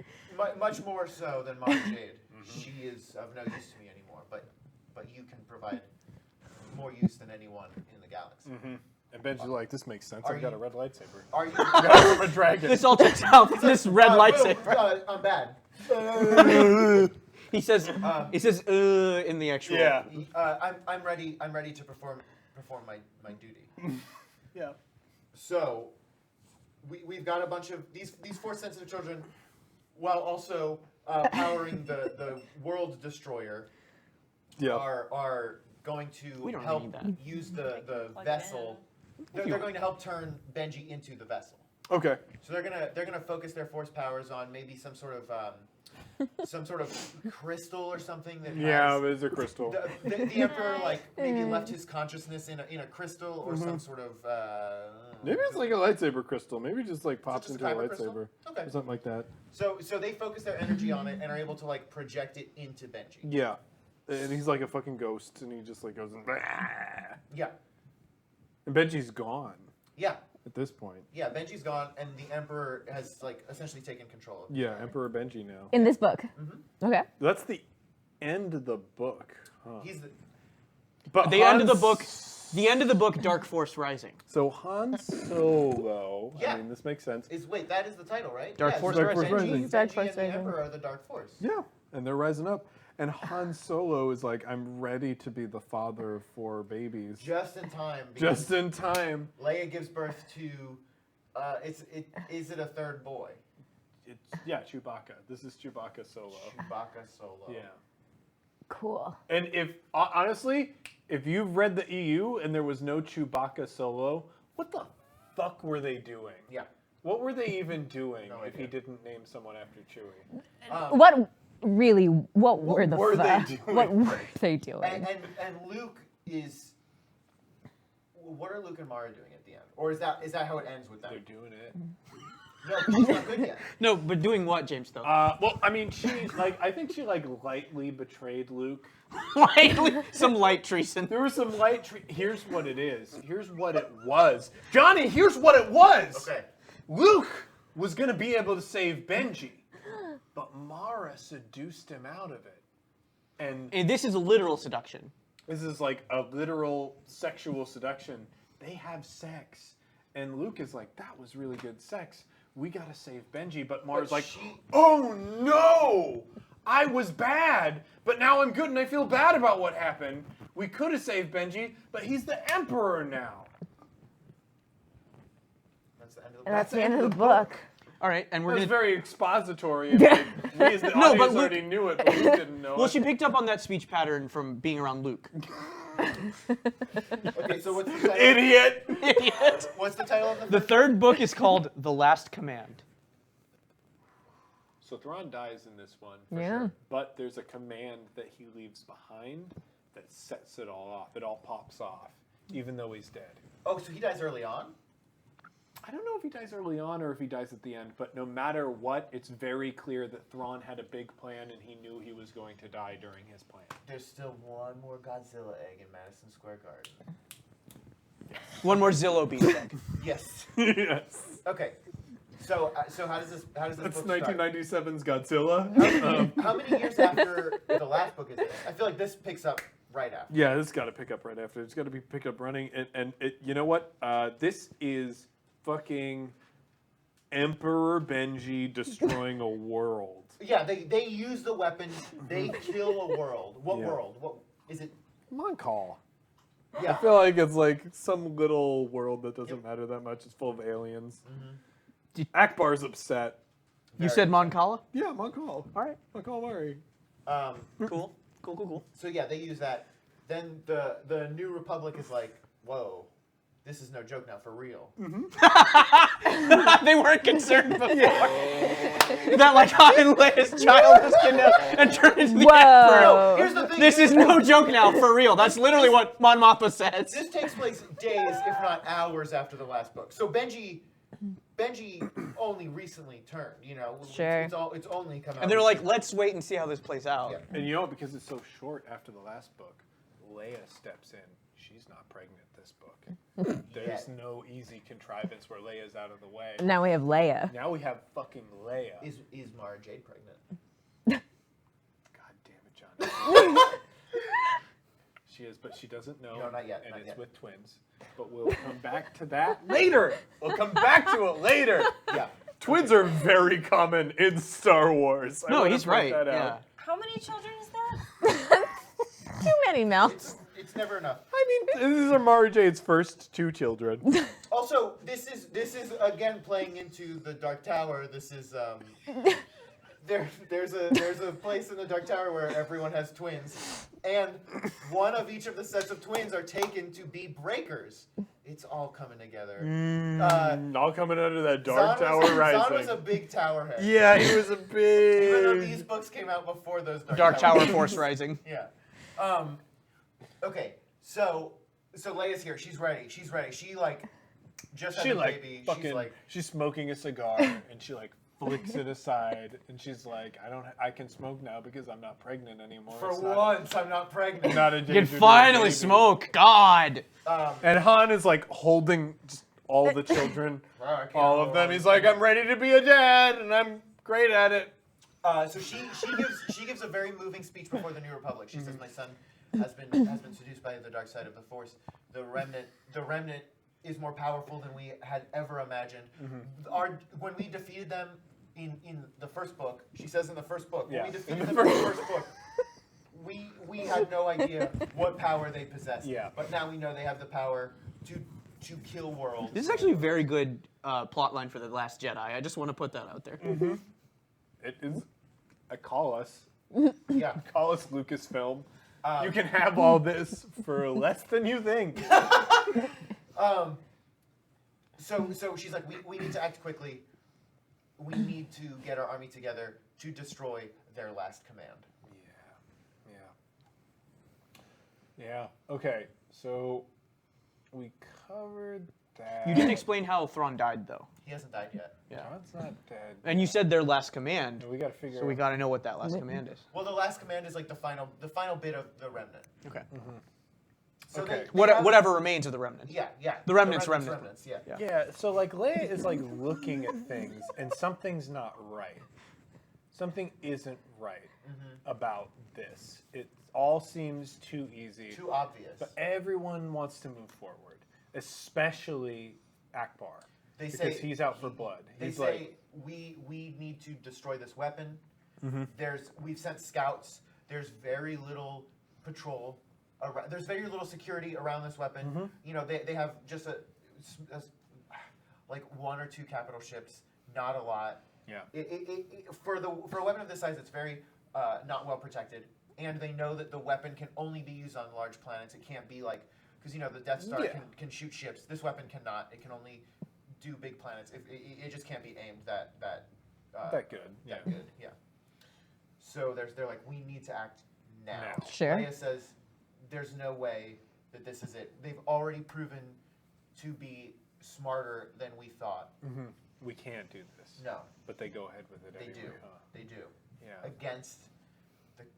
Much more so than Mara Jade. She is of no use to me anymore, but you can provide more use than anyone in the galaxy. And Benji's like, this makes sense. Are I've got you- a red lightsaber. Are you? I'm a dragon. This all checks out. This red lightsaber. I'm bad. He says in the actual. Yeah. I'm ready. I'm ready to perform my duty. Yeah. So, we've got a bunch of these force sensitive children, while also powering the world destroyer. Yeah. Are going We to don't help need that. use the Plug it vessel. They're going to help turn Benji into the vessel. Okay. So they're gonna focus their force powers on maybe some sort of crystal or something that Yeah, has, it's a crystal. the emperor like maybe left his consciousness in a crystal or some sort of Maybe it's like a lightsaber crystal. Maybe it just like pops just into a kyber lightsaber crystal? Okay. or something like that. So they focus their energy on it and are able to like project it into Benji. Yeah, and he's like a fucking ghost, and he just like goes and. Yeah. And Benji's gone Yeah. at this point. Yeah. Benji's gone, and the Emperor has like essentially taken control of it. Yeah, Emperor Benji now. In this book. Okay. That's the end of the book. Huh. He's the. But The end of the book. The end of the book, Dark Force Rising. So Han Solo. Yeah. I mean, this makes sense. Wait, that is the title, right? Dark Yeah, Force so Rising. Benji, Dark Benji Force and the Rising. Emperor are the Dark Force. Yeah, and they're rising up. And Han Solo is like, I'm ready to be the father of 4 babies. Just in time. because Just in time. Leia gives birth to. Is it a third boy? Yeah, Chewbacca. This is Chewbacca Solo. Chewbacca Solo. Yeah. Cool. And if honestly, if you've read the EU and there was no Chewbacca Solo, what the fuck were they doing? Yeah. What were they even doing No if he idea. didn't name someone after Chewie? What were the were they fuck? doing? What were they doing? And Luke is. What are Luke and Mara doing at the end? Or is that how it ends with them? They're doing it. No, he's not good yet. No, but doing what, James? Though. Well, I mean, I think she lightly betrayed Luke. Some light treason. There was some here's what it is. Here's what it was. Johnny, here's what it was. Okay. Luke was gonna be able to save Benji, but Mara seduced him out of it. And And this is a literal seduction. this is like a literal sexual seduction. They have sex. And Luke is like, that was really good sex. We gotta save Benji. But Mara's like, oh no! I was bad, but now I'm good and I feel bad about what happened. We could have saved Benji, but he's the Emperor now. That's the end of the And that's the end of the book. All right, and we're That's gonna. very expository. And like, we as the No, but audience Luke- already knew it, but Luke didn't know Well, it. she picked up on that speech pattern from being around Luke. Okay, so what's the title? Idiot! Idiot. What's the title of The third book is called The Last Command. So Thrawn dies in this one, for Yeah. sure. But there's a command that he leaves behind that sets it all off. It all pops off, even though he's dead. Oh, so he dies early on? I don't know if he dies early on or if he dies at the end, but no matter what, it's very clear that Thrawn had a big plan and he knew he was going to die during his plan. There's still one more Godzilla egg in Madison Square Garden. One more Zillow beat egg. Yes. Yes. Okay. So how does this That's book start? 1997's Godzilla. How many years after the last book is this? I feel like this picks up right after. Yeah, this got to pick up right after. It's got to be picked up running. And you know what? This is fucking Emperor Benji destroying a world. Yeah, they use the weapons. They kill a world. What Yeah. world? What is it? Moncall. I Yeah. feel like it's like some little world that doesn't matter that much. It's full of aliens. Akbar's upset. You said Moncala? Yeah, Moncall. All right. Moncall Murray. Cool. Cool. So yeah, they use that. Then the New Republic is like, whoa, this is no joke now, for real. They weren't concerned before. That like Han and Leia's child was kidnapped and turned into the Emperor. Whoa. Here's the thing. This is no joke now, for real. That's literally what Mon Mothma says. This takes place days, if not hours, after the last book. So Benji only recently turned. You know, Sure. It's only come out. And they're like, recently. let's wait and see how this plays out. Yeah. And you know, because it's so short after the last book, Leia steps in. She's not pregnant this book. There's no easy contrivance where Leia's out of the way. Now we have Leia. Now we have fucking Leia. Is Mara Jade pregnant? God damn it, John. She is, but she doesn't know. No, not yet, And not it's yet. with twins. But we'll come back to that later. We'll come back to it later. Yeah. Twins are very common in Star Wars. I No, wanna he's point right. that Yeah. out. How many children is that? Too many, Mel. It's never enough. I mean, these are Mara Jade's first 2 children. Also, this is again playing into the Dark Tower. This is there's a place in the Dark Tower where everyone has twins, and one of each of the sets of twins are taken to be breakers. It's all coming together. All coming under that Dark Zahn Tower was, Rising. Zahn was a big tower head. Yeah, he was a big. Even though these books came out before those Dark Tower Force Rising. Yeah. Okay. So Leia's here. She's ready. She like just She had a like baby. fucking. She's like, She's smoking a cigar and she like flicks it aside and she's like, I can smoke now because I'm not pregnant anymore. for It's not- once, I'm not pregnant. Not a You can danger to the finally baby. smoke. God. And Han is like holding just all the children, Wow, I can't all of hold them. on. He's like, I'm ready to be a dad and I'm great at it. So she gives a very moving speech before the New Republic. She says, "My son has been seduced by the dark side of the Force. The remnant is more powerful than we had ever imagined. When we defeated them in the first book, she says in the first book, when we Yeah. defeated them in the first book, we had no idea what power they possessed. Yeah. But now we know they have the power to kill worlds. This is actually a very good plot line for The Last Jedi. I just want to put that out there. It is. Call us Lucasfilm. You can have all this for less than you think. So she's like, we need to act quickly. We need to get our army together to destroy their last command. Yeah. Okay. So we covered that. You didn't explain how Thrawn died, though. He hasn't died yet. Yeah. John's not dead. And you said their last command. We gotta figure. So we got to know what that last command is. Well, the last command is like the final bit of the remnant. Okay. So Okay. Whatever remains of the remnant. Yeah. The remnant's remnants. Yeah. Yeah. So like Leia is like looking at things, and something's not right. Something isn't right about this. It all seems too easy. Too obvious. But everyone wants to move forward, especially Akbar. They because say he's out for blood. They He's say like, we need to destroy this weapon. We've sent scouts. There's very little patrol. There's very little security around this weapon. You know, they have just like one or two capital ships. Not a lot. yeah. For a weapon of this size, it's very not well protected. And they know that the weapon can only be used on large planets. It can't be like, because you know the Death Star can shoot ships. This weapon cannot. It can only do big planets. It just can't be aimed that good. Yeah. that good. Yeah. So they're like, we need to act now. Sure. Leia says, there's no way that this is it. They've already proven to be smarter than we thought. We can't do this. No, But they go ahead with it they anyway, do. huh? They do. Yeah. Against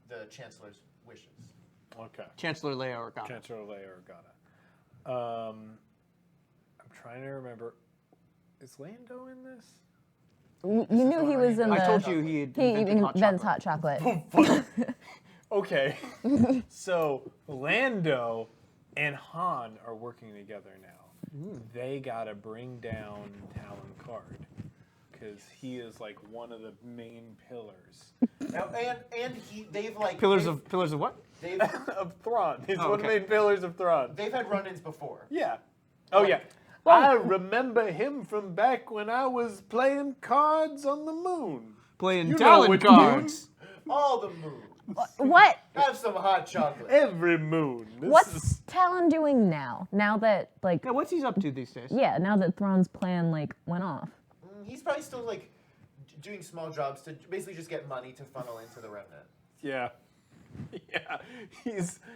the Chancellor's wishes. Okay. Chancellor Leia Organa. Chancellor Leia Organa. I'm trying to remember. Is Lando in this? You knew he was in the. I told you he invented hot invents chocolate. hot chocolate. Okay. So Lando and Han are working together now. They gotta bring down Talon Card because he is like one of the main pillars Now, and they've like Pillars they've- of what? they've of Thrawn. He's Oh, one of okay. the main pillars of Thrawn. they've had run-ins before. Yeah. Oh yeah. I remember him from back when I was playing cards on the moon. Playing You know Talon which cards. All the moons. What? Have some hot chocolate. Every moon. This What's is- Talon doing now? Now that like Yeah, what's he up to these days? yeah, now that Thrawn's plan like went off. He's probably still like doing small jobs to basically just get money to funnel into the remnant. Yeah. Yeah.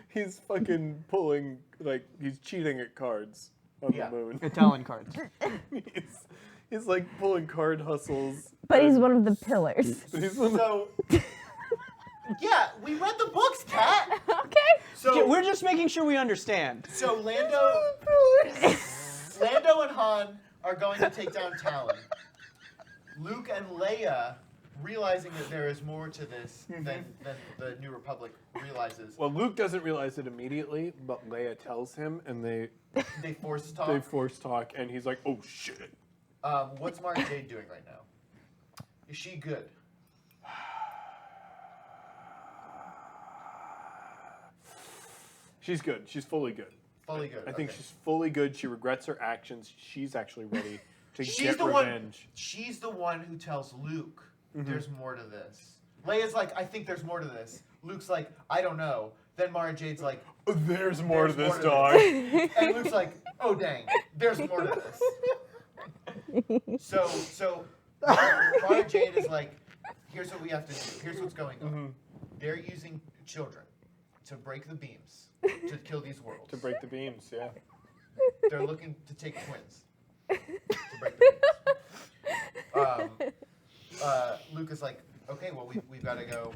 He's fucking pulling like he's cheating at cards on Yeah. the moon. Talon cards. he's like pulling card hustles. But he's and- one of the pillars. He's one of So, yeah, we read the books, Kat. Okay. So We're just making sure we understand. So Lando and Han are going to take down Talon. Luke and Leia, realizing that there is more to this than the New Republic realizes, Well, Luke doesn't realize it immediately, but Leia tells him, and they force talk. force talk, and he's like, "Oh shit." What's Mara Jade doing right now? Is she good? She's good. She's fully good. Fully good. I think okay. she's fully good. She regrets her actions. She's actually ready to She's get the one. revenge. She's the one who tells Luke, "There's more to this." Leia's like, "I think there's more to this." Luke's like, "I don't know." Then Mara Jade's like, There's more to "There's this, more dog. and Luke's like, "Oh dang, there's more to this." So Mara Jade is like, "Here's what we have to do. Here's what's going on. They're using children to break the beams to kill these worlds. To break the beams, yeah. They're looking to take twins. to break the news. Luke is like, okay, well we've got to go.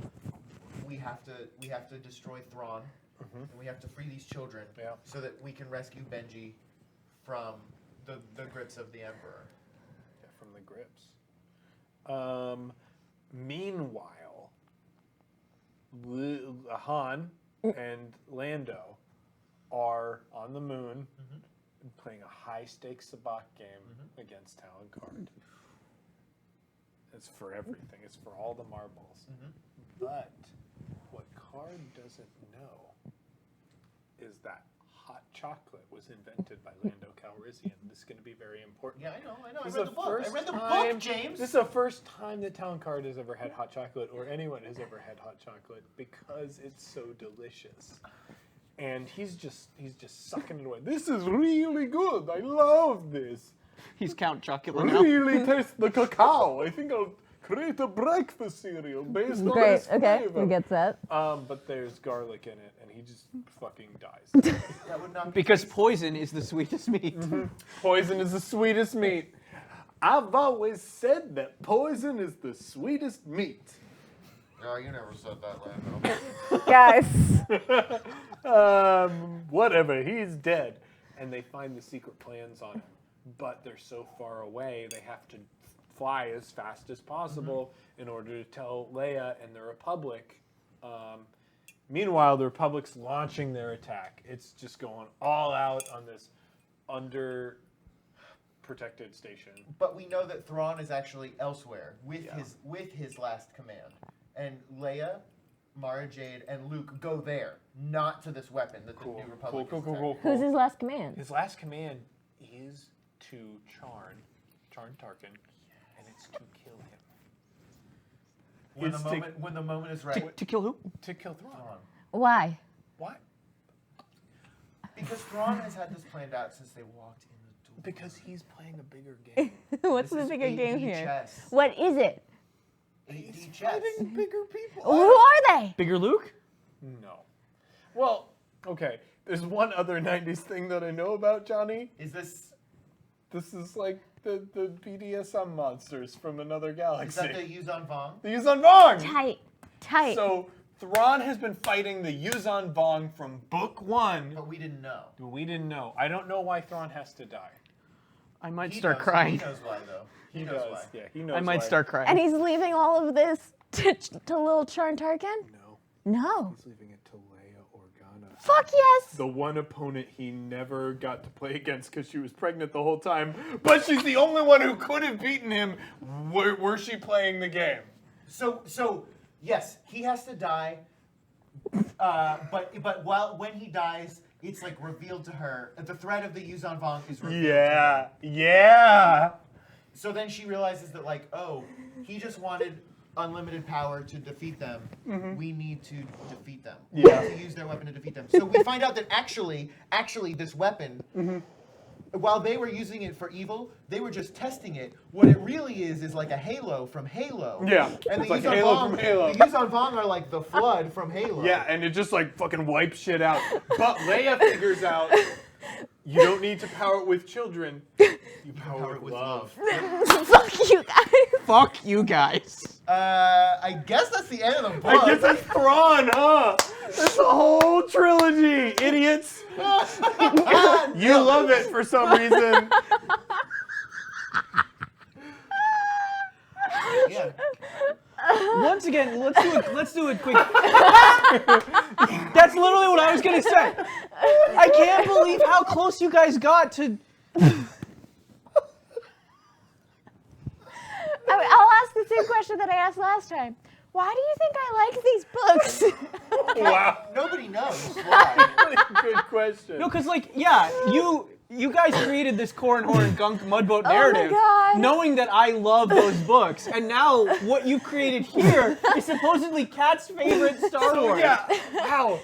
We have to destroy Thrawn, and we have to free these children so that we can rescue Benji from the grips of the Emperor. Yeah, from the grips. Meanwhile, Han and Lando are on the moon playing a high-stakes sabacc game against Talon Karrde. It's for everything. It's for all the marbles. But what Karrde doesn't know is that hot chocolate was invented by Lando Calrissian. This is going to be very important. Yeah, I know. I This read is the book. I read the book, time- James. This is the first time that Talon Karrde has ever had hot chocolate, or anyone has ever had hot chocolate, because it's so delicious. And he's just sucking it away. This is really good. I love this. He's Count Chocula now. Really taste the cacao. I think I'll create a breakfast cereal based on Great. this Okay. flavor. We get that. But there's garlic in it, and he just fucking dies. That would not be Because tasty. poison is the sweetest meat. Poison is the sweetest meat. I've always said that poison is the sweetest meat. Oh, you never said that, Lando. Guys. Whatever, he's dead. And they find the secret plans on him. But they're so far away, they have to fly as fast as possible in order to tell Leia and the Republic. Meanwhile, the Republic's launching their attack. It's just going all out on this under-protected station. But we know that Thrawn is actually elsewhere with his last command, and Leia, Mara Jade, and Luke go there, not to this weapon that the New Republic is attacking. Who's his last command? His last command is to Charn Tarkin, and it's to kill him. When the moment is right. To kill who? To kill Thrawn. Thrawn. Why? Why? Because Thrawn has had this planned out since they walked in the door. Because he's playing a bigger game. What's This the is bigger 8D game here? Chess. What is it? 8D chess. Bigger people. Who are they? Bigger Luke? No. Well, okay. There's one other 90s thing that I know about Johnny. Is this This is like the BDSM monsters from another galaxy. is that the Yuzan Vong? The Yuzan Vong! Tight. So, Thrawn has been fighting the Yuzan Vong from book 1. But we didn't know. We didn't know. I don't know why Thrawn has to die. I might He start knows, crying. He knows why, though. He knows does. why. Yeah, he knows I might why. start crying. And he's leaving all of this to little Charn Tarkin? No, No. he's leaving it to Leia Organa. Fuck yes. The one opponent he never got to play against because she was pregnant the whole time. But she's the only one who could have beaten him were she playing the game. So yes, he has to die. But when he dies, it's like revealed to her. The threat of the Yuzan Vong is revealed to her. Yeah. So then she realizes that, like, oh, he just wanted unlimited power to defeat them. We need to defeat them. We Yeah. need to use their weapon to defeat them. So we find out that actually this weapon, while they were using it for evil, they were just testing it. What it really is like a Halo from Halo. Yeah, And it's the like Yuzan Halo Vong, from Halo. The Yuzan Vong are like the Flood from Halo. Yeah, and it just like fucking wipes shit out. But Leia figures out you don't need to power it with children. You power it with love. Fuck you guys. Fuck you guys. I guess that's the end of the book. I guess that's Thrawn, huh? That's a whole trilogy, idiots. You love it for some reason. Yeah. Once again, let's do it quick. That's literally what I was gonna say. I can't believe how close you guys got to. I'll ask the same question that I asked last time. Why do you think I like these books? Wow. Nobody knows why. Good question. No, because like, yeah, you guys created this Corn Horn Gunk Mudboat my narrative, God. knowing that I love those books, and now what you created here is supposedly Kat's favorite Star Wars. Yeah. Wow.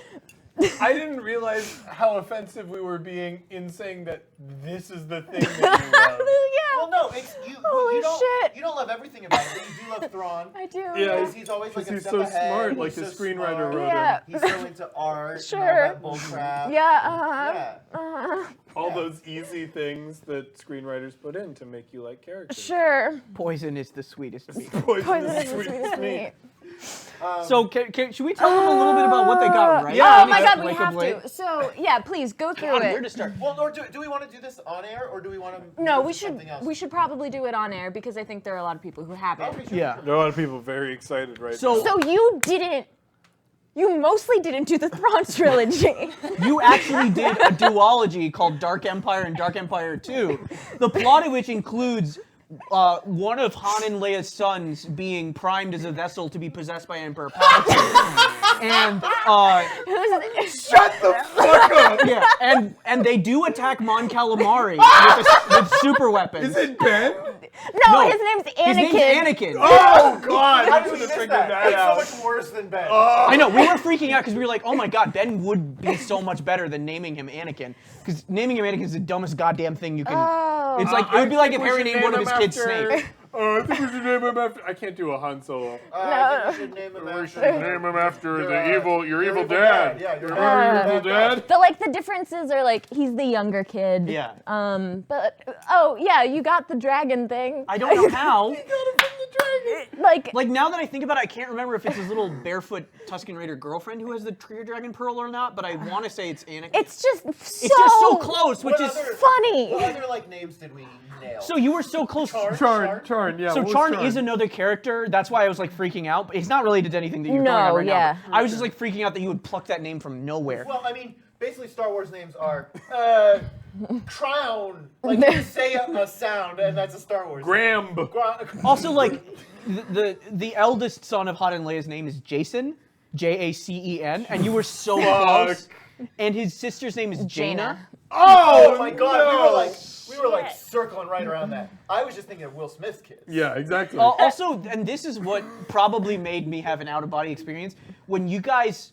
I didn't realize how offensive we were being in saying that this is the thing that you love. Well, no, it's you. Holy you don't. shit. You don't love everything about it, but you do love Thrawn. I do. Yeah, Because he's always like a he's step so ahead. smart, like he's the so screenwriter smart. wrote Yeah. him. He's so into art. Sure. And all that bull crap. Yeah. Yeah. All those easy things that screenwriters put in to make you like characters. Sure. Poison is the sweetest meat. Poison is is the the sweetest meat. So should we tell them a little bit about what they got right? Yeah, Oh my God, we Like have of late? to. So yeah, please go through God, where to it. start? Well, or do we want to do this on air, or do we want to? No, move we to should. Something else? We should probably do it on air because I think there are a lot of people who haven't. Okay, sure. Yeah. There are a lot of people very excited right So- now. So you didn't. You mostly didn't do the Thrawn trilogy. You actually did a duology called Dark Empire and Dark Empire 2, the plot of which includes one of Han and Leia's sons being primed as a vessel to be possessed by Emperor Palpatine. And Shut the fuck up! yeah, and they do attack Mon Calamari with super weapons. Is it Ben? No, his name's Anakin. His name's Anakin. Oh God! How I did we should have miss figured that? that It's out. so much worse than Ben. I know, we were freaking out because we were like, oh my God, Ben would be so much better than naming him Anakin. Because naming him Anakin is the dumbest goddamn thing you can. Oh. It's like, it would be like if Harry named one of his kids Snake. Oh, I think we should name him after. I can't do a Han Solo. I think we should name him We after. should name him after Your, the evil, your evil evil dad. dad. Yeah, your your dad. evil dad. The differences are like he's the younger kid. Yeah. But oh yeah, you got the dragon thing. I don't know how. Like Like, now that I think about it, I can't remember if it's his little barefoot Tusken Raider girlfriend who has the Trigger Dragon Pearl or not, but I want to say it's Anakin. it's just so. It's just so close, which What is. other- funny. What other like names did we nail? So you were so close. Charn, yeah. So what was Charn is another character. That's why I was like freaking out. But it's not related to anything that you're No, going on right yeah. now. but I was just like freaking out that you would pluck that name from nowhere. Well, I mean, basically Star Wars names are Crown. Like you say a sound, and that's a Star Wars. Graham. Also, like the eldest son of Han and Leia's name is Jason, Jacen, and you were so close. And his sister's name is Jaina. Oh my God, no. we were like circling right around that. I was just thinking of Will Smith's kids. Yeah, exactly. Also, and this is what probably made me have an out-of-body experience when you guys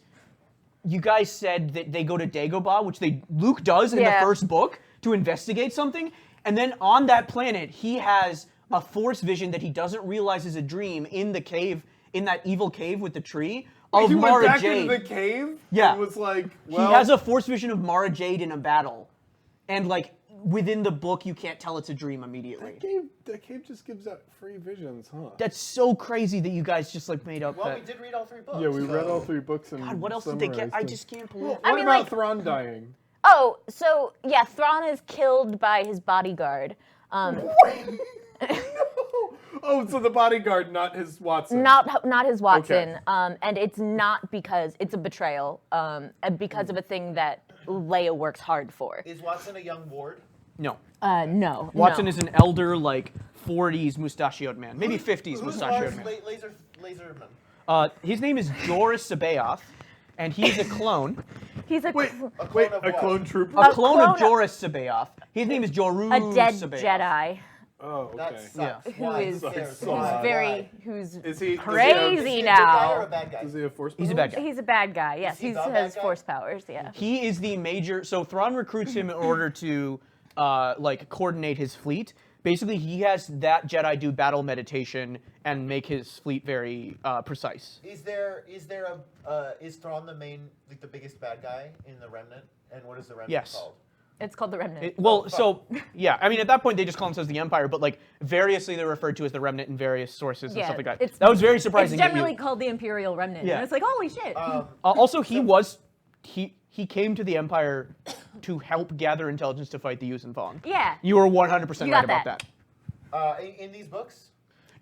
said that they go to Dagobah, which Luke does in the Yeah. first book to investigate something, and then on that planet he has a Force vision that he doesn't realize is a dream in the cave, in that evil cave with the tree of he Mara went back Jade. into the cave. Yeah. And was like, well, He has a Force vision of Mara Jade in a battle, and like within the book you can't tell it's a dream immediately. That cave just gives out free visions, huh? That's so crazy that you guys just like made up Well, that. we did read all 3 books. Yeah, we read so- all 3 books and God, what else did they get? summarized I them. just can't believe. What I mean, about like- Thrawn dying? Oh, so yeah, Thrawn is killed by his bodyguard. Oh, so the bodyguard, not his Watson. Not his Watson. Okay. And it's not because it's a betrayal. And because of a thing that Leia works hard for. Is Watson a young ward? No. No. Watson no. is an elder, like 40s mustachioed man, maybe 50s Who's mustachioed Mars man. Laserman? His name is Joris Sabaoth, and he's a clone. He's a Wait, clone of a what? clone trooper? A clone clone of of- Joris Sabaoth. His name is Joru a dead Sabaoth. Jedi Oh, That okay. sucks. Yeah. who Why? is cares? who's Why? very who's Is he crazy Is he a good guy or now. a bad guy? Does he have force He's a powers? bad guy. He's a bad guy. Yes, he he the has bad guy? force powers. Yeah. He is the major. So Thrawn recruits him in order to, like, coordinate his fleet. Basically, he has that Jedi do battle meditation and make his fleet very precise. Is Thrawn the main, like the biggest bad guy in the Remnant? And what is the Remnant Yes. called? It's called the Remnant. Well, so yeah, I mean, at that point they just call themselves the Empire, but like variously they're referred to as the Remnant in various sources and Yeah, stuff like that. it's- That was very surprising. It's that you- generally called the Imperial Remnant. Yeah. And it's like, holy shit. Also, he came to the Empire to help gather intelligence to fight the Yuuzhan Vong. yeah. You were 100% You right got about that. that. In these books?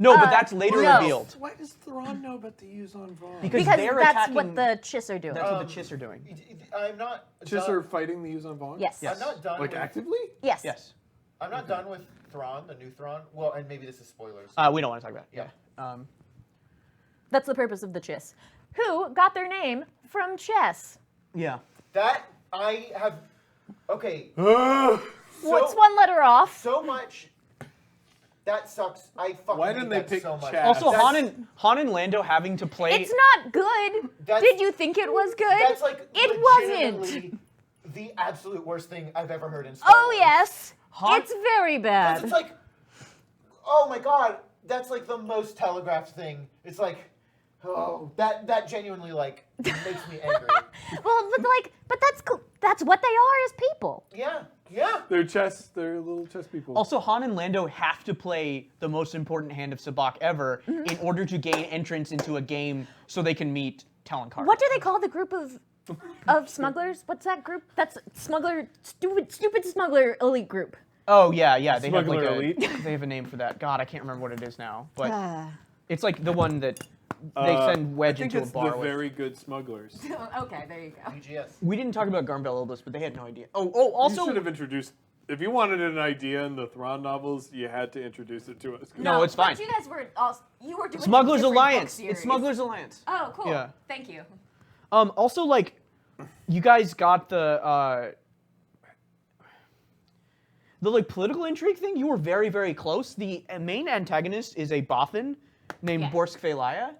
No, but that's later no. revealed. Why does Thrawn know about the Yuuzhan Vong? Because Because they're that's attacking, what the Chiss are doing. that's what the Chiss are doing. I'm not. Just done, are fighting the Yuuzhan Vong? Yes. Yes. I'm not done. Like with, actively? Yes. Yes. I'm not done with Thrawn, the new Thrawn. Well, and maybe this is spoilers. We don't want to talk about it. Yeah. That's the purpose of the Chiss, who got their name from chess. Yeah. That I have. Okay. What's one letter off? So much. That sucks. I fucking Why hate didn't they that pick so much. Chad? Also, That's- Han and Lando having to play. It's not good. That's- Did you think it was good? That's like it wasn't. legitimately the absolute worst thing I've ever heard in Star Oh Wars. yes, Han- it's very 'Cause bad. it's like, oh my god, that's like the most telegraphed thing. It's like, oh, that genuinely like makes me angry. Well, but that's cool. That's what they are as people. Yeah. They're little chess people. Also, Han and Lando have to play the most important hand of Sabacc ever Mm-hmm. in order to gain entrance into a game so they can meet Talon Karrde. What do they call the group of smugglers? What's that group? That's stupid smuggler elite group. Oh yeah, they have Smuggler like Elite? they have a name for that. God, I can't remember what it is now, but Ah. it's like the one that they send Wedge I think into it's a bar the with. very good smugglers. Okay, there you go. BGS. We didn't talk about Garmbel Obelisk, but they had no idea. Oh, You also should have introduced. If you wanted an idea in the Thrawn novels, you had to introduce it to us. No, it's fine. But you guys were also you were doing Smugglers a different book Alliance. series. It's Smugglers Alliance. Oh, cool. Yeah. Thank you. Also, like, you guys got the like political intrigue thing. You were very, very close. The main antagonist is a Bothan named Yeah. Borsk Phalia,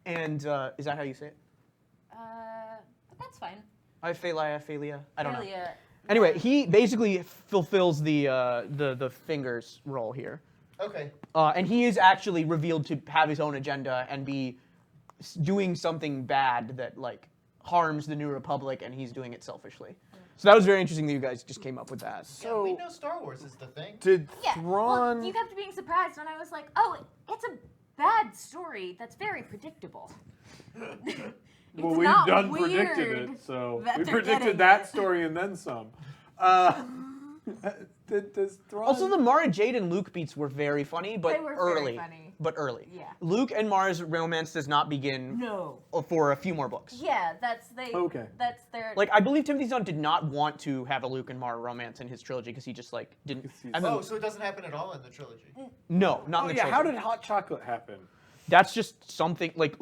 and is that how you say it? But that's fine. Phalia. I don't know. Really, Anyway, he basically fulfills the fingers role here, Okay. and he is actually revealed to have his own agenda and be doing something bad that like harms the New Republic, and he's doing it selfishly. So that was very interesting that you guys just came up with that. Yeah, we know Star Wars is the thing. Did yeah. Thrawn? Well, you kept being surprised, and I was like, oh, it's a bad story that's very predictable. well, It's we've not done weird predicted it, so that we they're predicted getting that it. story and then some. Does Thrawn? Also, the Mara Jade and Luke beats were very funny, but They were very early. funny. But early. Yeah. Luke and Mara's romance does not begin No. for a few more books. Yeah, that's Okay. That's their. Like, I believe Timothy Zahn did not want to have a Luke and Mara romance in his trilogy because he just like didn't. And then, Oh, so it doesn't happen at all in the trilogy. no, not Oh in the yeah, trilogy. how did hot chocolate happen? That's just something like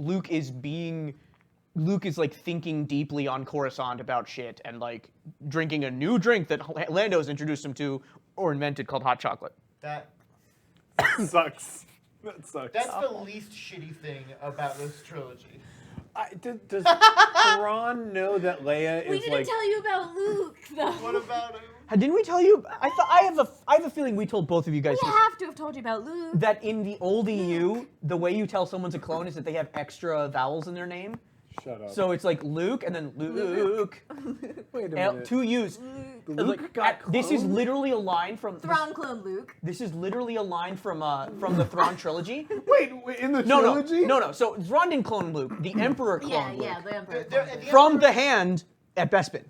Luke is like thinking deeply on Coruscant about shit and like drinking a new drink that Lando's introduced him to or invented called hot chocolate. That Sucks. That sucks. that's the least shitty thing about this trilogy. Does Thrawn know that Leia we is didn't like? tell you about Luke, though. What about him? Didn't we tell you? I have a feeling we told both of you guys We this, have to have told you about Luke. that in the old EU, the way you tell someone's a clone is that they have extra vowels in their name. Shut up. So it's like Luke and then Luke. Wait a minute. Two U's. Luke got This is cloned? literally a line from. Thrawn clone Luke. This is literally a line from the Thrawn trilogy. Wait, in the trilogy? No. So Thrawn didn't clone Luke. The Emperor cloned Luke. the Emperor. From the hand at Bespin.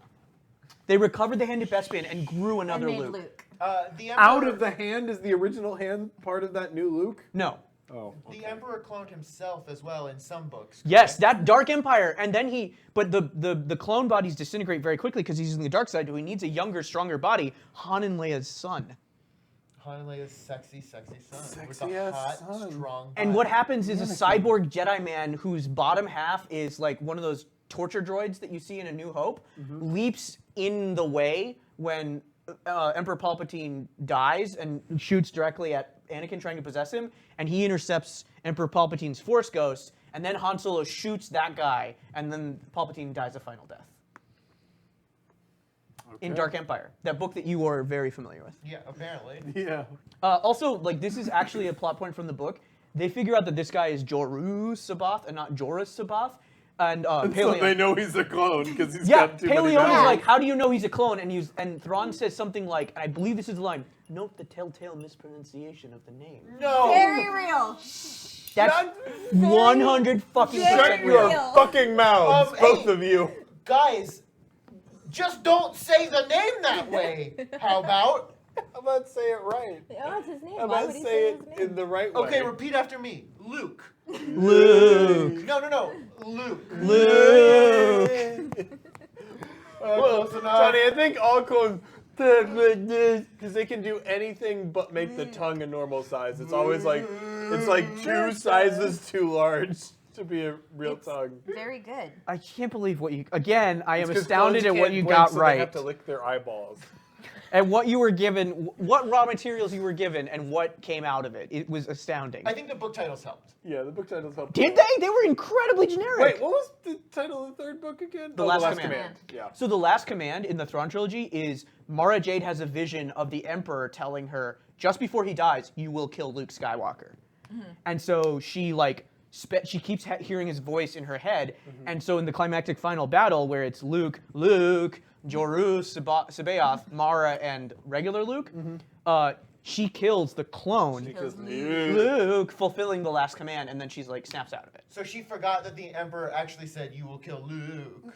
They recovered the hand at Bespin and grew and another made Luke. Luke. The Emperor, Out of the hand is the original hand part of that new Luke? No. Oh. the Emperor cloned himself as well in some books. Yes, that Dark Empire, and then but the clone bodies disintegrate very quickly because he's using the dark side, so he needs a younger, stronger body. Han and Leia's son. Han and Leia's sexy son with Sexy a ass hot, son. strong body. And what happens is a cyborg Jedi man whose bottom half is like one of those torture droids that you see in A New Hope, leaps in the way when Emperor Palpatine dies and shoots directly at Anakin trying to possess him, and he intercepts Emperor Palpatine's Force Ghost, and then Han Solo shoots that guy, and then Palpatine dies a final death. In Dark Empire, that book that you are very familiar with. Yeah, apparently. Yeah. Also, like, this is actually a plot point from the book. They figure out that this guy is Joruus Sabath and not Jorus Sabath. And So Paleon. they know he's a clone because he's Yeah, got too many Paleon is vowels. like, how do you know he's a clone? And Thrawn says something like, and I believe this is the line, note the telltale mispronunciation of the name. No! Very real. That's 100 fucking very Shut percent your real. real. fucking mouths, both hey. of you. Guys, just don't say the name that way. How about? How about say it right? Oh, it's his name. How Why about would he say say it his name? in the right way? Okay, repeat after me. Luke. Luke. No. Luke. Luke. Close enough. Johnny, I think all clones because they can do anything but make the tongue a normal size. It's always like it's like two sizes too large to be a real tongue. Very good. I can't believe what you, again, I am It's 'cause astounded clones at what can't you blink, got so right. They have to lick their eyeballs. and what you were given, what raw materials you were given, and what came out of it. It was astounding. I think the book titles helped. Yeah, the book titles helped. Did they? They were incredibly generic. Wait, what was the title of the third book again? The Last Command. Yeah. So the last command in the Thrawn trilogy is Mara Jade has a vision of the Emperor telling her, just before he dies, you will kill Luke Skywalker. And so she like she keeps hearing his voice in her head. And so in the climactic final battle where it's Luke, Joru, Sabaoth, Mara, and regular Luke, she kills the clone. She kills Luke, fulfilling the last command, and then she's like snaps out of it. So she forgot that the Emperor actually said, "You will kill Luke."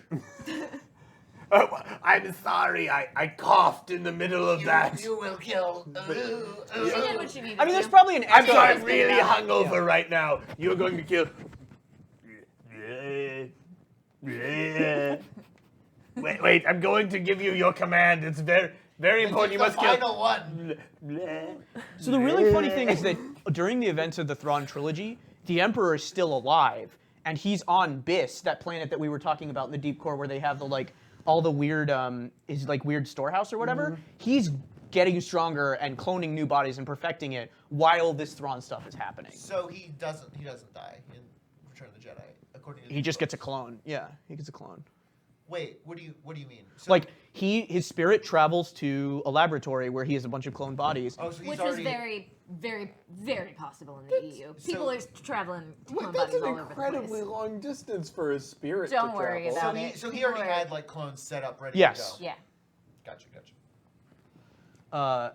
Oh, I'm sorry, I coughed in the middle of that. You will kill Luke. She did what she needed I mean, there's to. probably an I'm echo. sorry, I'm really hungover right now. You're going to kill. Wait, I'm going to give you your command. It's very, very important. You must kill. Final one. So the really funny thing is that during the events of the Thrawn trilogy, the Emperor is still alive, and he's on Biss, that planet that we were talking about in the deep core, where they have the like all the weird weird storehouse or whatever. He's getting stronger and cloning new bodies and perfecting it while this Thrawn stuff is happening. So he doesn't die in Return of the Jedi, according to. He just gets a clone. Yeah, he gets a clone. Wait, what do you mean? So, Like his spirit travels to a laboratory where he has a bunch of cloned bodies. oh, so he's Which already. was very, very, very possible in the EU. People are traveling to clone That's bodies an all over the incredibly place. long distance for his spirit Don't to worry travel. about So he, it. so he already Right. had like clones set up ready Yes. to go. Yeah. Gotcha.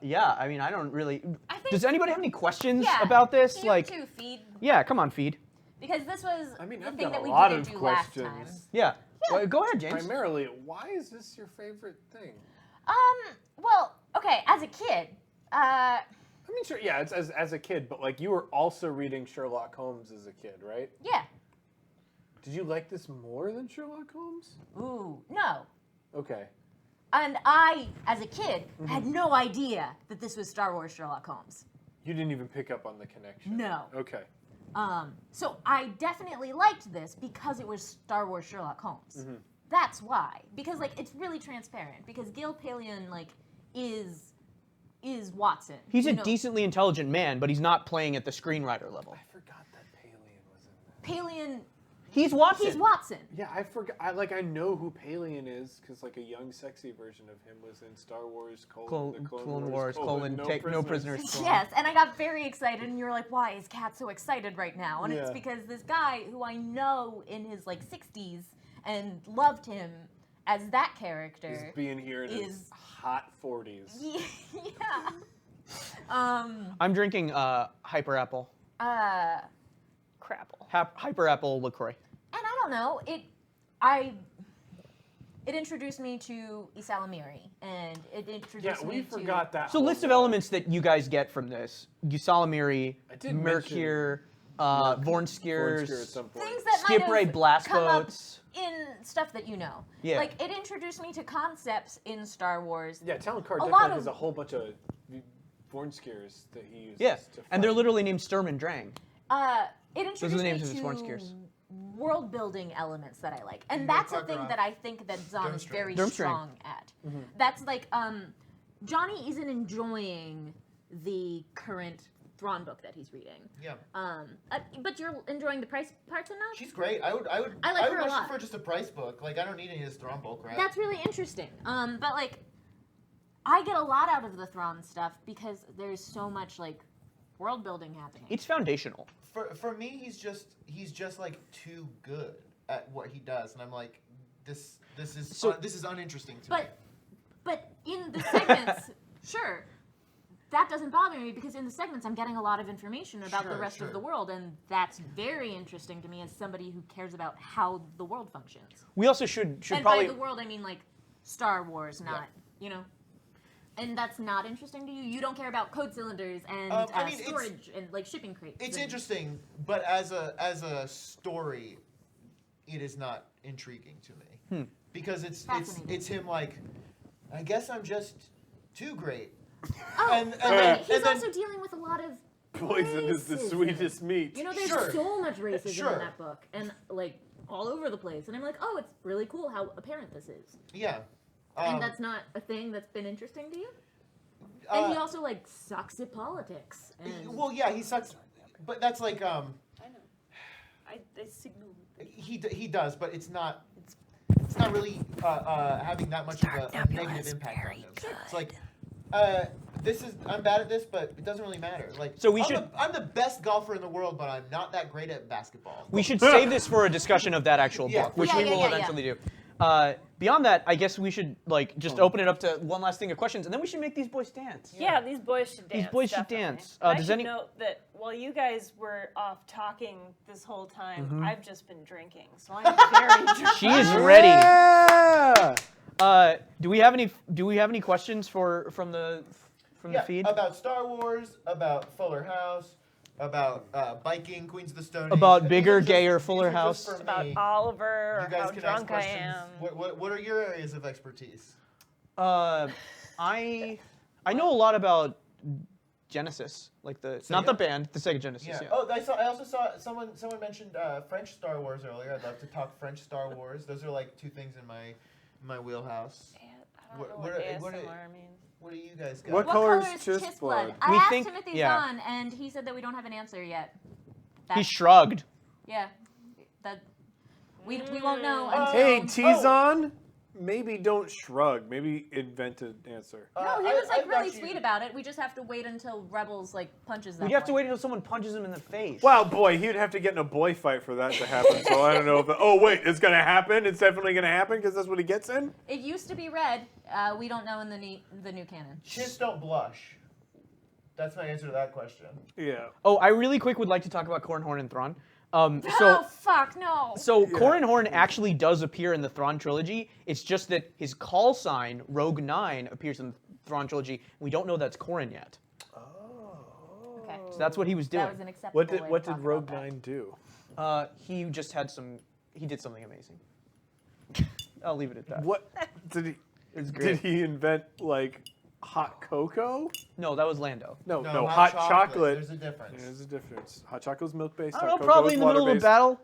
Yeah, I mean, I don't really. I think- Does anybody have any questions Yeah. about this? You Like, too, feed. yeah, come on, feed. Because this was I mean, the I've thing got that a we lot didn't of do last time. questions. Yeah. Well, go ahead, James. Primarily, why is this your favorite thing? Well, okay, as a kid, I mean, sure, yeah, it's as a kid, but like you were also reading Sherlock Holmes as a kid, right? yeah. Did you like this more than Sherlock Holmes? Ooh, no. Okay. And I, as a kid, had no idea that this was Star Wars Sherlock Holmes. You didn't even pick up on the connection. No. Okay. So I definitely liked this because it was Star Wars Sherlock Holmes. That's why. Because like it's really transparent. Because Gil Palion like is Watson. He's a You know, decently intelligent man, but he's not playing at the screenwriter level. I forgot that Palion was in that. Palion. He's Watson. He's Watson. Yeah, I forgot. I know who Palion is because like a young, sexy version of him was in Star Wars: the Clone Wars, take no prisoners. Yes, and I got very excited, and you were like, "Why is Kat so excited right now?" And it's Yeah. because this guy who I know in his like 60s and loved him as that character. Is being here in his is- hot 40s. Yeah. I'm drinking Hyper Apple. Crapple. Hyper Apple LaCroix. And I don't know, it introduced me to Isalamiri, and it introduced Yeah, me we to... forgot that. So whole list of lot. elements that you guys get from this: Usalamiri, I did Mercure, Vornskir at Vornskirs, some point. Things that Skip might Ray have blast come up boats. in stuff that you know. Yeah. Like, it introduced me to concepts in Star Wars. Yeah, Talon Card A lot definitely of- has a whole bunch of Vornskirs that he uses. Yeah, to and they're fight. literally named Sturm and Drang. It introduced Those are the names me of his to Vornskirs. world building elements that I like. And Mhm. that's a Karkaroff. thing that I think that Zahn is Durmstrang. very Durmstrang. strong at. That's like, Johnny isn't enjoying the current Thrawn book that he's reading. Yeah. But you're enjoying the price parts enough? She's great. I would I like her a much lot. prefer just a price book. Like I don't need any of this Thrawn bulk crap. That's really interesting. But like, I get a lot out of the Thrawn stuff because there's so much like world building happening. It's foundational. For me, he's just like too good at what he does, and I'm like, this is uninteresting to me. But in the segments, sure, that doesn't bother me because in the segments I'm getting a lot of information about the Sure, rest sure. of the world, and that's very interesting to me as somebody who cares about how the world functions. We also should And probably. by the world, I mean like Star Wars, not you know. And that's not interesting to you. You don't care about code cylinders and I mean, storage and like shipping crates. It's and- interesting, but as a story, it is not intriguing to me because it's Fascinating. him like, I guess I'm just too great. Oh, and but then- he's and then- also dealing with a lot of Poison is the racism. sweetest meat. You know, there's Sure. so much racism Sure. in that book, and like all over the place. And I'm like, oh, it's really cool how apparent this is. Yeah. And that's not a thing that's been interesting to you. And he also like sucks at politics. And Well, yeah, he sucks, but that's like I know. I signal. he does, but it's not really having that much of a negative impact on him. It's like I'm bad at this, but it doesn't really matter. Like, So we I'm the best golfer in the world, but I'm not that great at basketball. We should save this for a discussion of that actual Yeah. book, which Yeah, we yeah, will yeah, yeah. eventually do. Beyond that, I guess we should like just open it up to one last thing of questions, and then we should make these boys dance. Yeah, these boys should dance. These boys should definitely. dance. And I Does should any- note that while you guys were off talking this whole time, I've just been drinking, so I'm very drunk. She is ready. Yeah! Do we have any questions from the feed? About Star Wars, about Fuller House, about biking, Queens of the Stone Age. About These bigger, are just- gayer these Fuller are just House. for About me. Oliver, You or guys how can ask drunk I questions. am. What are your areas of expertise? I know a lot about Genesis, like not the Sega? band, the Sega Genesis. Yeah. Yeah. Oh, I also saw someone mentioned French Star Wars earlier. I'd love to talk French Star Wars. Those are like two things in my wheelhouse. I don't know What what are- ASMR means. What do you guys got? What what color color is is Chiss blood? blood? I We asked think- Timothy yeah. Zahn, and he said that we don't have an answer yet. He shrugged. Yeah, that we won't know until. Hey, T-Zon, maybe don't shrug. Maybe invent an answer. No, he was like I've really got you. sweet about it. We just have to wait until Rebels like punches them. We'd have to wait until someone punches him in the face. Wow, boy, he'd have to get in a boy fight for that to happen. So I don't know if. Oh wait, it's gonna happen. It's definitely gonna happen because that's what he gets in. It used to be red. We don't know in the new canon. Chiss don't blush. That's my answer to that question. Yeah. Oh, I really quick would like to talk about Corran Horn and Thrawn. Oh So fuck no! Corran Horn actually does appear in the Thrawn trilogy. It's just that his call sign, Rogue 9, appears in the Thrawn trilogy. We don't know that's Corran yet. Okay, So that's what he was doing. that was an acceptable What way did to what talk did about Rogue that. 9 do? He just had he did something amazing. I'll leave it at that. What did he? It's Did great. he invent like hot cocoa? No, that was Lando. No, No, hot hot chocolate. There's a difference. There's a difference. Hot chocolate's milk based. I Hot don't know, cocoa probably is in the middle of a water-based. battle.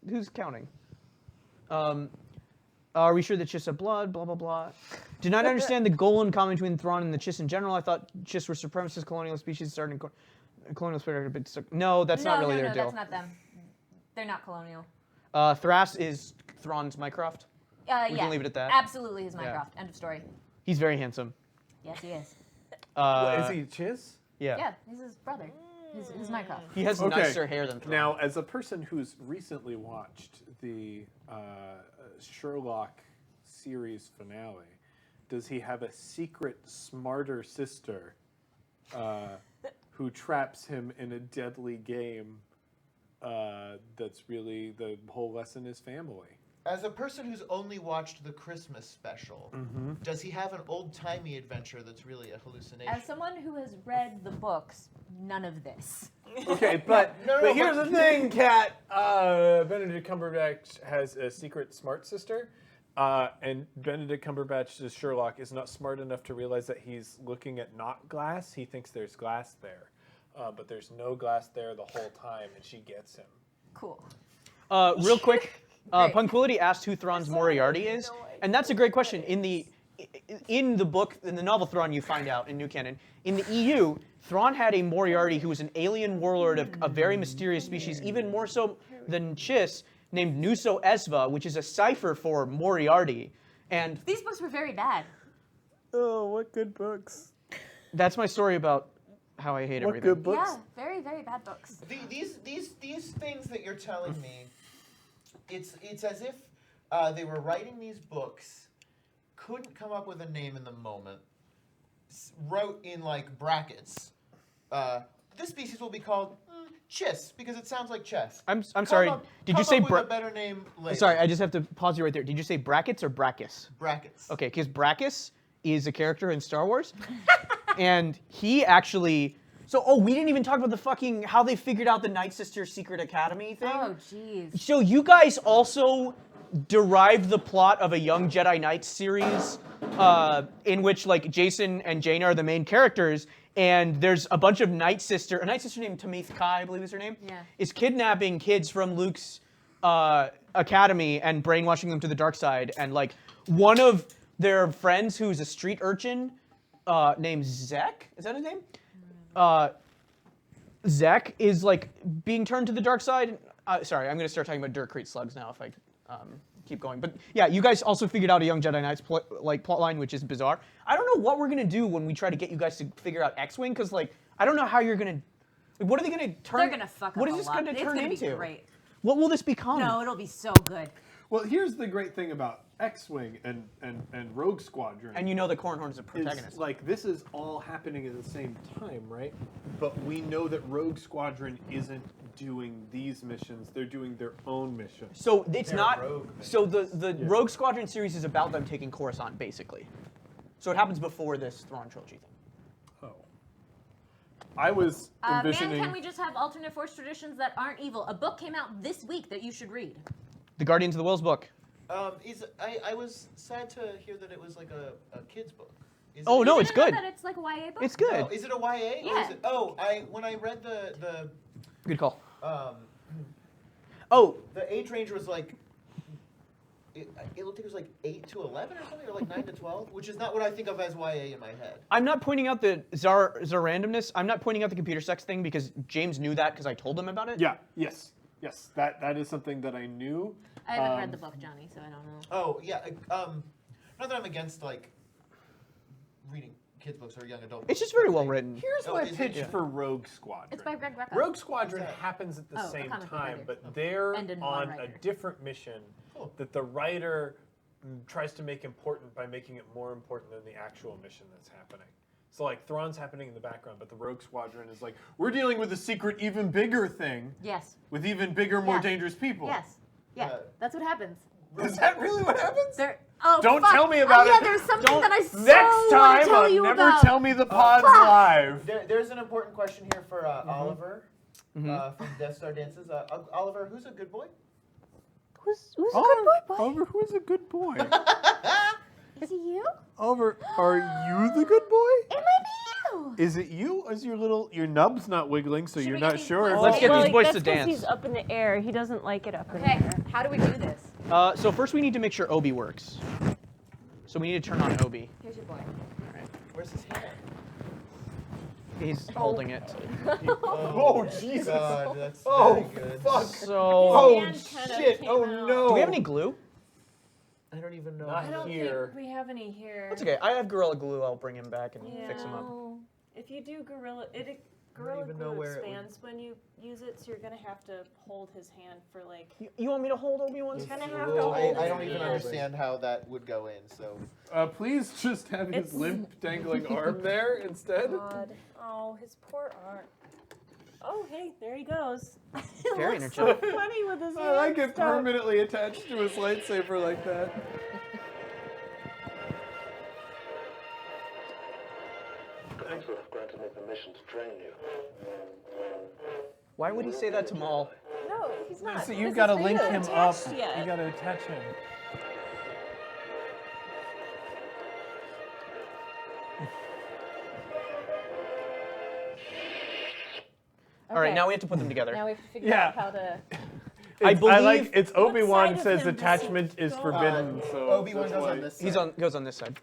Who's counting? Are we sure that Chiss have blood? Blah, blah, blah. Did not understand the goal in common between Thrawn and the Chiss in general. I thought Chiss were supremacist colonial species starting colonial spirit. But no, that's not really no, their deal. that's not them. They're not colonial. Thras is Thrawn's Mycroft. Yeah, can leave it at that. Absolutely, his Yeah. Minecraft. End of story. He's very handsome. Yes, he is. Is he Chiss? Yeah. Yeah, he's his brother. His Minecraft. He has Okay. nicer hair than Thrawn. Now, as a person who's recently watched the Sherlock series finale, does he have a secret, smarter sister who traps him in a deadly game that's really the whole lesson is family? As a person who's only watched the Christmas special, does he have an old-timey adventure that's really a hallucination? As someone who has read the books, none of this. Okay, but, No, but here's but- the thing, Kat. Benedict Cumberbatch has a secret smart sister, and Benedict Cumberbatch's Sherlock is not smart enough to realize that he's looking at not glass. He thinks there's glass there, but there's no glass there the whole time, and she gets him. Cool. Real quick, Great. Punquility asked who Thrawn's Moriarty is, and that's a great question. In the book, in the novel Thrawn, you find out in New Canon. In the EU, Thrawn had a Moriarty who was an alien warlord of a very mysterious species, even more so than Chiss, named Nuso Esva, which is a cipher for Moriarty. And These books were very bad. Oh, what good books! that's my story about how I hate What everything. good books! Yeah, very, very bad books. These things that you're telling me, it's as if they were writing these books, couldn't come up with a name in the moment, wrote in like brackets. This species will be called Chiss because it sounds like chess. I'm Come sorry. up- Did you come say up with a better name later? Sorry, I just have to pause you right there. Did you say brackets or Brachus? Brackets. Okay, because Brachus is a character in Star Wars, and he actually. So, we didn't even talk about the fucking how they figured out the Night Sister Secret Academy thing. Oh, jeez. So you guys also derived the plot of a Young Jedi Knights series, in which like Jason and Jaina are the main characters, and there's a bunch of a Night Sister named Tamith Kai, I believe is her name, Yeah. is kidnapping kids from Luke's academy and brainwashing them to the dark side, and like one of their friends who's a street urchin named Zek. Is that his name? Zek is like being turned to the dark side. Sorry, I'm going to start talking about Dirt Crete slugs now if I keep going. But yeah, you guys also figured out a Young Jedi Knights plotline, which is bizarre. I don't know what we're going to do when we try to get you guys to figure out X-Wing, because like I don't know how you're going to. What are they going to turn? They're gonna fuck up What is a this lot. going to It's turn gonna into? be great. What will this become? No, it'll be so good. Well, here's the great thing about X-Wing and Rogue Squadron. And you know the Cornhorn's a It's protagonist. like this is all happening at the same time, right? But we know that Rogue Squadron isn't doing these missions; they're doing their own missions. So it's They're not. rogue So the Rogue Squadron series is about them taking Coruscant, basically. So it happens before this Thrawn trilogy thing. Oh, I was Man, envisioning. can we just have alternate Force traditions that aren't evil? A book came out this week that you should read. The Guardians of the Wills book. I was sad to hear that it was like a kid's book. Is Oh it, no, You it's didn't know good. that it's like a YA book? It's good. Oh, is it a YA? Or Yeah. is it, when I read the Good call. um, Oh, the age range was like. It looked like it was like 8 to 11 or something, or like 9 to 12, which is not what I think of as YA in my head. I'm not pointing out the randomness. I'm not pointing out the computer sex thing because James knew that because I told him about it. Yeah. Yes. That is something that I knew. I haven't read the book, Johnny, so I don't know. Oh yeah, not that I'm against like reading kids books or young adult. It's just very well written. Here's Oh, my is it? pitch Yeah. for Rogue Squadron. It's by Greg Rucka. Rogue Squadron What's that? happens at the Oh, a same comic book time, writer. but they're And a on a non-writer. different mission Cool. that the writer tries to make important by making it more important than the actual mission that's happening. So like Thrawn's happening in the background, but the Rogue Squadron is like, we're dealing with a secret, even bigger thing Yes. with even bigger, more Yeah. dangerous people. Yes. Yeah, Uh, that's what happens. Is that really what happens? Oh, Don't fuck. tell me about yeah, it. there's something Don't- that I so Next want time to tell on you Never about. Tell Me the Pods fuck. Live. There's an important question here for Oliver from Death Star Dances. Oliver, who's a good boy? Who's a Oliver, good boy, boy? Oliver, who is a good boy? Is it you? Oliver, are you the good boy? It might be you. Is it you? Is your nub's not wiggling, so you're we not get these sure? boys? Let's get well, these like, boys that's to 'cause dance. He's up in the air. He doesn't like it up in Okay, the air. how do we do this? So first we need to make sure Obi works. So we need to turn on Obi. Here's your boy. Where's his hand? He's holding it. Oh, Jesus. God, that's Oh, very good. fuck. So Oh, hand kind of shit. came Oh, out. no. do we have any glue? I don't even know. Not I don't here. think we have any here. That's okay. I have Gorilla Glue. I'll bring him back and fix him up. No. If you do Gorilla even know Glue where it would- expands when you use it, so you're gonna have to hold his hand for like. You want me to hold Obi-Wan's? You're gonna I, have to hold I his don't even hand. understand how that would go in. So Please just have his It's- limp, dangling arm there instead. God. Oh, his poor arm. Oh, hey, there he goes. Very It looks so energetic. funny with his I like hand it stuck. permanently attached to his lightsaber like that. Thanks for granting me permission to train you. Why would he say that to Maul? No, he's not. So you've This got to is link not him up. attached yet. You got to attach him. All right, Okay. now we have to put them together. Now we have to figure Yeah. out how to. I I like believe- it's Obi-Wan side of says him does attachment it is go forbidden. So Obi-Wan that's goes why- on this. He's side. on goes on this side.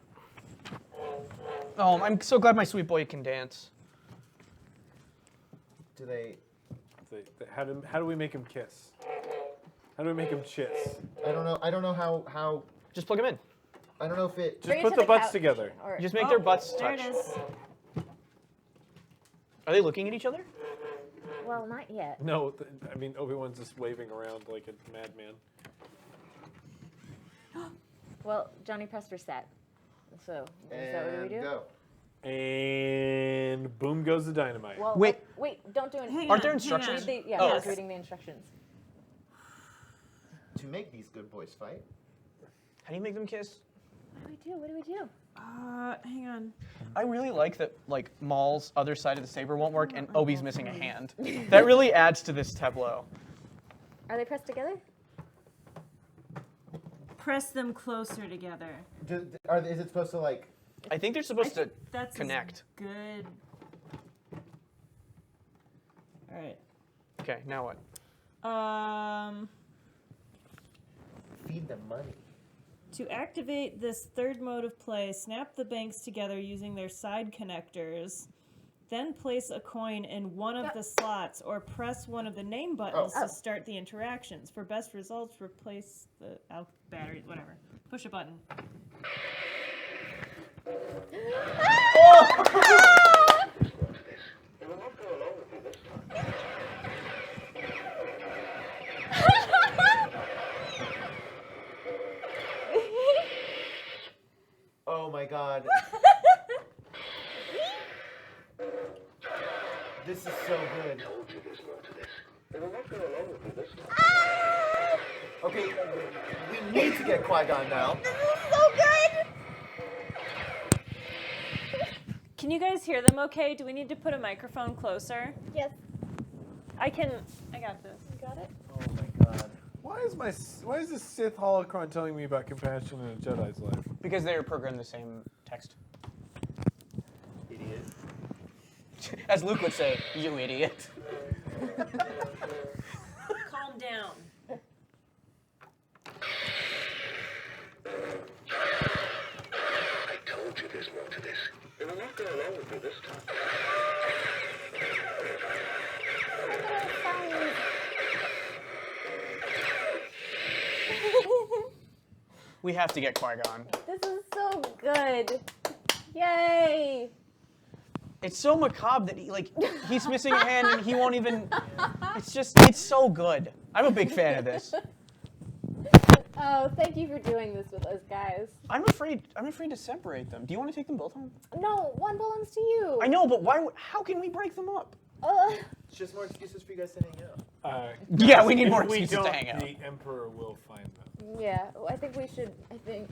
Oh, I'm so glad my sweet boy can dance. Do they? How do we make him kiss? How do we make him chiss? I don't know. I don't know how. Just plug him in. I don't know if it. Just Bring it put to the the butts couch. together. Or, Just make their butts There touch. it is. Are they looking at each other? well, not yet. No, I mean Obi-Wan's just waving around like a madman. Well, Johnny pressed reset. So is that what we do? Go. And boom goes the dynamite. Well, Wait. wait, don't do anything. Hang Aren't there on, hang instructions? on. Read the, yeah, Oh, I was okay. reading the instructions. To make these good boys fight. How do you make them kiss? What do we do? What do we do? Hang on. I really like that like Maul's other side of the saber won't work and Obi's missing a hand. That really adds to this tableau. Are they pressed together? Press them closer together. Is it supposed to like? I think they're supposed to That's as connect. good. All right. Okay, now what? Feed them money. To activate this third mode of play, snap the banks together using their side connectors. Then place a coin in one of the slots or press one of the name buttons to start the interactions. For best results, replace the battery, whatever. Push a button. Oh my god. This is so good. Okay, we need to get Qui-Gon now. Can you guys hear them okay? Do we need to put a microphone closer? Yes. I got this. You got it? Oh my god. Why is this Sith holocron telling me about compassion in a Jedi's life? Because they're programmed the same text. Idiot. As Luke would say, you idiot. Calm down. I told you there's more to this. They will not go along with me this time. We have to get Qui-Gon. This is so good. Yay! It's so macabre that he's missing a hand and he won't even. It's so good. I'm a big fan of this. Oh, thank you for doing this with us, guys. I'm afraid to separate them. Do you want to take them both home? No, one belongs to you. I know, but why? How can we break them up? It's just more excuses for you guys to hang out. Yeah, we need more If we excuses to don't, hang out. The Emperor will find them. Yeah, I think we should. I think.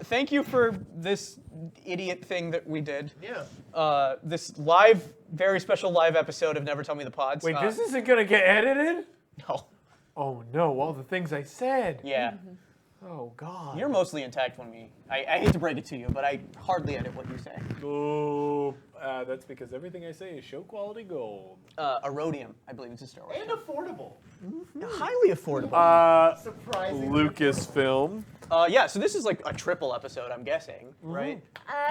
Thank you for this idiot thing that we did. Yeah. This very special live episode of Never Tell Me the Pods. Wait, this isn't gonna get edited? No. Oh no! All the things I said. Yeah. Oh god. You're mostly intact when I hate to break it to you, but I hardly edit what you say. Oh, that's because everything I say is show quality gold. Erodium, I believe it's a Star Wars. And affordable. Highly affordable. Surprising. Lucasfilm. Yeah, so this is like a triple episode, I'm guessing, right?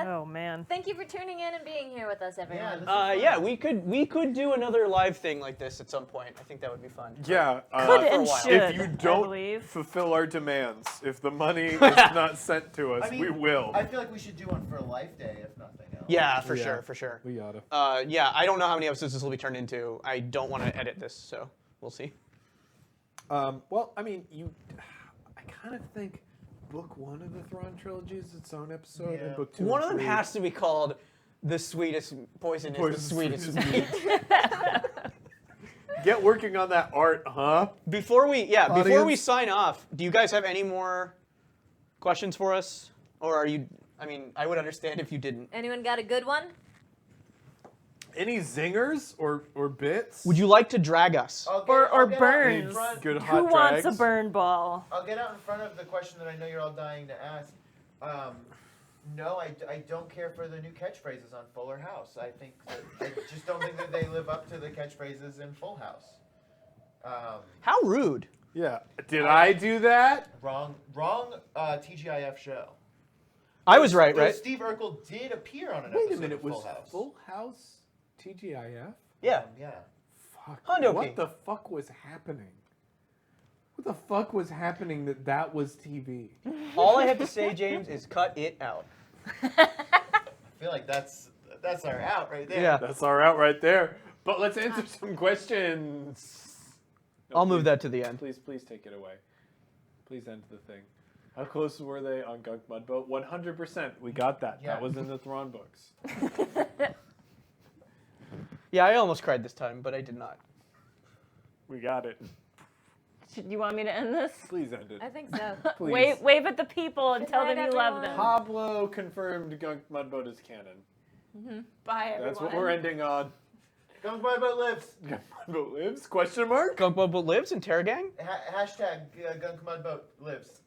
Oh man. Thank you for tuning in and being here with us, everyone. Yeah, this is Yeah, we could do another live thing like this at some point. I think that would be fun. Yeah. Could for a and while. should. If you I don't believe. fulfill our demands, if the money is not sent to us, I mean, we will. I feel like we should do one for Life Day, if nothing else. Yeah, for Yeah. sure. We oughta. Yeah, I don't know how many episodes this will be turned into. I don't want to edit this, so we'll see. Well, I mean, I kind of think book 1 of the Thrawn trilogy is its own episode, Yeah. and book 2 One and of them 3 has to be called "The Sweetest Poison is the Poison Sweetest Sweetest Meat." Get working on that art, huh? Before we Audience? sign off, do you guys have any more questions for us, or are you? I mean, I would understand if you didn't. Anyone got a good one? Any zingers or bits? Would you like to drag us? I'll get- Or I'll get out in burns. front- Good Who hot wants a drags? burn ball? I'll get out in front of the question that I know you're all dying to ask. No, I don't care for the new catchphrases on Fuller House. I just don't think that they live up to the catchphrases in Full House. How rude! Yeah. Did I do that? Wrong TGIF show. I was right, Though right? Steve Urkel did appear on an Wait a episode minute. of Was Full House. Full House TGIF? Yeah. Yeah. Fuck. Hondo What King. the fuck was happening? What the fuck was happening that was TV? All I have to say, James, is cut it out. I feel like that's our out right there. Yeah. That's our out right there. But let's answer some questions. No, I'll move please- that to the end. Please take it away. Please end the thing. How close were they on Gunk Mudboat? 100%. We got that. Yeah. That was in the Thrawn books. Yeah, I almost cried this time, but I did not. We got it. You want me to end this? Please end it. I think so. Please. Wave at the people and tell Good them night, you love everyone. them. Pablo confirmed Gunk Mudboat is canon. Bye, everyone. That's what we're ending on. Gunk Mudboat lives. Gunk Mudboat lives? Question mark? Gunk Mudboat lives in Terra Gang? Hashtag Gunk Mudboat lives.